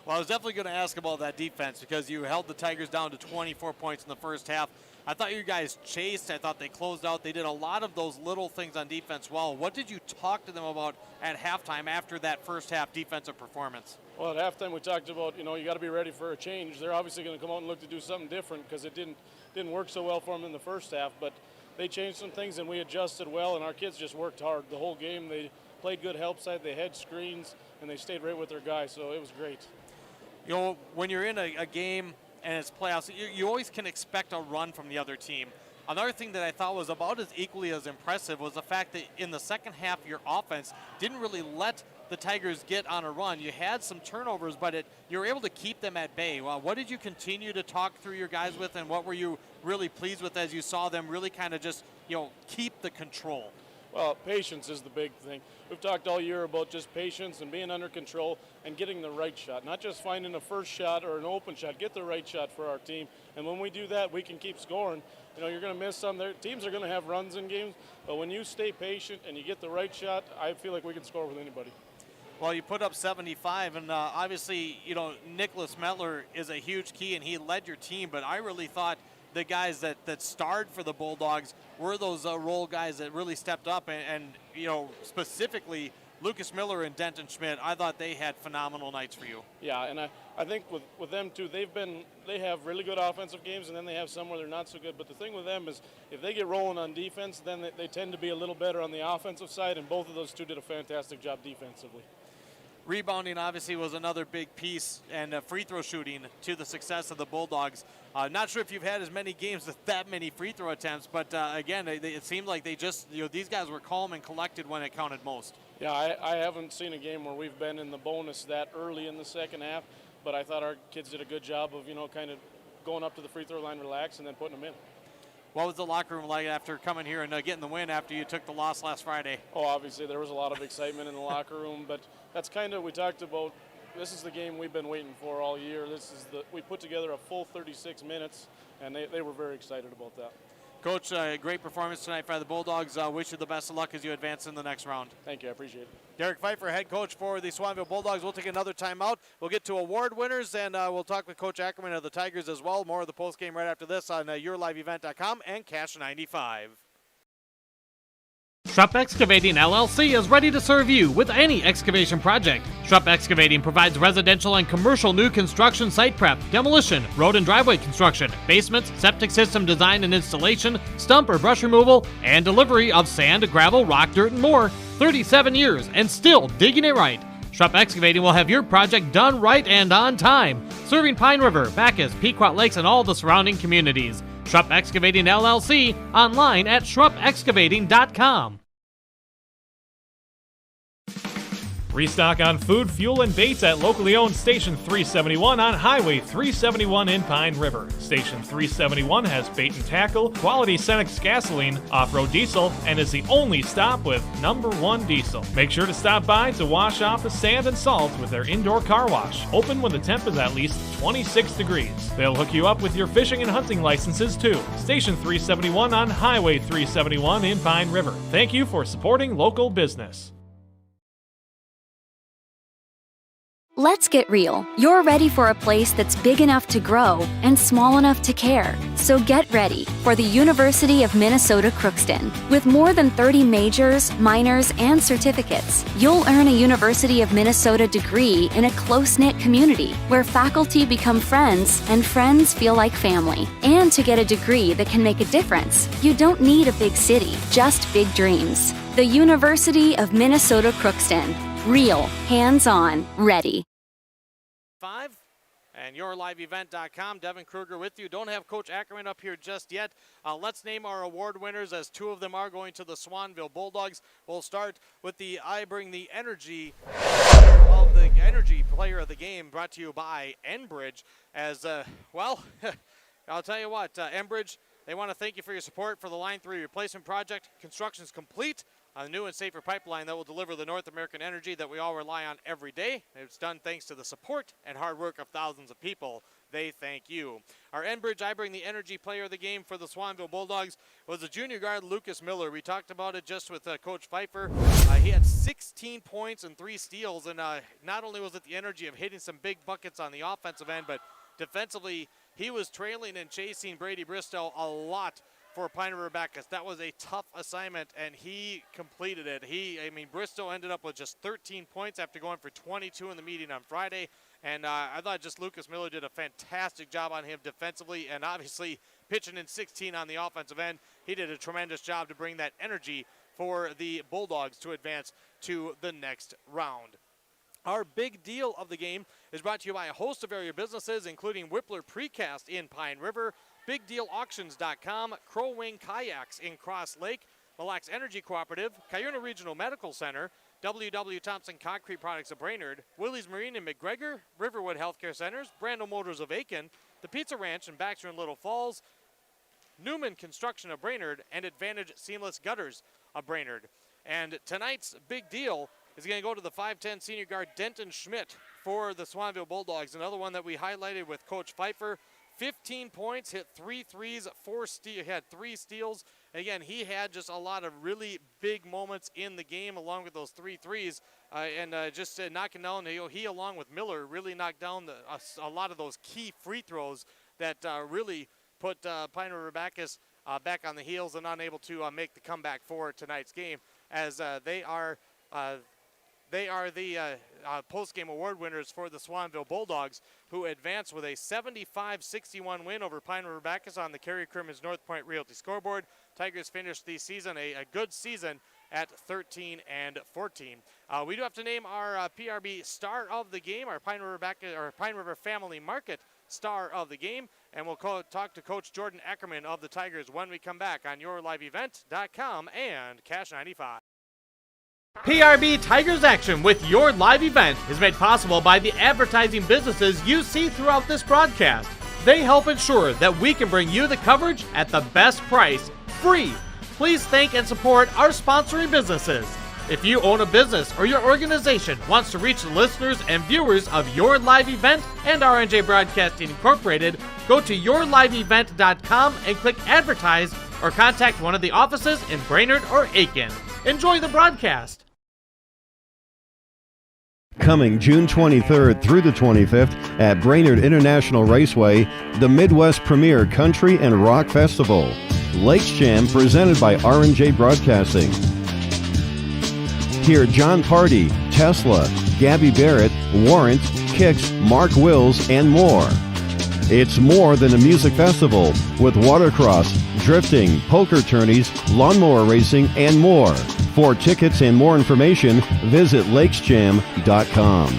Well, I was definitely going to ask about that defense because you held the Tigers down to 24 points in the first half. I thought you guys chased. I thought they closed out. They did a lot of those little things on defense well. What did you talk to them about at halftime after that first half defensive performance? Well, at halftime we talked about, you got to be ready for a change. They're obviously going to come out and look to do something different because it didn't work so well for them in the first half. But they changed some things and we adjusted well, and our kids just worked hard the whole game. They played good help side. They had screens, and they stayed right with their guys, so it was great. When you're in a game and it's playoffs, you always can expect a run from the other team. Another thing that I thought was about as equally as impressive was the fact that in the second half, your offense didn't really let the Tigers get on a run. You had some turnovers, but you were able to keep them at bay. Well, what did you continue to talk through your guys with, and what were you really pleased with as you saw them really kind of just, keep the control? Well, patience is the big thing. We've talked all year about just patience and being under control and getting the right shot, not just finding a first shot or an open shot. Get the right shot for our team, and when we do that, we can keep scoring. You're going to miss some. Teams are going to have runs in games, but when you stay patient and you get the right shot, I feel like we can score with anybody. Well, you put up 75, and obviously, Nicholas Metler is a huge key, and he led your team, but I really thought the guys that starred for the Bulldogs were those role guys that really stepped up, and you know, specifically Lucas Miller and Denton Schmidt, I thought they had phenomenal nights for you. Yeah, and I think with them too, they have really good offensive games, and then they have some where they're not so good. But the thing with them is if they get rolling on defense, then they tend to be a little better on the offensive side, and both of those two did a fantastic job defensively. Rebounding obviously was another big piece, and free throw shooting to the success of the Bulldogs. Not sure if you've had as many games with that many free throw attempts, but again, it seemed like they just, you know, these guys were calm and collected when it counted most. Yeah, I haven't seen a game where we've been in the bonus that early in the second half, but I thought our kids did a good job of, you know, kind of going up to the free throw line, relax, and then putting them in. What was the locker room like after coming here and getting the win after you took the loss last Friday? Oh, obviously there was a lot of excitement in the locker room, but that's kind of, we talked about, this is the game we've been waiting for all year. We put together a full 36 minutes, and they were very excited about that. Coach, great performance tonight by the Bulldogs. Wish you the best of luck as you advance in the next round. Thank you, I appreciate it. Derek Pfeiffer, head coach for the Swanville Bulldogs. We'll take another timeout. We'll get to award winners, and we'll talk with Coach Ackerman of the Tigers as well. More of the postgame right after this on yourliveevent.com and Cash 95. Schrupp Excavating LLC is ready to serve you with any excavation project. Schrupp Excavating provides residential and commercial new construction site prep, demolition, road and driveway construction, basements, septic system design and installation, stump or brush removal, and delivery of sand, gravel, rock, dirt, and more. 37 years and still digging it right. Schrupp Excavating will have your project done right and on time, serving Pine River, Backus, Pequot Lakes, and all the surrounding communities. Schrupp Excavating LLC, online at schruppexcavating.com. Restock on food, fuel, and baits at locally owned Station 371 on Highway 371 in Pine River. Station 371 has bait and tackle, quality Cenex gasoline, off-road diesel, and is the only stop with #1 diesel. Make sure to stop by to wash off the sand and salt with their indoor car wash, open when the temp is at least 26 degrees. They'll hook you up with your fishing and hunting licenses too. Station 371 on Highway 371 in Pine River. Thank you for supporting local business. Let's get real. You're ready for a place that's big enough to grow and small enough to care. So get ready for the University of Minnesota Crookston. With more than 30 majors, minors, and certificates, you'll earn a University of Minnesota degree in a close-knit community where faculty become friends and friends feel like family. And to get a degree that can make a difference, you don't need a big city, just big dreams. The University of Minnesota Crookston. Real, hands-on, ready. 5 and yourliveevent.com. Devin Kruger with you. Don't have Coach Ackerman up here just yet. Let's name our award winners, as 2 of them are going to the Swanville Bulldogs. We'll start with the I Bring the Energy of the Energy Player of the Game, brought to you by Enbridge. As well, I'll tell you what, Enbridge, they want to thank you for your support for the Line 3 replacement project. Construction's complete on a new and safer pipeline that will deliver the North American energy that we all rely on every day. It's done thanks to the support and hard work of thousands of people. They thank you. Our Enbridge I Bring the Energy Player of the Game for the Swanville Bulldogs was the junior guard Lucas Miller. We talked about it just with Coach Pfeiffer. He had 16 points and 3 steals, and not only was it the energy of hitting some big buckets on the offensive end, but defensively he was trailing and chasing Brady Bristow a lot for Pine River-Backus. That was a tough assignment, and he completed it. Bristow ended up with just 13 points after going for 22 in the meeting on Friday, and I thought just Lucas Miller did a fantastic job on him defensively, and obviously pitching in 16 on the offensive end. He did a tremendous job to bring that energy for the Bulldogs to advance to the next round. Our big deal of the game is brought to you by a host of area businesses, including Whippler Precast in Pine River, BigDealAuctions.com, Crow Wing Kayaks in Cross Lake, Mille Lacs Energy Cooperative, Cuyuna Regional Medical Center, W.W. Thompson Concrete Products of Brainerd, Willie's Marine in McGregor, Riverwood Healthcare Centers, Brando Motors of Aiken, the Pizza Ranch in Baxter and Little Falls, Newman Construction of Brainerd, and Advantage Seamless Gutters of Brainerd. And tonight's big deal is going to go to the 5'10 senior guard Denton Schmidt for the Swanville Bulldogs. Another one that we highlighted with Coach Pfeiffer. 15 points, hit 3 threes, had 3 steals. Again, he had just a lot of really big moments in the game along with those 3 threes. Just knocking down, he along with Miller really knocked down a lot of those key free throws that really put Pine River-Backus back on the heels and unable to make the comeback for tonight's game, as they are the post-game award winners for the Swanville Bulldogs, who advance with a 75-61 win over Pine River-Backus on the Kerry Crimmins North Point Realty scoreboard. Tigers finished the season a good season at 13-14. We do have to name our PRB star of the game, our Pine River Family Market star of the game, and we'll talk to Coach Jordan Ackerman of the Tigers when we come back on YourLiveEvent.com and Cash 95. PRB Tigers Action with Your Live Event is made possible by the advertising businesses you see throughout this broadcast. They help ensure that we can bring you the coverage at the best price, free. Please thank and support our sponsoring businesses. If you own a business or your organization wants to reach the listeners and viewers of Your Live Event and RNJ Broadcasting Incorporated, go to YourLiveEvent.com and click Advertise or contact one of the offices in Brainerd or Aiken. Enjoy the broadcast. Coming June 23rd through the 25th at Brainerd International Raceway, the Midwest Premier Country and Rock Festival. Lakes Jam presented by R&J Broadcasting. Hear John Party, Tesla, Gabby Barrett, Warrant, Kicks, Mark Wills, and more. It's more than a music festival with watercross, drifting, poker tourneys, lawnmower racing, and more. For tickets and more information, visit lakesjam.com.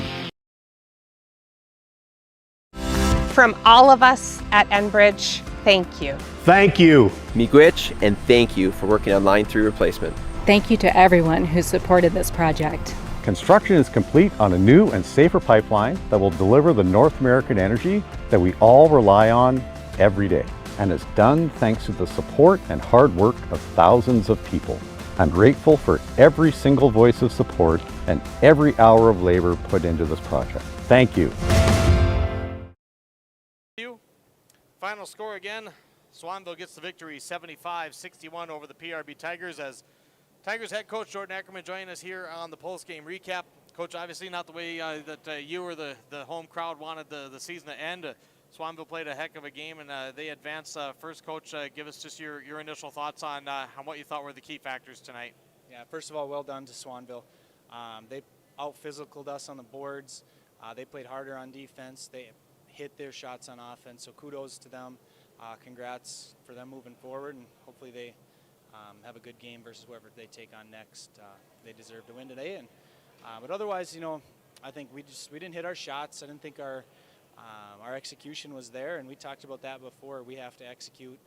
From all of us at Enbridge, thank you. Thank you. Miigwech, and thank you for working on Line 3 replacement. Thank you to everyone who supported this project. Construction is complete on a new and safer pipeline that will deliver the North American energy that we all rely on every day. And it's done thanks to the support and hard work of thousands of people. I'm grateful for every single voice of support and every hour of labor put into this project. Thank you. Final score again, Swanville gets the victory 75-61 over the PRB Tigers, as Tigers head coach Jordan Ackerman joining us here on the post-game recap. Coach, obviously not the way that you or the home crowd wanted the season to end. Swanville played a heck of a game, and they advanced. First, Coach, give us just your initial thoughts on what you thought were the key factors tonight. Yeah, first of all, well done to Swanville. They out-physicaled us on the boards. They played harder on defense. They hit their shots on offense, so kudos to them. Congrats for them moving forward, and hopefully they have a good game versus whoever they take on next. They deserve to win today, and but otherwise, I think we didn't hit our shots. I didn't think our execution was there, and we talked about that before. We have to execute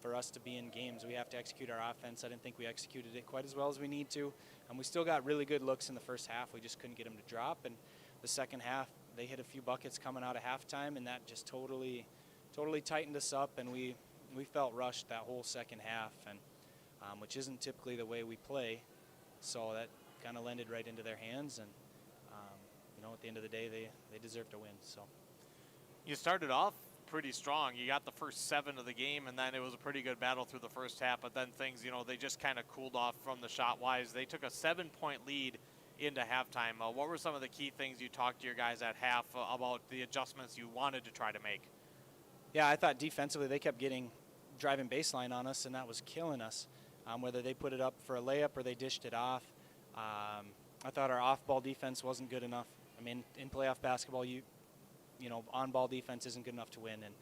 for us to be in games. We have to execute our offense. I didn't think we executed it quite as well as we need to, and we still got really good looks in the first half. We just couldn't get them to drop, and the second half they hit a few buckets coming out of halftime, and that just totally tightened us up, and we felt rushed that whole second half, and which isn't typically the way we play. So that kind of landed right into their hands, and at the end of the day, they deserve to win. So you started off pretty strong. You got the first 7 of the game, and then it was a pretty good battle through the first half. But then things, they just kind of cooled off from the shot wise. They took a 7-point lead into halftime. What were some of the key things you talked to your guys at half about the adjustments you wanted to try to make? Yeah, I thought defensively they kept driving baseline on us, and that was killing us. Whether they put it up for a layup or they dished it off. I thought our off-ball defense wasn't good enough. I mean, in playoff basketball, on-ball defense isn't good enough to win, and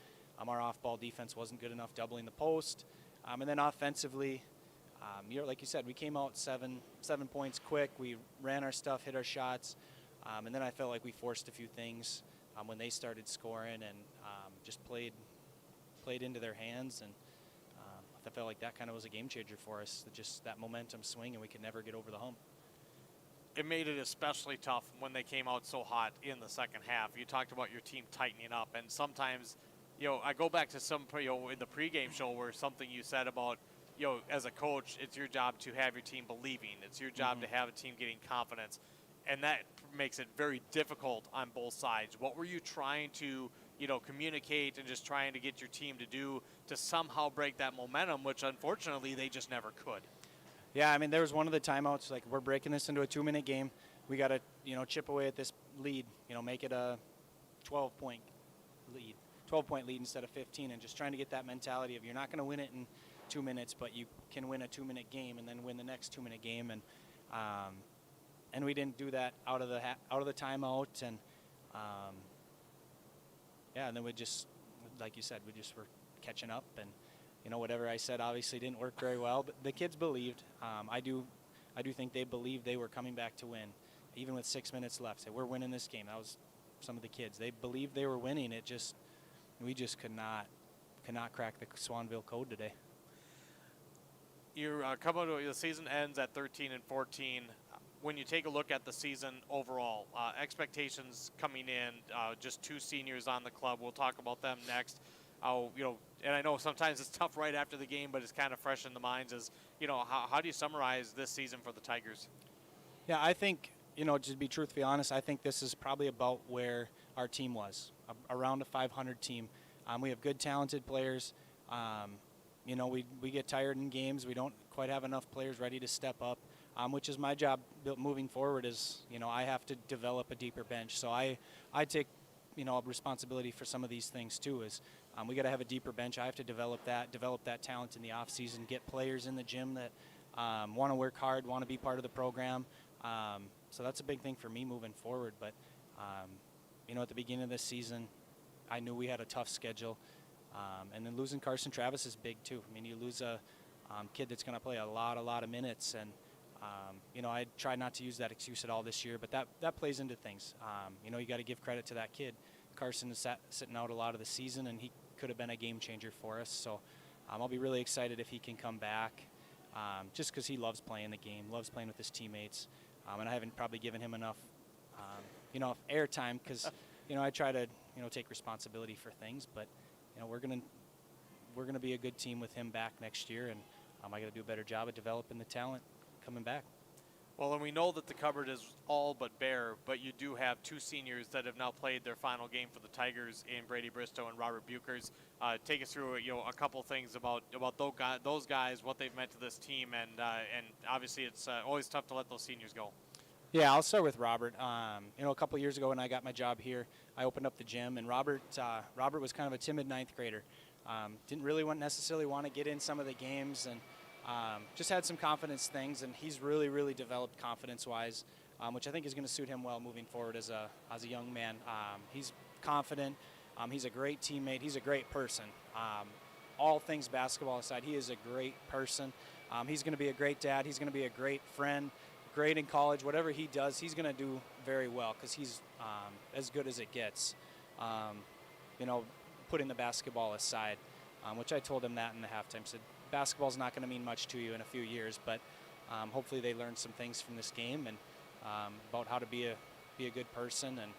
our off-ball defense wasn't good enough doubling the post. And then offensively, like you said, we came out 7 points quick. We ran our stuff, hit our shots, and then I felt like we forced a few things when they started scoring, and just played into their hands, and I felt like that kind of was a game changer for us. Just that momentum swing, and we could never get over the hump. It made it especially tough when they came out so hot in the second half. You talked about your team tightening up, and sometimes, I go back to some, in the pregame show where something you said about, as a coach, it's your job to have your team believing. It's your job to have a team getting confidence, and that makes it very difficult on both sides. What were you trying to, communicate and just trying to get your team to do to somehow break that momentum, which unfortunately they just never could? Yeah, I mean, there was one of the timeouts, like, we're breaking this into a 2-minute game. We got to, chip away at this lead, make it a 12-point lead, 12-point lead instead of 15, and just trying to get that mentality of you're not going to win it in 2 minutes, but you can win a 2-minute game and then win the next 2-minute game. And we didn't do that out of the timeout, and and then we just, like you said, we just were catching up, and whatever I said obviously didn't work very well, but the kids believed. I do think they believed they were coming back to win, even with 6 minutes left. Say, we're winning this game. That was some of the kids. They believed they were winning. We just could not crack the Swanville code today. You're coming to the season ends at 13-14. When you take a look at the season overall, expectations coming in, just 2 seniors on the club. We'll talk about them next. And I know sometimes it's tough right after the game, but it's kind of fresh in the minds. How do you summarize this season for the Tigers? Yeah, I think, to be truthfully honest, I think this is probably about where our team was, around a 500 team. We have good, talented players. We get tired in games. We don't quite have enough players ready to step up, which is my job moving forward is, I have to develop a deeper bench. So I take, responsibility for some of these things too is we got to have a deeper bench. I have to develop that talent in the off season, get players in the gym that want to work hard, want to be part of the program. So that's a big thing for me moving forward. But, at the beginning of this season, I knew we had a tough schedule. And then losing Carson Travis is big too. I mean, you lose a kid that's going to play a lot of minutes. And, I tried not to use that excuse at all this year, but that plays into things. You got to give credit to that kid. Carson is sitting out a lot of the season, and he could have been a game changer for us. So I'll be really excited if he can come back, just because he loves playing the game, loves playing with his teammates. And I haven't probably given him enough, airtime because, I try to, take responsibility for things. But, we're gonna be a good team with him back next year, and I got to do a better job of developing the talent coming back. Well, and we know that the cupboard is all but bare, but you do have 2 seniors that have now played their final game for the Tigers in Brady Bristow and Robert Buchers. Take us through, a couple things about those guys, what they've meant to this team, and obviously it's always tough to let those seniors go. Yeah, I'll start with Robert. A couple years ago when I got my job here, I opened up the gym, and Robert was kind of a timid 9th grader. Didn't really necessarily want to get in some of the games, and just had some confidence things, and he's really, really developed confidence-wise, which I think is going to suit him well moving forward as a young man. He's confident. He's a great teammate. He's a great person. All things basketball aside, he is a great person. He's going to be a great dad. He's going to be a great friend, great in college. Whatever he does, he's going to do very well because he's as good as it gets, putting the basketball aside, which I told him that in the halftime. Said, basketball's not going to mean much to you in a few years, but hopefully they learn some things from this game and about how to be a good person. And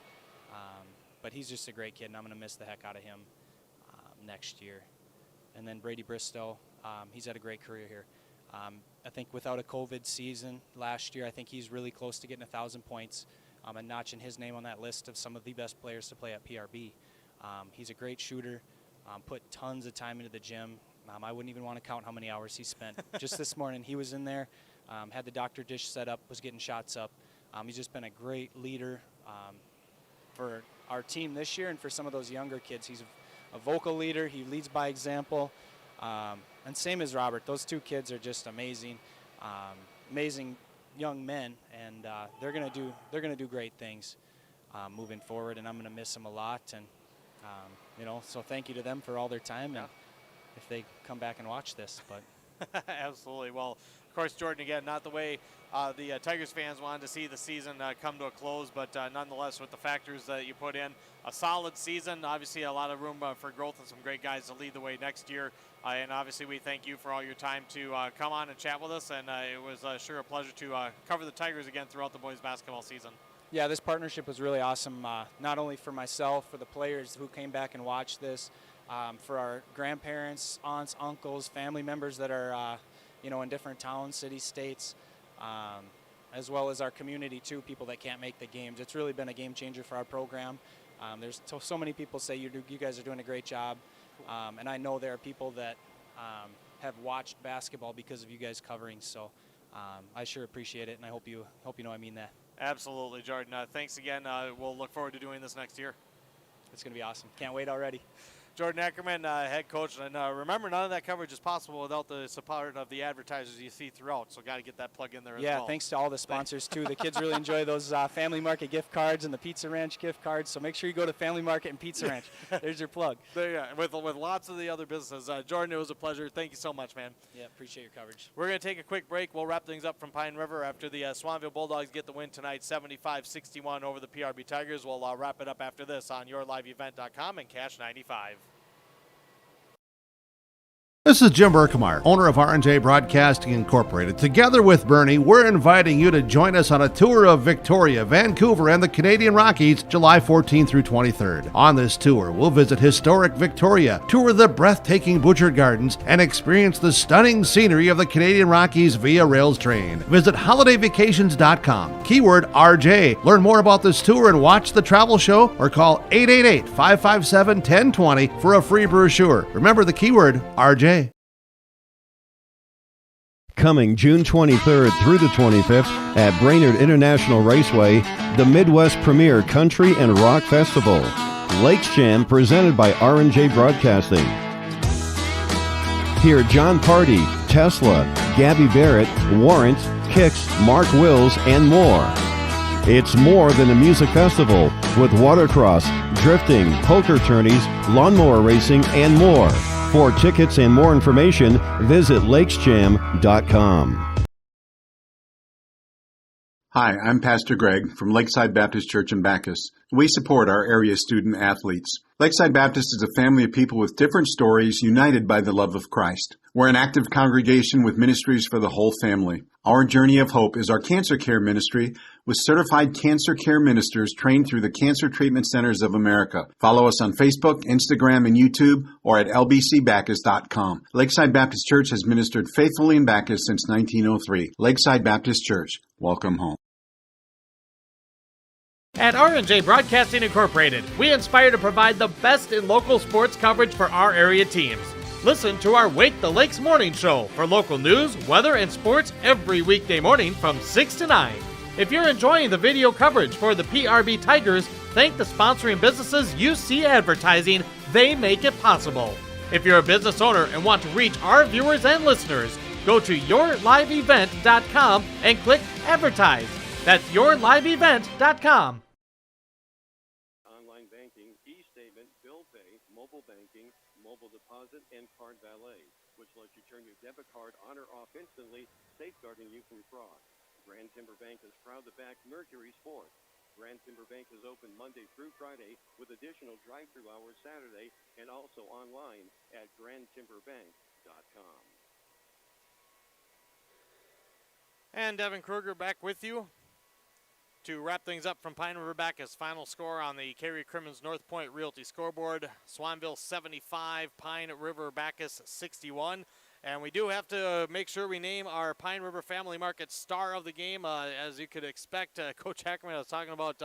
but he's just a great kid, and I'm going to miss the heck out of him next year. And then Brady Bristow, he's had a great career here. I think without a COVID season last year, I think he's really close to getting 1,000 points and notching his name on that list of some of the best players to play at PRB. He's a great shooter, put tons of time into the gym. I wouldn't even want to count how many hours he spent. Just this morning, he was in there, had the doctor dish set up, was getting shots up. He's just been a great leader for our team this year and for some of those younger kids. He's a vocal leader. He leads by example. And same as Robert. Those 2 kids are just amazing, amazing young men, and they're gonna do great things moving forward. And I'm gonna miss them a lot. And so thank you to them for all their time. And if they come back and watch this, but Absolutely. Well, of course, Jordan, again, not the way the Tigers fans wanted to see the season come to a close, but nonetheless, with the factors that you put in, a solid season, obviously a lot of room for growth and some great guys to lead the way next year. And obviously, we thank you for all your time to come on and chat with us, and it was sure a pleasure to cover the Tigers again throughout the boys basketball season. Yeah, this partnership was really awesome, not only for myself, for the players who came back and watched this, for our grandparents, aunts, uncles, family members that are, in different towns, cities, states, as well as our community too, people that can't make the games. It's really been a game changer for our program. There's so many people say you guys are doing a great job, and I know there are people that have watched basketball because of you guys covering. So I sure appreciate it, and I hope you know I mean that. Absolutely, Jordan. Thanks again. We'll look forward to doing this next year. It's going to be awesome. Can't wait already. Jordan Ackerman, head coach. And remember, none of that coverage is possible without the support of the advertisers you see throughout. So got to get that plug in there as well. Yeah, thanks to all the sponsors, too. The kids really enjoy those Family Market gift cards and the Pizza Ranch gift cards. So make sure you go to Family Market and Pizza Ranch. There's your plug. Yeah, with lots of the other businesses. Jordan, it was a pleasure. Thank you so much, man. Yeah, appreciate your coverage. We're going to take a quick break. We'll wrap things up from Pine River after the Swanville Bulldogs get the win tonight, 75-61 over the PRB Tigers. We'll wrap it up after this on yourliveevent.com and Cash 95. This is Jim Berkmeyer, owner of R&J Broadcasting Incorporated. Together with Bernie, we're inviting you to join us on a tour of Victoria, Vancouver, and the Canadian Rockies, July 14th through 23rd. On this tour, we'll visit historic Victoria, tour the breathtaking Butchert Gardens, and experience the stunning scenery of the Canadian Rockies via rails train. Visit holidayvacations.com, keyword RJ. Learn more about this tour and watch the travel show, or call 888-557-1020 for a free brochure. Remember the keyword RJ. Coming June 23rd through the 25th at Brainerd International Raceway, the Midwest Premier Country and Rock Festival. Lakes Jam presented by R&J Broadcasting. Hear John Party, Tesla, Gabby Barrett, Warrant, Kix, Mark Wills, and more. It's more than a music festival with watercross, drifting, poker tourneys, lawnmower racing, and more. For tickets and more information, visit lakesjam.com. Hi, I'm Pastor Greg from Lakeside Baptist Church in Backus. We support our area student athletes. Lakeside Baptist is a family of people with different stories united by the love of Christ. We're an active congregation with ministries for the whole family. Our Journey of Hope is our cancer care ministry with certified cancer care ministers trained through the Cancer Treatment Centers of America. Follow us on Facebook, Instagram, and YouTube, or at lbcbackus.com. Lakeside Baptist Church has ministered faithfully in Backus since 1903. Lakeside Baptist Church, welcome home. At R&J Broadcasting Incorporated, we inspire to provide the best in local sports coverage for our area teams. Listen to our Wake the Lakes morning show for local news, weather, and sports every weekday morning from 6 to 9. If you're enjoying the video coverage for the PRB Tigers, thank the sponsoring businesses you see advertising. They make it possible. If you're a business owner and want to reach our viewers and listeners, go to yourliveevent.com and click Advertise. That's yourliveevent.com. Online banking, e-statement, bill pay, mobile banking, mobile deposit, and card valet, which lets you turn your debit card on or off instantly, safeguarding you from fraud. Grand Timber Bank is proud to back Mercury Sports. Grand Timber Bank is open Monday through Friday with additional drive-through hours Saturday and also online at grandtimberbank.com. And Devin Kruger back with you to wrap things up from Pine River-Backus. Final score on the Cary Crimmins North Point Realty scoreboard: Swanville 75, Pine River-Backus 61. And we do have to make sure we name our Pine River Family Market star of the game. As you could expect, Coach Ackerman was talking about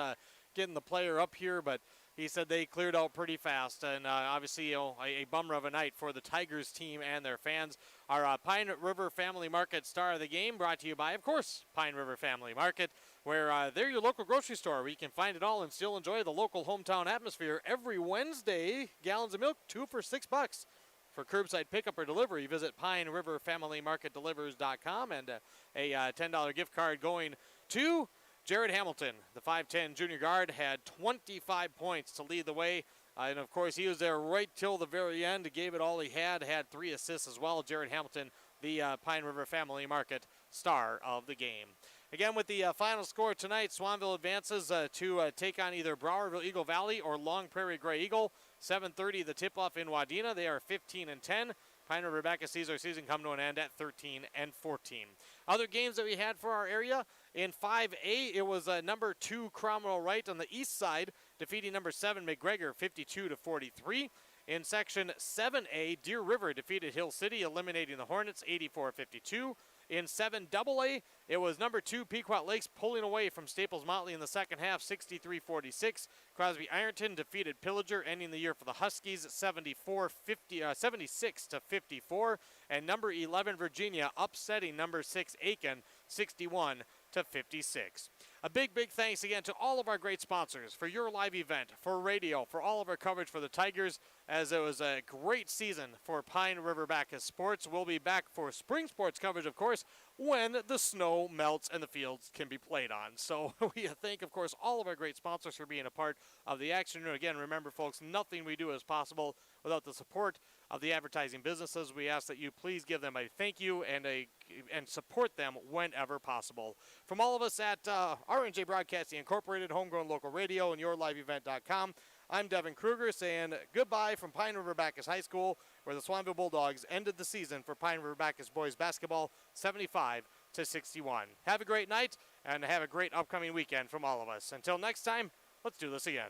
getting the player up here, but he said they cleared out pretty fast. And obviously, a bummer of a night for the Tigers team and their fans. Our Pine River Family Market star of the game brought to you by, of course, Pine River Family Market, where they're your local grocery store where you can find it all and still enjoy the local hometown atmosphere. Every Wednesday, gallons of milk, 2 for $6. For curbside pickup or delivery, visit PineRiverFamilyMarketDelivers.com, and a $10 gift card going to Jared Hamilton. The 5'10 junior guard had 25 points to lead the way. And, of course, he was there right till the very end, gave it all he had 3 assists as well. Jared Hamilton, the Pine River Family Market star of the game. Again, with the final score tonight, Swanville advances to take on either Browerville Eagle Valley or Long Prairie Gray Eagle. 7:30 the tip-off in Wadena. They are 15-10. Pine River-Backus sees our season come to an end at 13-14. Other games that we had for our area, in 5A, it was number 2 Cromwell Wright on the east side, defeating number 7 McGregor 52-43. In Section 7A, Deer River defeated Hill City, eliminating the Hornets 84-52. In 7AA, it was number 2 Pequot Lakes pulling away from Staples Motley in the second half, 63-46. Crosby Ironton defeated Pillager, ending the year for the Huskies 76-54. And number 11 Virginia upsetting number 6 Aiken 61-56. A big thanks again to all of our great sponsors for your live event, for radio, for all of our coverage for the Tigers, as it was a great season for Pine River-Backus sports. We'll be back for spring sports coverage, of course, when the snow melts and the fields can be played on. So we thank, of course, all of our great sponsors for being a part of the action. And again, remember, folks, nothing we do is possible without the support of the advertising businesses. We ask that you please give them a thank you and support them whenever possible. From all of us at R&J Broadcasting Incorporated, Homegrown Local Radio, and YourLiveEvent.com, I'm Devin Kruger saying goodbye from Pine River-Backus High School, where the Swanville Bulldogs ended the season for Pine River-Backus boys basketball 75-61. Have a great night and have a great upcoming weekend from all of us. Until next time, let's do this again.